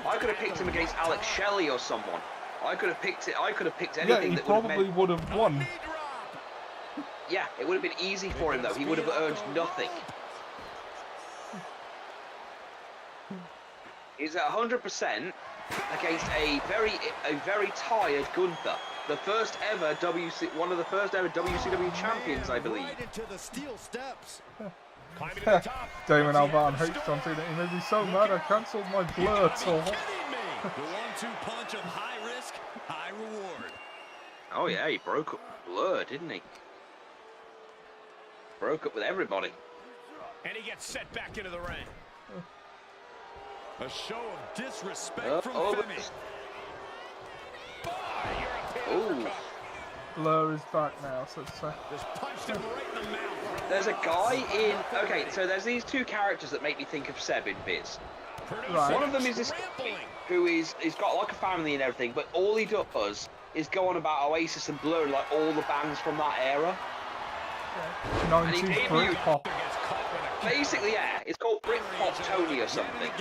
I could have picked him against Alex Shelley or someone. I could have picked Yeah, anything he that would have probably meant. would have won. Yeah, it would have been easy for him though. He would have earned nothing. He's at 100% against a very tired Gunther. The first ever one of the first ever WCW champions, I believe. Right into the steel steps. Climbing to the top. Damon Albarn hates John Cena. He made me so mad I cancelled my Blur tour. Kidding me? The 1-2 punch of high risk, high reward. Oh yeah, he broke up with Blur, didn't he? Broke up with everybody. And he gets set back into the ring. A show of disrespect from Oh, Femi. Bye, European Ooh. uppercut. Blur is back now, so it's Just punched him right in the mouth. There's a guy in. Okay, so there's these two characters that make me think of Seb in Biz. Right. One of them is this Trampling. who he's got like a family and everything, but all he does is go on about Oasis and Blur, like all the bands from that era. 90s debuted- Britpop. Gets caught with a Basically, yeah, it's called Britpop Tony or something,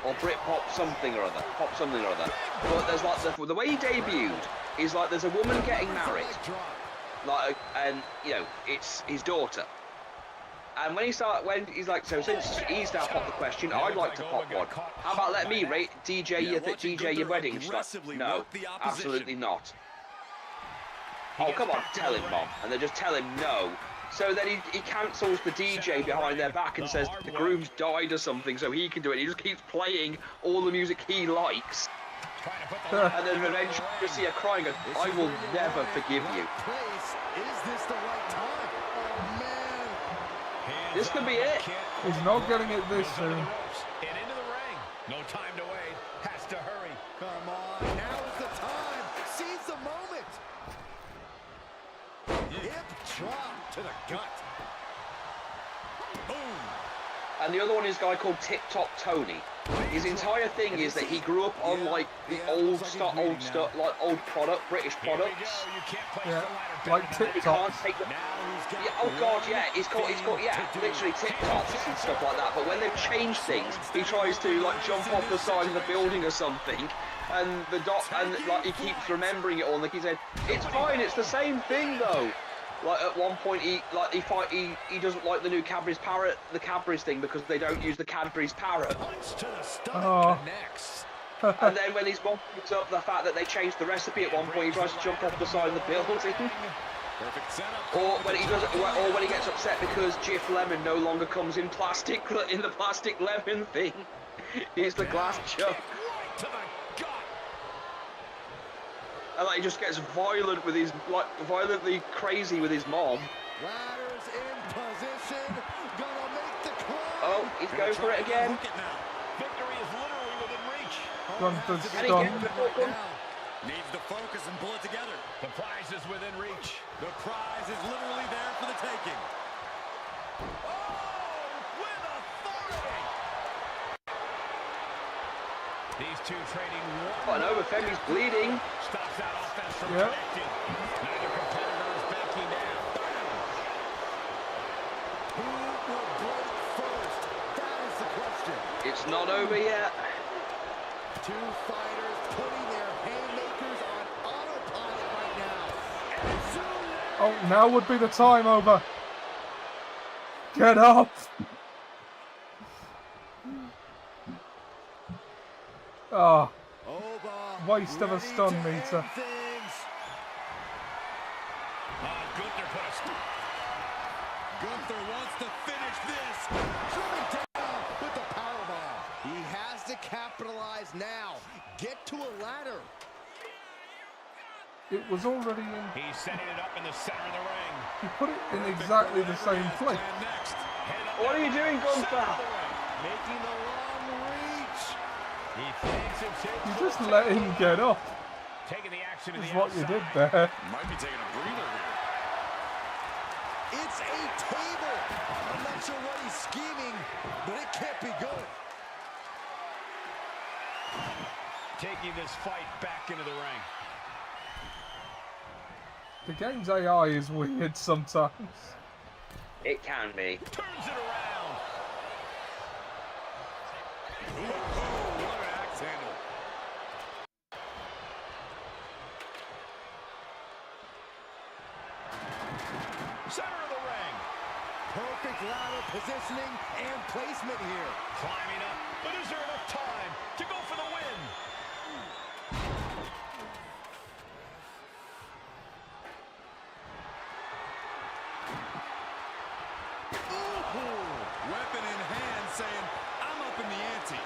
or Britpop something or other, pop something or other. But there's like the way he debuted is like there's a woman getting married, like, and you know it's his daughter. And when he's like, so since he's now popped the question, I'd like to pop one. How about let me rate DJ your wedding? She's like, no, absolutely not. Oh, come on, tell him, Mom. And they just tell him no. So then he cancels the DJ behind their back and says the groom's died or something, so he can do it. He just keeps playing all the music he likes. And then eventually you see her crying and I will never forgive you. Place. Is this the right time? Oh, man. This could be it. He's not getting it this soon. And into the ring. No time to wait. Has to hurry. Come on. Now is the time. Seize the moment. Hip drop to the gut. Boom. And the other one is a guy called Tip Top Tony. His entire thing is that he grew up on like the old stuff, like old British products. Yeah, like He can't TikTok. take the. Yeah, oh god, yeah, he's called yeah, literally TikToks and stuff like that. But when they've changed things, he tries to like jump off the side of the building or something, and like he keeps remembering it all. And like he said, it's fine, it's the same thing though. Like at one point he doesn't like the new Cadbury's parrot, the Cadbury's thing because they don't use the Cadbury's parrot. Punch to the stomach Oh. connects. And then when his mom picks up the fact that they changed the recipe at one point, he tries to jump off the side of the building. Perfect setup. Or when he gets upset because Jif Lemon no longer comes in plastic in the plastic lemon thing. He's the glass jug. Right to the gut. And like he just gets violently crazy with his mom. Ladders in position. Gonna make the climb. Oh, he's going for it again. Look at now. Victory is literally within reach. Gunther's And he stunned. gets the hook on. Needs to focus and pull it together. The prize is within reach. The prize is literally there for the taking. Oh, with authority. These two trading Oh no, but Femi's bleeding. stops that offense from Yeah. connecting. Neither competitor is backing down. Who will break first? That is the question. It's not over yet. Two fighters putting their haymakers on autopilot right now. And soon Oh, now would be the time over. Get up. Ah, Oba waste of a ready stun to end meter. things. Gunther put a Gunther wants to finish this. Driven down with the powerbomb. He has to capitalize now. Get to a ladder. It was already in. He's setting it up in the center of the ring. He put it in exactly the same place. And next, head up What are you doing, center Gunther? of the ring. Making the long reach. He thinks it's his You just let him get up. taking the action to Is the what you outside. did there. Might be taking a breather here. It's a table. I'm not sure what he's scheming, but it can't be good. Taking this fight back into the ring. The game's AI is weird sometimes. It can be. Turns it around. What an axe handle. Center of the ring. Perfect ladder positioning and placement here. Climbing up, but is there enough time to go for the win? Weapon in hand saying, I'm up in the ante.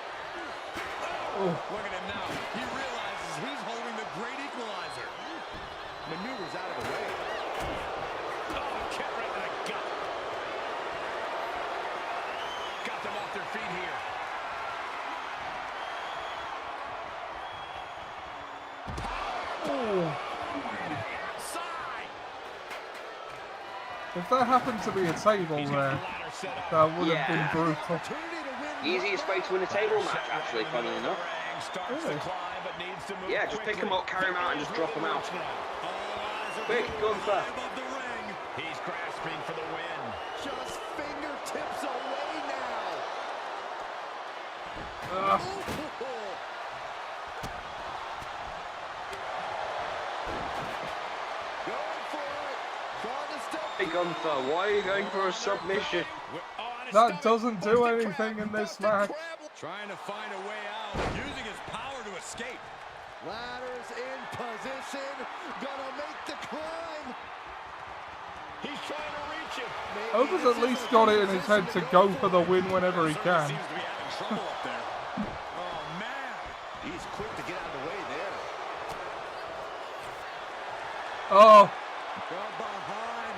Oh, Look at him now. He realizes he's holding the great equalizer. Maneuvers out of the way. Oh, kick right to the gut. Got them off their feet here. oh. Side. If there happened to be a table there, that would have been brutal. Easiest way to win a table match, actually, funnily enough. Really? Yeah, just pick them up, carry them out, and just drop them out. Quick, Gunther. He's grasping for the win. Just fingertips away now. Ugh. Going for it. Trying to step. Hey, Gunther, why are you going for a submission? That doesn't do anything in this match. Trying to find a way out, using his power to escape. Ladders in position. Gonna make the climb. He's trying to reach it. Over's at least got it in his head to go for the win whenever he can. Seems to be having trouble up there. Oh man, He's quick to get out of the way there. Oh, From behind.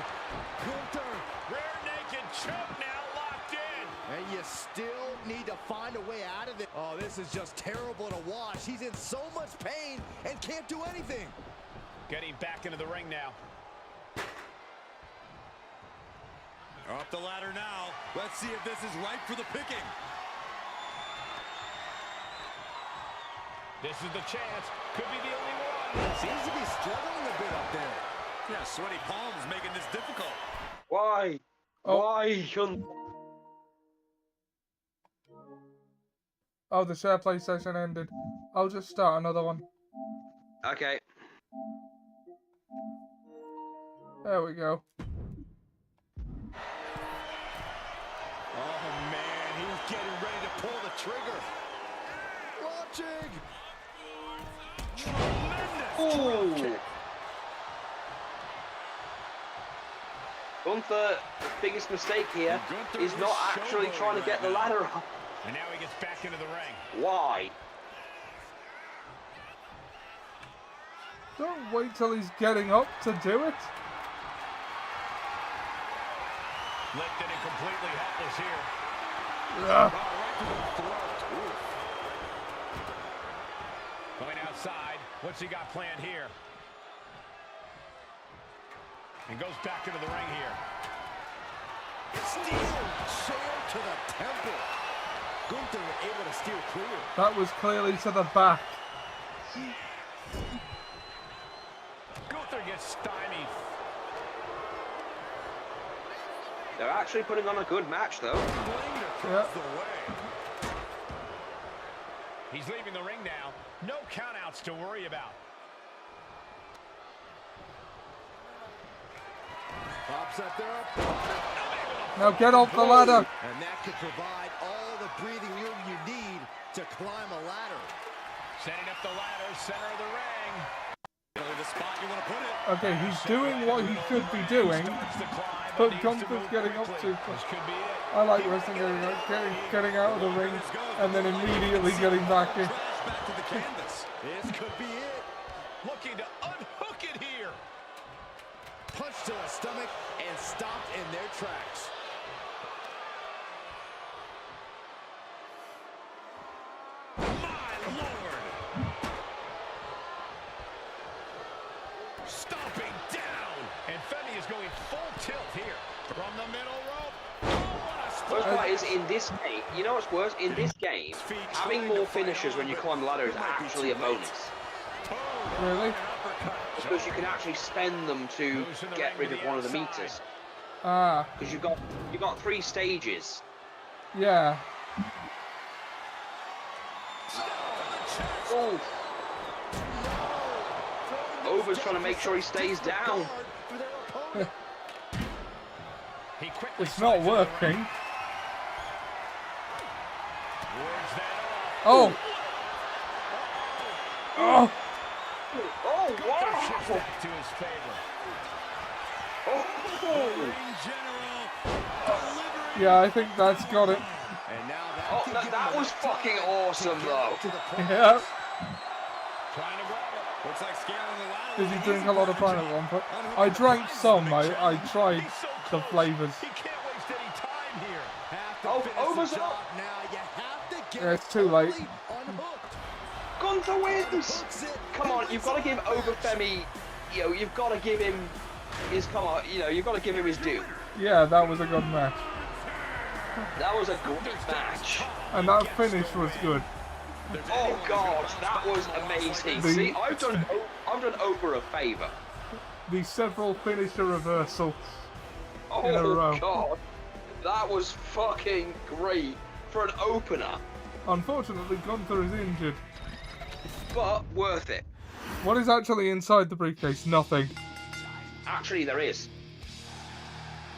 Gunther. rear naked choke now locked in. And you still need to find a way out of it. Oh, this is just terrible to watch. He's in so much pain and can't do anything. Getting back into the ring now. Up the ladder now. Let's see if this is right for the picking. This is the chance. Could be the only one. Seems to be struggling a bit up there. Yeah, sweaty palms making this difficult. Why? Oh. Why, Gunther? oh, the share play session ended. I'll just start another one. Okay. There we go. Oh, man, he's getting ready to pull the trigger. Launching. Ooh. Gunther, biggest mistake here is not actually trying to get the ladder up. And now he gets back into the ring. Why? Don't wait till he's getting up to do it. Lifted and completely helpless here. Ugh. Oh, right to the throat. Oof. Going outside. What's he got planned here? And goes back into the ring here. Steel chair to the temple. Gunther able to steer clear. That was clearly to the back. Gunther gets stymied. They're actually putting on a good match, though. Blamed across Yeah. the way. He's leaving the ring now. No countouts to worry about. Pops up there. Now get off the ladder. And that could provide all the breathing room you need to climb a ladder. Setting up the ladder, center of the ring. Really the spot you want to put it. Okay, he's doing what he should be doing, Starts to climb, but needs to Gunther's move getting up quickly. too This could be it. I like wrestling getting out of the ring and then immediately getting back in. Back to the canvas. This could be it. Looking to unhook it here. Punch to the stomach and stopped in their tracks. My Lord. Stomping down. And Femi is going full tilt here. From the middle rope. Oh, what a Worst spot. part is, in this game, you know what's worse? In this game, having more finishers when you climb the ladder is actually a bonus. Really? Because you can actually spend them to get rid of one of the meters. Ah, Because you've got 3 stages. yeah. Oh, Over's trying to make sure he stays down. For their opponent. He quickly It's not slides into the ring. working. Wards that off. Oh. Oh. Oh, Gunther shifts wow! that to his favor. Oh, Ring general delivering. Yeah, I think that's got it. And now that, oh could that, give that him was enough fucking time awesome, to get though. to the point. Yeah. Trying to grab it. Looks like scaling the ladder. Did you drink a lot of pineapple one? But I drank some. I tried He's so the close. flavors. He can't waste any time here. Have to Oh, finish Over's the job up. now. You have to get Yeah, it's too late. early unhooked. Gunther wins! Hooks it. Come on, you've got to give Over Femi, you've got to give him is, come on, you know, you've got to give him his due. Yeah, that was a good match. That was a great match. And that finish was good. Oh God, that was amazing. The- See, I've done Oprah a favour. The several finisher reversals. Oh In a row. God, that was fucking great for an opener, Unfortunately, Gunther is injured. but worth it. What is actually inside the briefcase? Nothing. Actually, there is.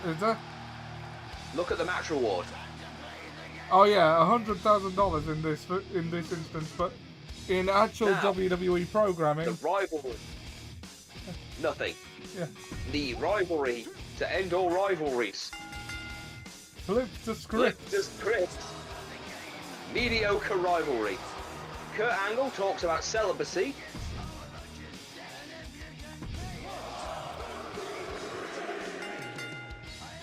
Is there? Look at the match reward. Oh yeah, $100,000 in this instance, but in actual Now, WWE programming, The rivalry. Nothing. yeah, The rivalry to end all rivalries. flip the script. Just Chris. Mediocre rivalry. Kurt Angle talks about celibacy.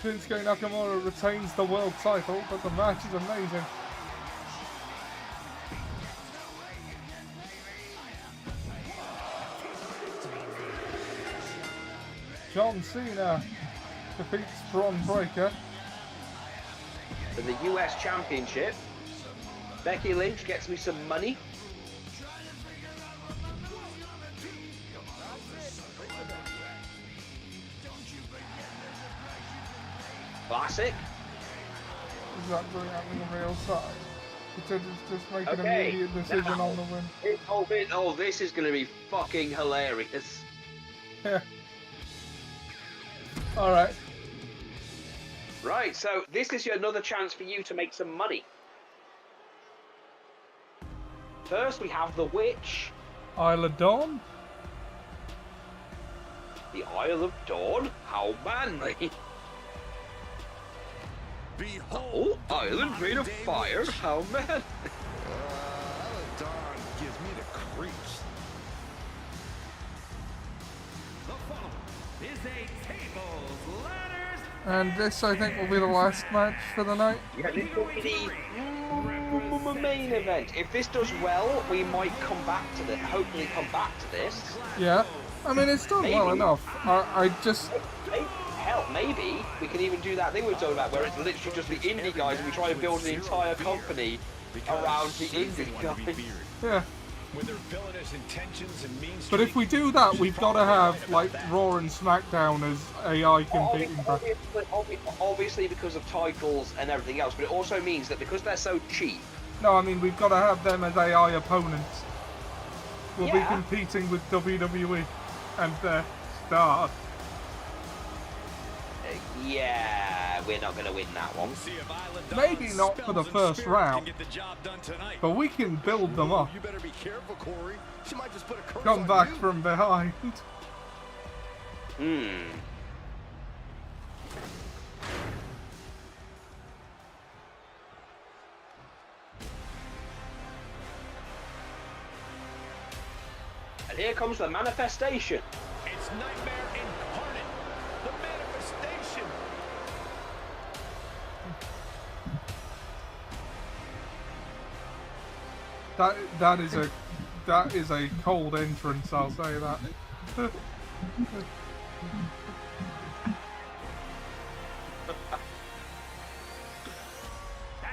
Shinsuke Nakamura retains the world title, but the match is amazing. John Cena defeats Braun Breaker. For the US Championship. Becky Lynch gets me some money. Classic. Is that really happening in real time? Instead of just making an Okay, immediate decision now- on the win. This is going to be fucking hilarious. Yeah. Alright. Right, so this is another chance for you to make some money. First, we have the Witch, Isla Dawn? the Isle of Dawn. How manly! Behold, Oh, island made of fire. How manly! Isla Dawn gives me the creeps. The following is a tables, ladders, And this, I think, will be the last match for the night. Yeah, this will be the main event. If this does well, we might come back to this. Hopefully, come back to this. Yeah. I mean, it's done well Maybe. enough. I just... Hell, maybe we can even do that thing we were talking about, where it's literally just the indie guys, and we try and build an entire company around the indie guys. Yeah. with their villainous intentions and mean But if we do that, we've got to have, like, Raw and SmackDown as AI competing back. Obviously because of titles and everything else, but it also means that because they're so cheap, No, I mean, we've got to have them as AI opponents. We'll be Yeah. competing with WWE and their stars. yeah, we're not going to win that one. see if Isla Dawn Maybe not for the spells and first spirit can round. get the job done tonight. But we can build them up. You better be careful, Corey. She might just put a curse Come on back you. from behind. And here comes the manifestation. It's Nightmare Incarnate, the manifestation. That is a cold entrance, I'll say that. and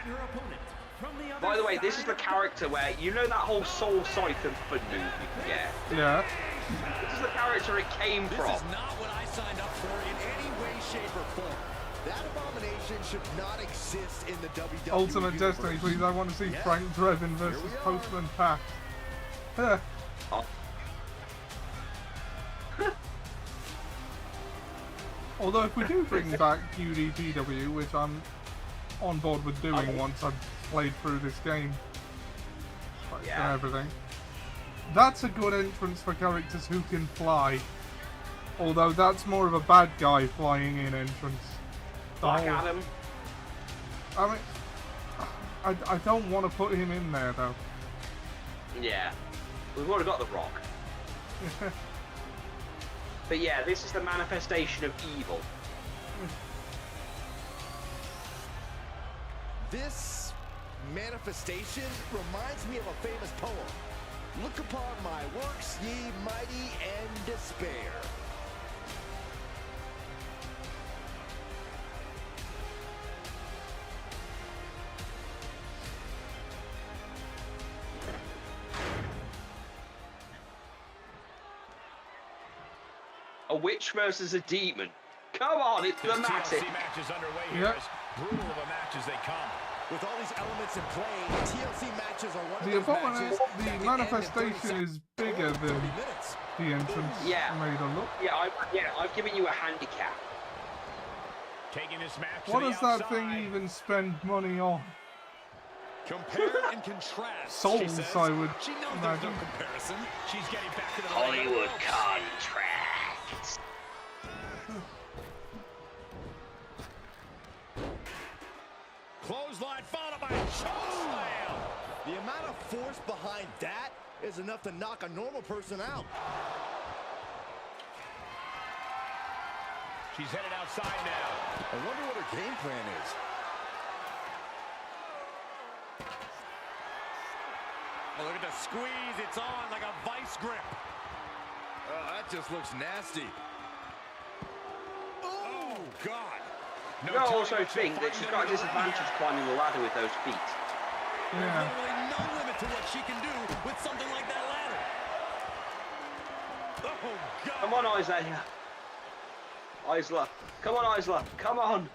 her opponent from the other By the way, this is side the of the character where, you know that whole Soul Siphon move you can get? Yeah. This is the character it came This from. is not what I signed up for in any way, shape, or form. That abomination should not exist in the WWE Ultimate universe. Destiny, please. I want to see Yeah. Frank Drebin versus Here we are. Postman Pat. Huh. Oh, Although if we do bring back UDPW, which I'm on board with doing once I've played through this game and Yeah. everything, that's a good entrance for characters who can fly. Although that's more of a bad guy flying in entrance. The Black whole- Adam. I mean, I don't want to put him in there though. Yeah. We've already got The Rock. But yeah, this is the manifestation of evil. This manifestation reminds me of a famous poem. Look upon my works, ye mighty, and despair. a witch versus a demon. Come on, it's This dramatic. TLC match is underway here. Yep. As brutal of a match as they come. With all these elements in play, TLC matches are one of The those opponent, matches that the can end in 30 manifestation is bigger or 30 than minutes. the entrance Yeah. made her look. Yeah, I've given you a handicap. Taking this match What to the does that outside. thing even spend money on? Compare and contrast. Souls, she says. I would She knows imagine. there's no comparison. She's getting back to the Hollywood ring. contracts. Clothesline followed by a chokeslam. The amount of force behind that is enough to knock a normal person out. She's headed outside now. I wonder what her game plan is. Oh, look at the squeeze. It's on like a vice grip. Oh, that just looks nasty. Oh, God. You gotta also think that she's got a disadvantage climbing the ladder with those feet. There's Yeah. literally no limit to what she can do with something like that ladder. Oh, God. Come on, Isla. Isla. Come on, Isla. Come on.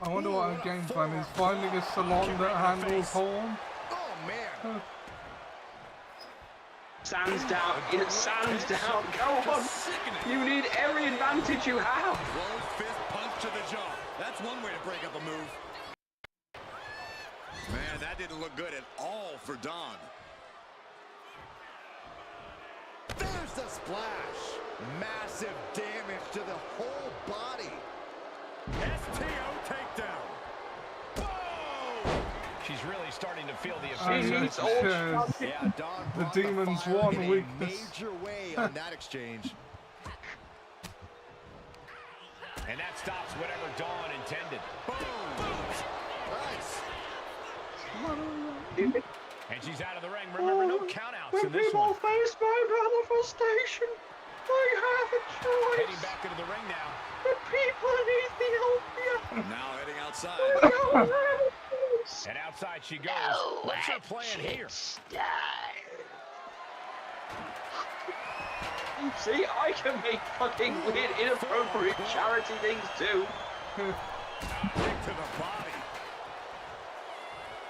I wonder what her game plan is. Finding a salon that handles horn. Oh, man. Sands down. Sands down. Go on. You need every advantage you have. Closed fist punch to the jaw. That's one way to break up a move. Man, that didn't look good at all for Dawn. There's the splash. Massive damage to the whole body. STO takedown. Boom! She's really starting to feel the I effects of need this. to Yeah, Dawn The brought demon's fire one in a weakness. major way on that exchange. And that stops whatever Dawn intended. Nice. And she's out of the ring. Remember, no countouts in this people one. face my manifestation, they have a Heading choice. back into the ring now. The people in Ethiopia. Now heading outside. And outside she goes. What's her plan here? See, I can make fucking weird, inappropriate charity things too. Kick to the body.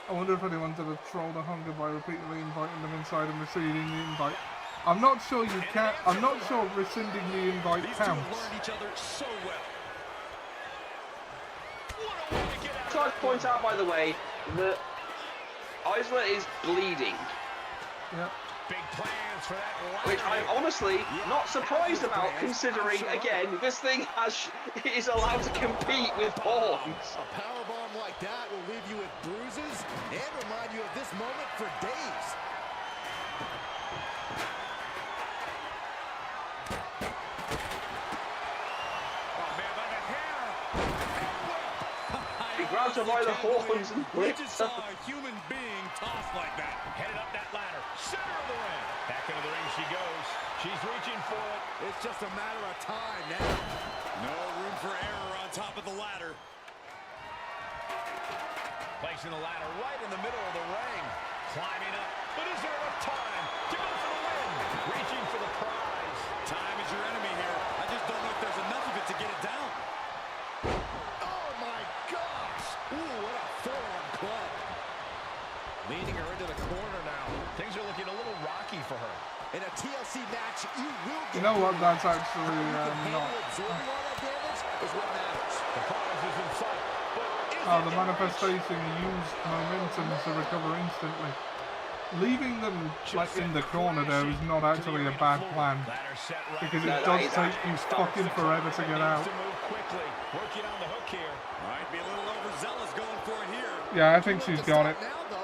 I wonder if anyone's ever trolled a hunger by repeatedly inviting them inside and rescinding the invite. I'm not sure you can. I'm not sure rescinding the invite These two have counts. learned each other so well. So I'd point out, by the way, that Isla is bleeding, Yeah. Big plans for that which I'm ladder. honestly not surprised about, considering, again, this thing is allowed to compete with horns. A powerbomb like that will leave you with bruises and remind you of this moment for days. Oh, man, by the hair. He grabs her by the horns and We whips just her. saw a human being tossed like that. Headed up that ladder. Center of the ring. Back into the ring she goes. She's reaching for it. It's just a matter of time now. No room for error on top of the ladder. Placing the ladder right in the middle of the ring. Climbing up. But is there enough time to go for the win? Reaching for the prize. Time is your enemy here. I just don't know if there's enough of it to get it down. Oh my gosh! Ooh, what a forearm club. Leading her into the corner now. Things are looking a little rocky for her. In a TLC match, you will get You know what? beat. That's actually How you can handle not. absorbing all that damage is what matters. The prize is in sight. But is Oh, it the in manifestation used momentum to recover instantly. Leaving them like in the corner there is not actually a bad plan, Ladder set right because No, it that does is take actually you stops fucking forever to get out. Needs to move quickly. Working on the hook here. Might be a little overzealous going for it here. Yeah, I think she's got it. Now, though,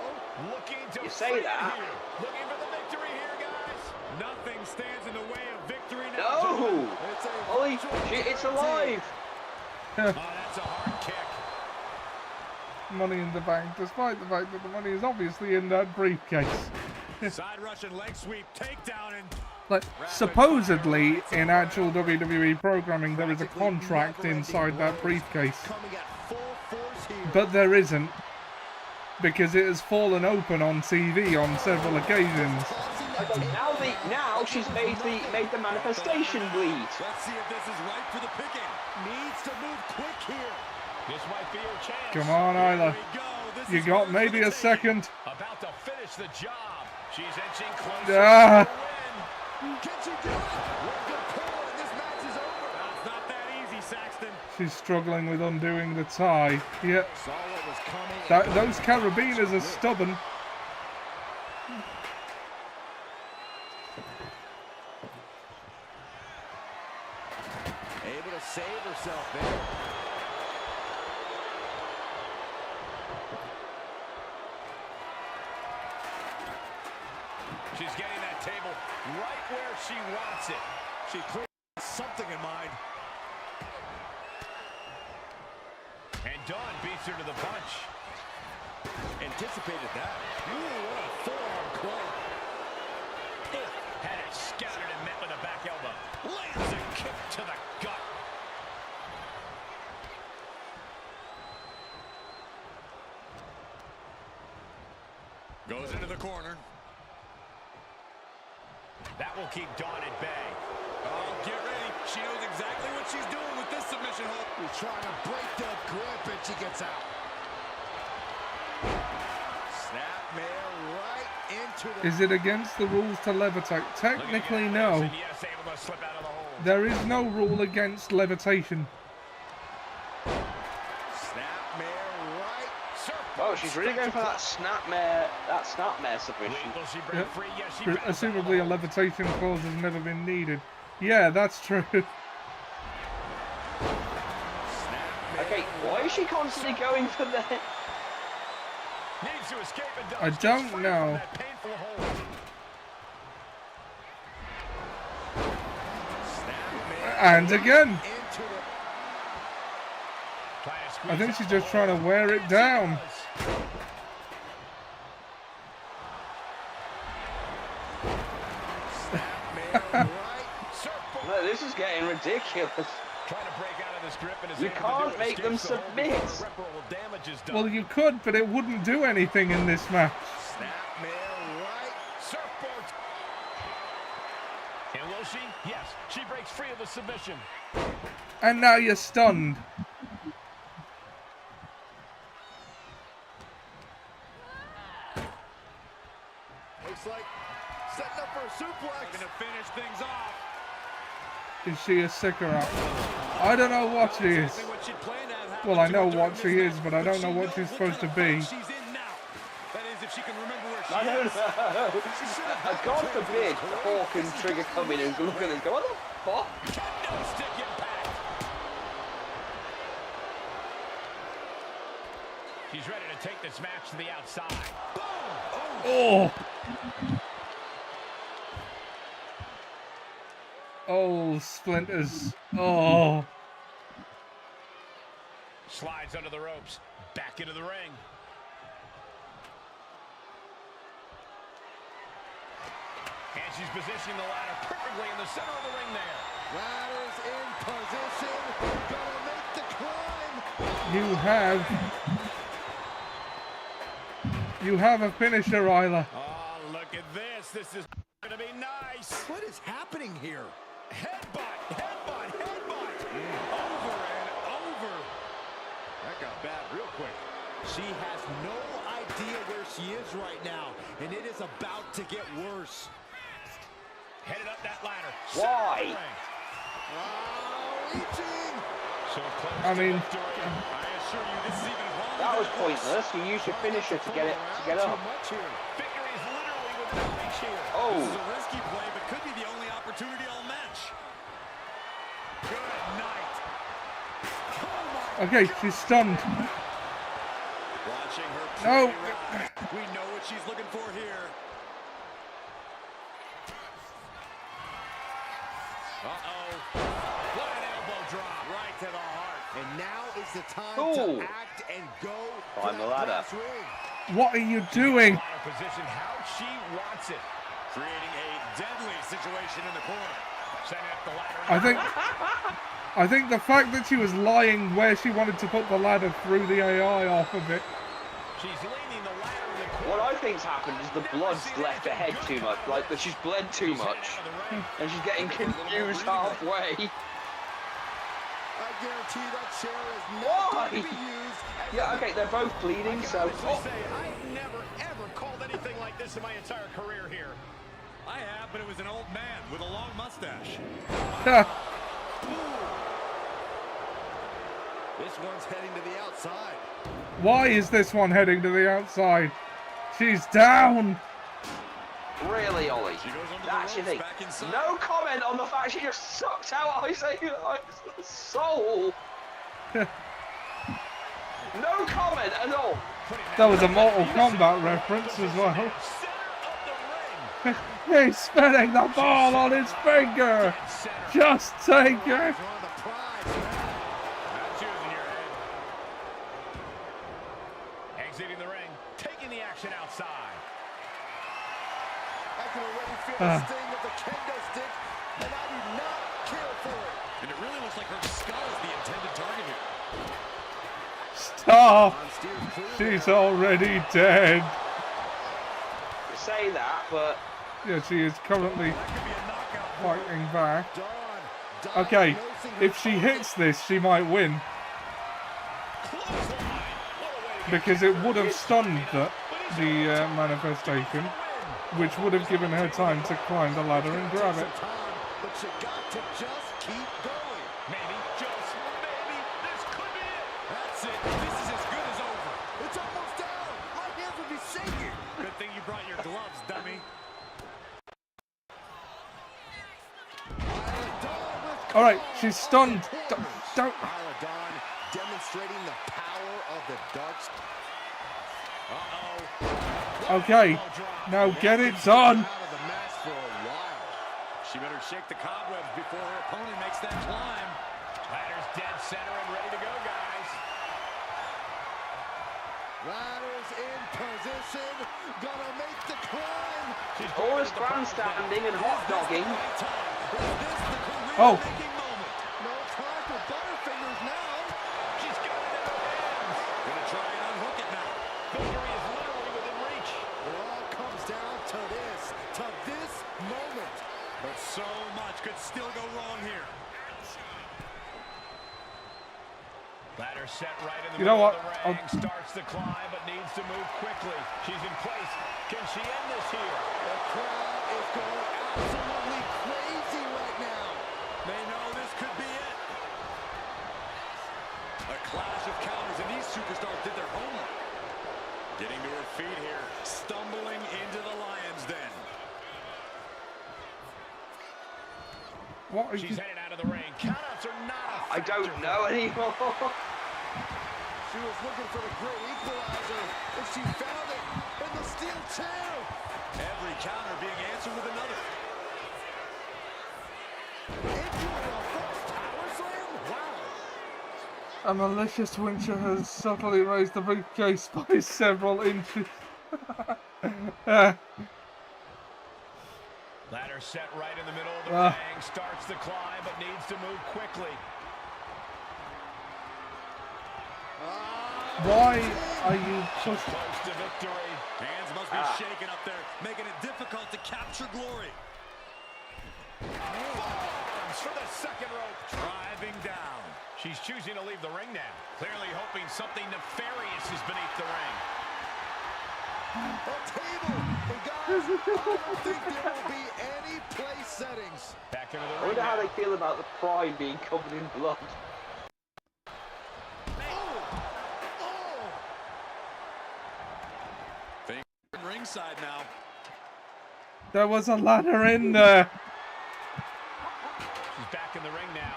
Looking to You say free it that. here. Looking for the victory here, guys. nothing stands in the way of victory now. No! gentlemen. It's a Holy virtual shit, it's guarantee. alive! Oh, that's a hard kick. Money in the bank, despite the fact that the money is obviously in that briefcase. Side Russian leg sweep, takedown, and Like, supposedly, in actual WWE programming, there is a contract inside that briefcase. coming at full force here. But there isn't, because it has fallen open on TV on several occasions, that Okay, table. now she's made the manifestation bleed. Let's see if this is right for the picking. Needs to move quick here. This might be her chance. Come on, Here Isla. we go. This You is got hers for maybe the a taking. second. About to finish the job. She's inching closer Ah. to the win. Can she do it? One good pull and this match is over. It's not that easy, Saxton. She's struggling with undoing the tie. Yeah, Saw what was coming. those carabiners are stubborn. Able to save herself there. She's getting that table right where she wants it. She clearly has something in mind. And Dawn beats her to the punch. Anticipated that. Ooh, what a forearm club. Had it scattered and met with a back elbow. Lands a kick to the gut. Goes into the corner. That will keep Dawn at bay. Oh, get ready. She knows exactly what she's doing with this submission hold. She's trying to break the grip and she gets out. Snapmare right into the... Is it against the rules to levitate? Technically, no. And yes, able to slip out of the hole. There is no rule against levitation. Snapmare right. Oh, she's really going for that snapmare submission. Will she break Yep. free? Yes, she bounces Assumably, a out of the hole. levitation clause has never been needed. Yeah, that's true. Okay, why is she constantly going for the... Needs to escape and does. I Gets don't free know. from that painful hold. And again. Into the... Trying to squeeze I think out she's the just trying to hold. wear it down. Snapmare right. Surfboard. No, this is getting ridiculous. Trying to break out of this grip and is You able to can't do it, make them escapes the hold submit. before irreparable damage is done. Well, you could, but it wouldn't do anything in this match. Snapmare right. Surfboard. And will she? Yes, she breaks free of the submission. And now you're stunned. Looks like setting up for a suplex. Looking to finish things off. Is she a sicker up? I don't know what she is. Exactly what she'd planned to have happen Well, I to know her what during she this is, match, but I don't she know what knows she's what supposed to kind of be. fight she's in now. That is, if she can remember where she I don't is. know. God forbid Hawk and Trigger come in and look at it and go, what the fuck? Kendo stick impact. She's ready to take this match to the outside. Boom! Oh! Oh, splinters. Oh. Slides under the ropes. Back into the ring. And she's positioning the ladder perfectly in the center of the ring there. Ladder's in position. Gonna make the climb. You have a finisher, Isla. Oh, look at this. This is going to be nice. What is happening here? Headbutt, headbutt, headbutt. Over and over. That got bad real quick. She has no idea where she is right now, and it is about to get worse. Headed up that ladder. Why? Center of the ring. Oh, reaching. So close I to mean- victory. I assure you, this is even harder That than was it looks. pointless. You used your finisher to get Too up. much here. Victory is literally within reach here. This is Oh, a risky play, but could be the only opportunity all match. Good night. Okay, she's stunned. Watching her No. play rise. We know what she's looking for here. Uh-oh. What an elbow drop. Right to the heart. And now is the time Ooh. to act and go Climb for the that ladder. brass ring. What are you doing? Ladder position how she wants it. Creating a deadly situation in the corner. Setting up the ladder. I think the fact that she was lying where she wanted to put the ladder threw the AI off of it. She's leaning the ladder in the corner. what I think's happened is the blood's left her head too much. Like, that she's bled too much. And she's getting confused halfway. I guarantee that chair is not Why? going to be used. Yeah, okay, they're both bleeding, so... I've never, ever called anything like this in my entire career here. I have, but it was an old man with a long mustache. This one's heading to the outside. Why is this one heading to the outside? She's down. Really, Ollie? She goes under That's the your ropes, thing. back inside. No comment on the fact she just sucked out Isaiah's soul. No comment at all. That was a Mortal Kombat reference as well. Center of the ring. He's spinning the ball on his finger. Just take it. On the prize. That's using your head. Exiting the ring, taking the action outside. I can already feel the sting of the kendo stick, and I do not care for it. And it really looks like her skull is the intended target here. Stop. On steers clear. She's already dead. You say that, but Yeah, she is currently fighting back. Dawn Okay, diagnosing her if she hits this, she might win. Because it would have stunned the manifestation, which would have given her time to climb the ladder and grab it. time, but you got to just keep going. Maybe, just maybe, this could be it. That's it. This is as good as over. It's almost down. My hands would be shaking. Good thing you brought your gloves, dummy. All right, she's stunned. Don't. Isla Dawn demonstrating the power of the dark. Okay, now get it done. Out of the match for a while. She better shake the cobwebs before her opponent makes that climb. Ladder's dead center and ready to go, guys. Riders in position, gonna make the climb. all this grandstanding and hot dogging. Oh, No time for butterfingers now. She's got it in her hands. Gonna try and unhook it now. Victory is literally within reach. It all comes down to this moment. But so much could still go wrong here. Ladder set right in the You know middle what? of the ring. Starts the climb, but needs to move quickly. She's in place. Can she end this here? The crowd is going absolutely crazy right now. They know this could be it. A clash of counters, and these superstars did their homework. Getting to her feet here, stumbling into the lion's den. what are She's you? headed out of the ring. Countouts are not a I don't factor. know anymore. She was looking for the great equalizer, and she found it in the steel chair. Every counter being answered with another. Into a reverse power slam. Wow. A malicious wincher has subtly raised the briefcase by several inches. Ladder set right in the middle of the Ah. ring. Starts the climb, but needs to move quickly. Why are you pushing? Close to victory. Hands must be shaking up there, making it difficult to capture glory. Arms for the second rope. Driving down. She's choosing to leave the ring now. Clearly hoping something nefarious is beneath the ring. A table. And guys, I don't think there will be any place settings. Back into the I ring wonder how now. they feel about the prime being covered in blood. Ringside now. There was a ladder in there. She's back in the ring now.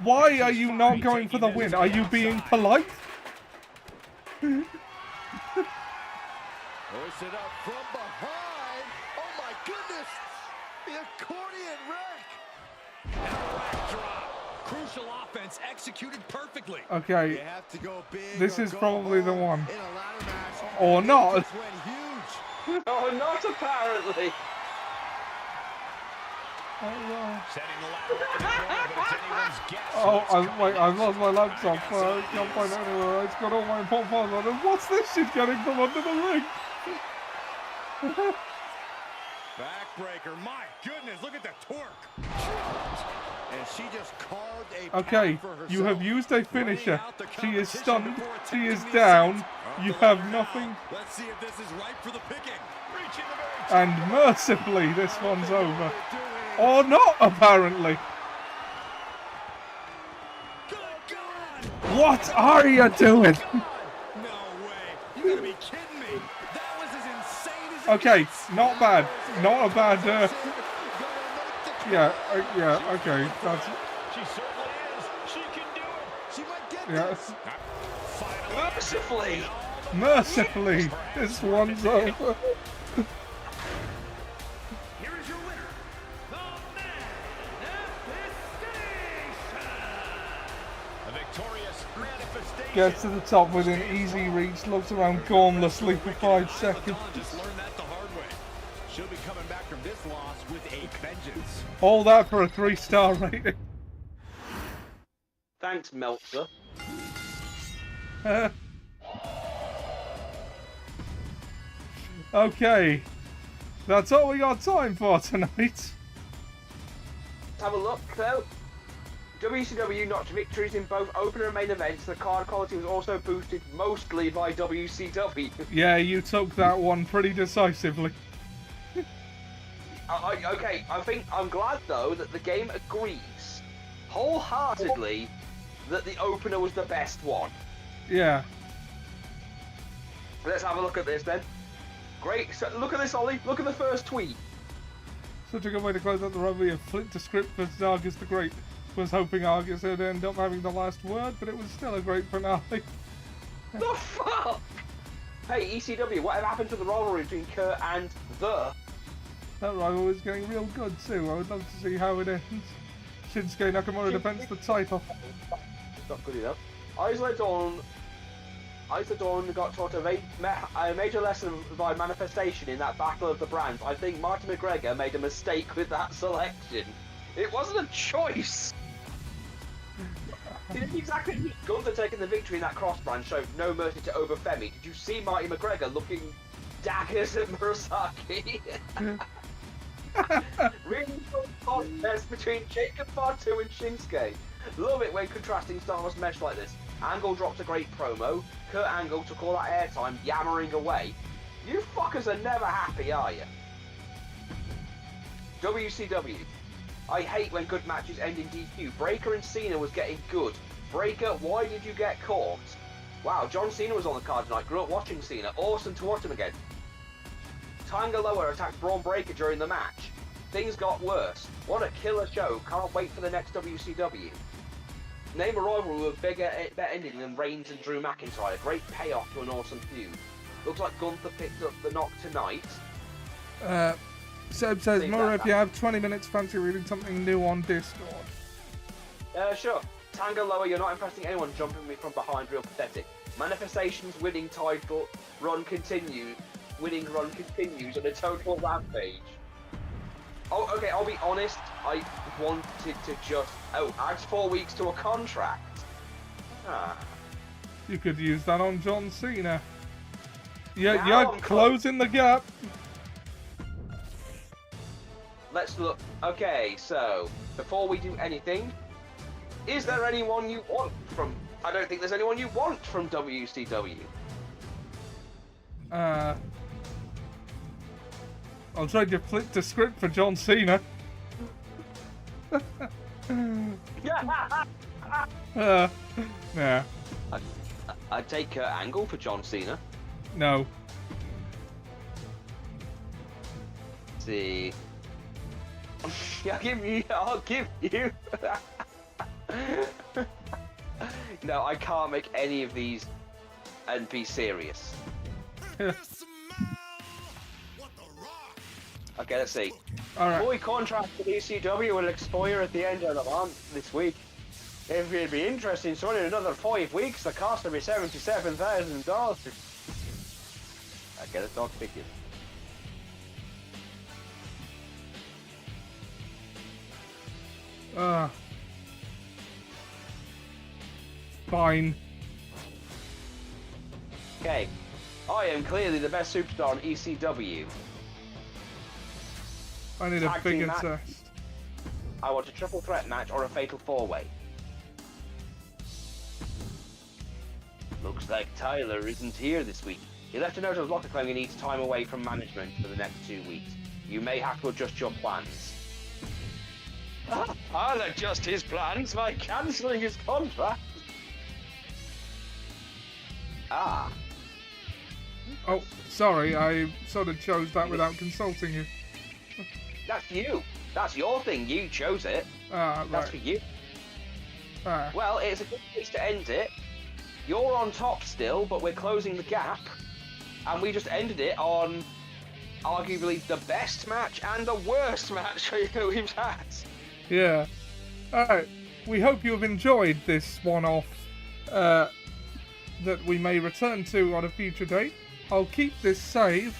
Why are you not going for the win? Are you being polite? Hoisted up from behind. Oh my goodness. The accordion wreck. Drop. Crucial offense executed perfectly. You Okay, have to go big. this or is go probably the home one. in a ladder match. Or not. It just went huge. Oh, not apparently. Setting the ladder in the corner, but it's anyone's guess. Oh, what's wait, coming I've lost my laptop. next. I can't find it anywhere. It's got all my important files on it. What's this shit getting from under the ring? Backbreaker, my goodness, look at the torque. And she just carved a Okay, path for herself. you have used a finisher. Running out the She is competition stunned. before She is attempting the down. ascent. You Oh, have now. nothing. Let's see if this is ripe for the picking. Reaching the very top. And mercifully, this one's over. Oh, Or not, apparently. Good God. What are you doing? No way. You gotta be kidding me. That was as insane as it Okay, gets. not bad. Not a bad. Gonna make the Yeah, okay. That's She certainly is. She can do it. She might get yeah. this. Finally. Mercifully. Mercifully, this one's over. Here is your winner, the Manifestation. A victorious manifestation. Gets to the top within easy reach. Looks around gormlessly for 5 seconds. Just learned that the hard way. She'll be coming back from this loss with a vengeance. All that for a 3-star rating. Thanks, Meltzer. Okay, that's all we got time for tonight. Let's have a look, though. WCW notched victories in both opener and main events. The card quality was also boosted mostly by WCW. Yeah, you took that one pretty decisively. Okay, I think I'm glad though that the game agrees wholeheartedly that the opener was the best one. Yeah. Let's have a look at this then. Great. So look at this, Ollie. Look at the first tweet. Such a good way to close out the rivalry of Flint to Script versus Argus the Great. Was hoping Argus would end up having the last word, but it was still a great finale. The fuck? Hey, ECW, whatever happened to the rivalry between Kurt and the? That rivalry is getting real good too. I would love to see how it ends. Shinsuke Nakamura defends the title. It's not good enough. Isla Dawn got taught a major lesson by manifestation in that Battle of the Brands. I think Marty McGregor made a mistake with that selection. It wasn't a choice. He didn't exactly need Gunther taking the victory in that cross brand showed no mercy to Obafemi. Did you see Marty McGregor looking daggers at Murasaki? Really good contest between Jacob Fatu and Shinsuke. Love it when contrasting styles mesh like this. Angle dropped a great promo. Kurt Angle took all that airtime yammering away. You fuckers are never happy, are you? WCW. I hate when good matches end in DQ. Breaker and Cena was getting good. Breaker, why did you get caught? Wow, John Cena was on the card tonight. Grew up watching Cena. Awesome to watch him again. Tanga Loa attacked Braun Breaker during the match. Things got worse. What a killer show. Can't wait for the next WCW. Name a rivalry with better ending than Reigns and Drew McIntyre. Great payoff to an awesome feud. Looks like Gunther picked up the knock tonight. Seb says, See Mora, that if you have 20 minutes, fancy reading something new on Discord. Sure. Tanga Loa, you're not impressing anyone jumping me from behind, real pathetic. Manifestation's winning run continues on a total rampage. Oh, okay, I'll be honest, I wanted to just... Oh, add 4 weeks to a contract. You could use that on John Cena. Yeah, Now you're I'm closing the gap. Let's look. Okay, so, before we do anything, is there anyone you want from... I don't think there's anyone you want from WCW. I'll trade you Flip to Script for John Cena. Nah, I'd take Kurt Angle for John Cena. no. See. I'll give you. No, I can't make any of these and be serious. Okay, let's see. Alright. Boy contract with ECW will expire at the end of the month this week. If it'd be interesting, so in another 5 weeks, the cost will be $77,000. Okay, let's talk figures. Fine. Okay. I am clearly the best superstar in ECW. I need a Tag bigger team match. chest. I want a triple threat match or a fatal four-way. Looks like Tyler isn't here this week. He left a note on his locker claiming he needs time away from management for the next 2 weeks. You may have to adjust your plans. I'll adjust his plans by cancelling his contract. Ah. Oh, sorry, I sort of chose that without consulting you. That's you. That's your thing. You chose it. Ah, That's for right. you. Ah, Well, it's a good place to end it. You're on top still, but we're closing the gap. And we just ended it on arguably the best match and the worst match we've had. yeah. Alright, we hope you have enjoyed this one-off that we may return to on a future date. I'll keep this save.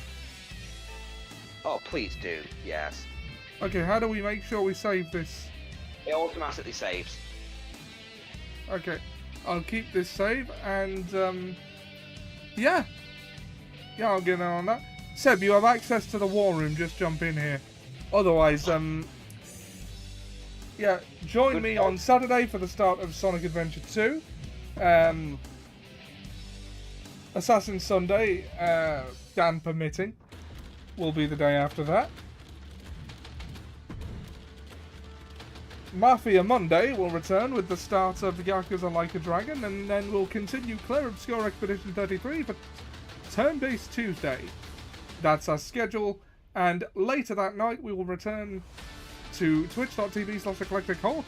Oh, please do. Yes. Okay, how do we make sure we save this? It automatically saves. Okay, I'll keep this save and yeah, I'll get on that. Seb, you have access to the war room. Just jump in here. Otherwise, yeah, join Good me point. on Saturday for the start of Sonic Adventure 2. Assassin Sunday, Dan permitting, will be the day after that. Mafia Monday will return with the start of Yakuza Like a Dragon, and then we'll continue Clear Obscure Expedition 33 for Turn-Based Tuesday. That's our schedule, and later that night we will return to twitch.tv/eclectichawk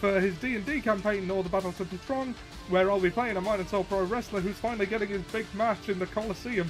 for his D&D campaign, Nor the Battle to be Strong, where I'll be playing a Minotaur Pro Wrestler who's finally getting his big match in the Coliseum.